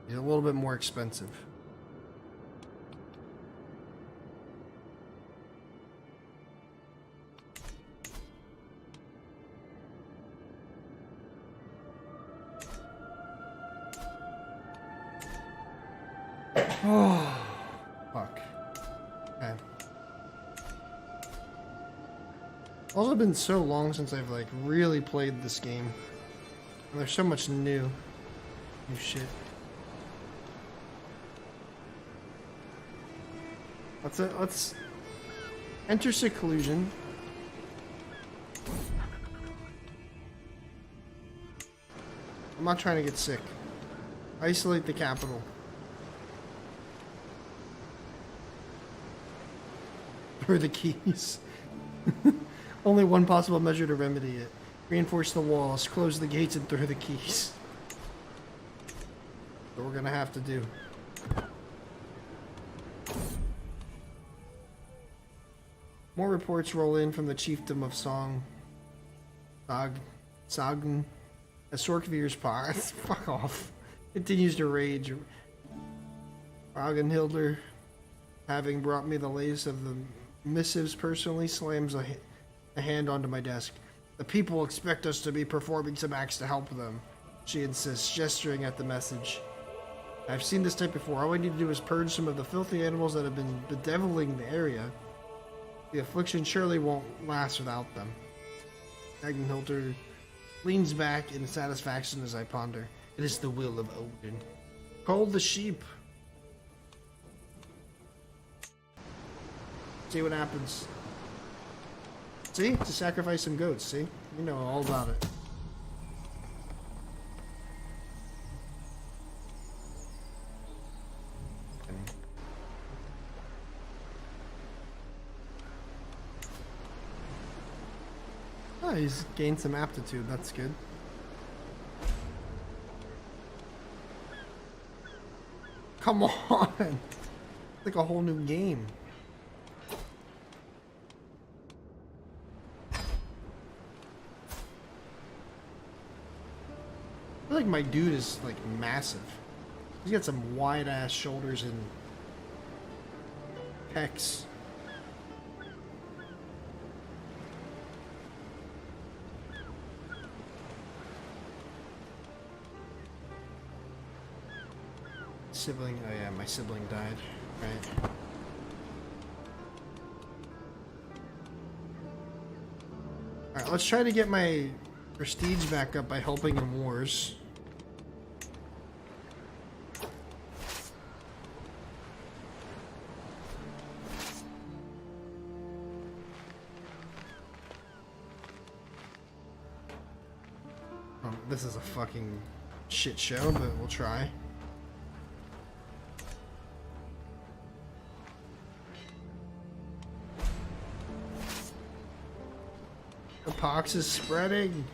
He's a little bit more expensive. Oh, fuck. Okay. Also been so long since I've like really played this game. And there's so much new shit. Let's enter seclusion. I'm not trying to get sick. Isolate the capital. Throw the keys. Only one possible measure to remedy it. Reinforce the walls, close the gates, and throw the keys. What we're gonna have to do. More reports roll in from the chiefdom of Sagn. As Sorkvir's path, fuck off, continues to rage. Ragnhildur, having brought me the latest of the missives personally, slams a hand onto my desk. The people expect us to be performing some acts to help them, she insists, gesturing at the message. I've seen this type before. All I need to do is purge some of the filthy animals that have been bedeviling the area. The affliction surely won't last without them. Ragnhildur leans back in satisfaction as I ponder. It is the will of Odin. Call the sheep. See what happens. See? To sacrifice some goats, see? You know all about it. Oh, he's gained some aptitude, that's good. Come on! It's like a whole new game. I feel like my dude is like massive. He's got some wide ass shoulders and pecs. Sibling, oh yeah, my sibling died, right. Alright, let's try to get my prestige back up by helping in wars. This is a fucking shit show, but we'll try. The pox is spreading.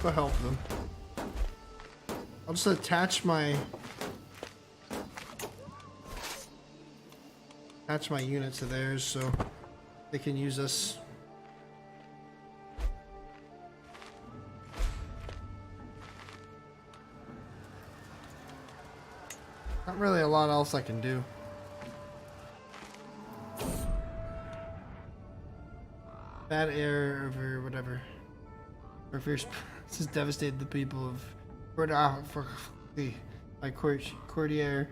I'll help them. I'll just attach my unit to theirs so they can use us. Not really a lot else I can do. Bad air over whatever. Or fierce. This has devastated the people of Courtier.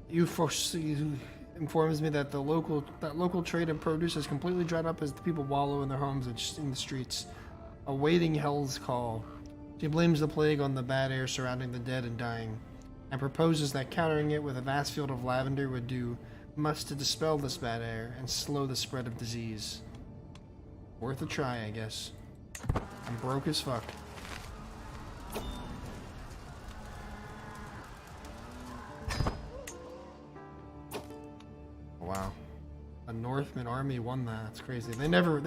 You foresee informs me that local trade and produce has completely dried up as the people wallow in their homes and just in the streets, awaiting hell's call. She blames the plague on the bad air surrounding the dead and dying, and proposes that countering it with a vast field of lavender would do much to dispel this bad air and slow the spread of disease. Worth a try, I guess. I'm broke as fuck. Wow. A Northman army won that. That's crazy. They never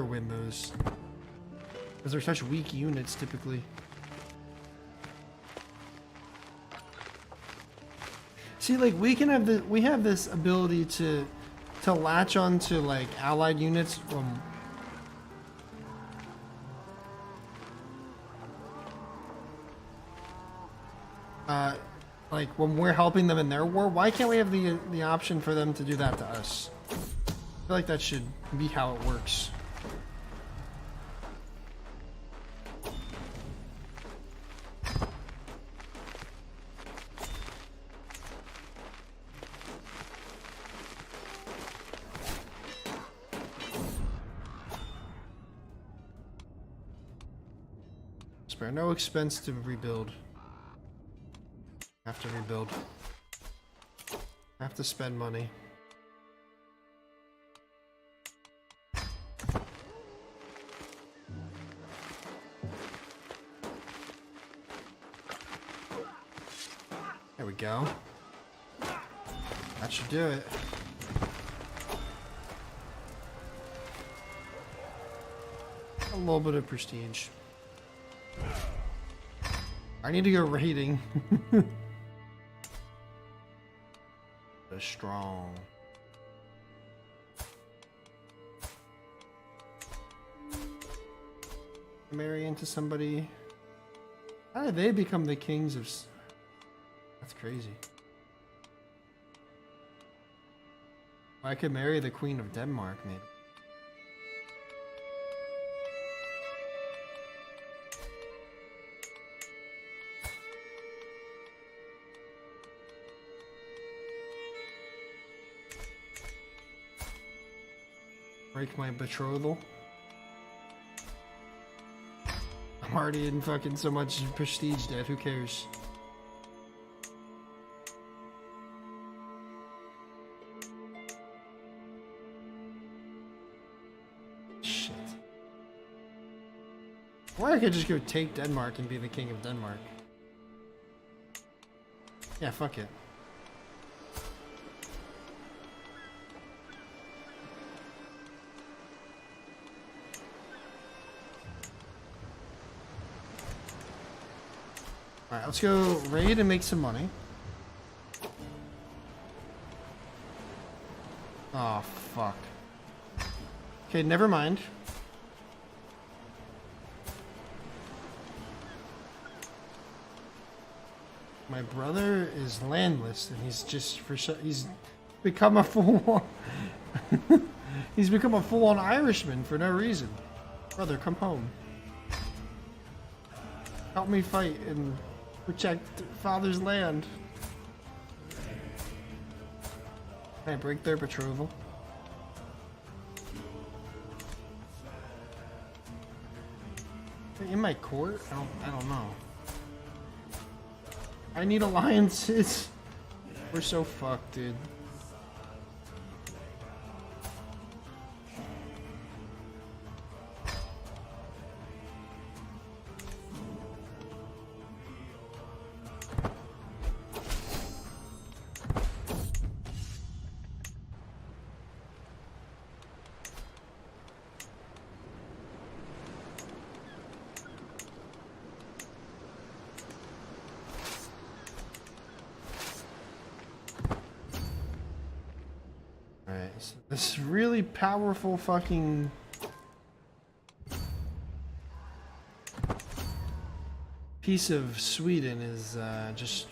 win those. Because they're such weak units typically. See, like we have this ability to latch onto like allied units from like when we're helping them in their war. Why can't we have the option for them to do that to us? I feel like that should be how it works. Spare no expense to rebuild. Have to rebuild. Have to spend money. There we go. That should do it. A little bit of prestige. I need to go raiding. They're strong. Marry into somebody. How did they become the kings of... That's crazy. I could marry the Queen of Denmark, maybe. Break my betrothal. I'm already in fucking so much prestige debt, who cares? Shit. Or I could just go take Denmark and be the king of Denmark. Yeah, fuck it. Alright, let's go raid and make some money. Oh, fuck. Okay, never mind. My brother is landless, and he's just he's become a full he's become a full-on Irishman for no reason. Brother, come home. Help me fight and protect father's land. Can I break their betrothal? In my court? I don't know. I need alliances. We're so fucked, dude. This really powerful fucking piece of Sweden is just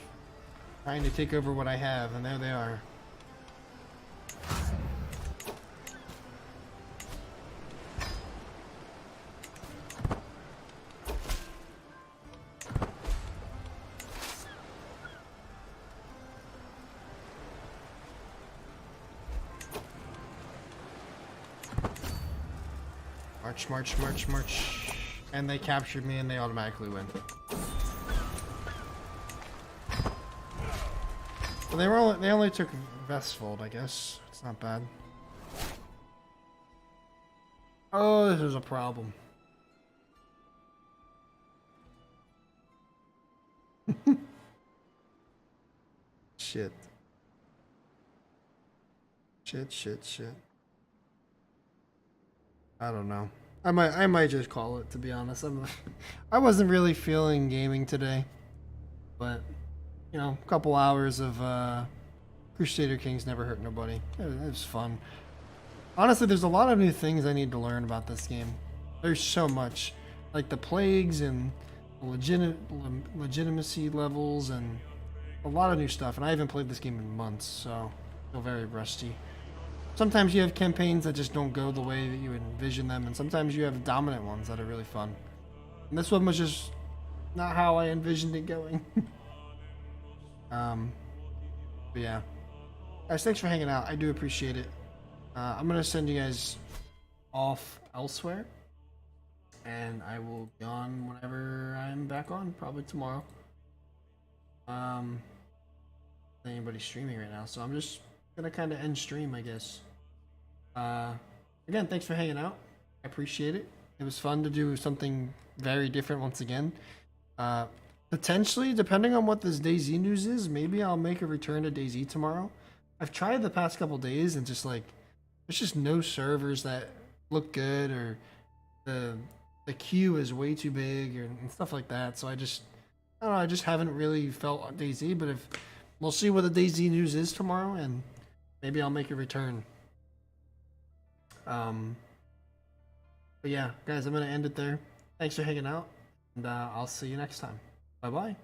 trying to take over what I have, and there they are. March, march, march, march. And they captured me and they automatically win. Well, they only took Vestfold, I guess. It's not bad. Oh, this is a problem. Shit. Shit. I don't know. I might just call it, to be honest. I wasn't really feeling gaming today, but you know, a couple hours of Crusader Kings never hurt nobody. It was fun. Honestly, there's a lot of new things I need to learn about this game. There's so much, like the plagues and the legitimacy levels and a lot of new stuff. And I haven't played this game in months, so I feel very rusty. Sometimes you have campaigns that just don't go the way that you envision them, and sometimes you have dominant ones that are really fun. And this one was just not how I envisioned it going. But yeah. Guys, thanks for hanging out. I do appreciate it. I'm going to send you guys off elsewhere, and I will be on whenever I'm back on, probably tomorrow. Anybody streaming right now, so I'm just gonna kind of end stream, I guess. Again, thanks for hanging out. I appreciate it. It was fun to do something very different once again. Potentially, depending on what this DayZ news is, maybe I'll make a return to DayZ tomorrow. I've tried the past couple days and just like, there's just no servers that look good, or the queue is way too big, and stuff like that. So I don't know, I just haven't really felt DayZ, but if we'll see what the DayZ news is tomorrow, and maybe I'll make a return. But yeah, guys, I'm gonna end it there. Thanks for hanging out, and I'll see you next time. Bye bye.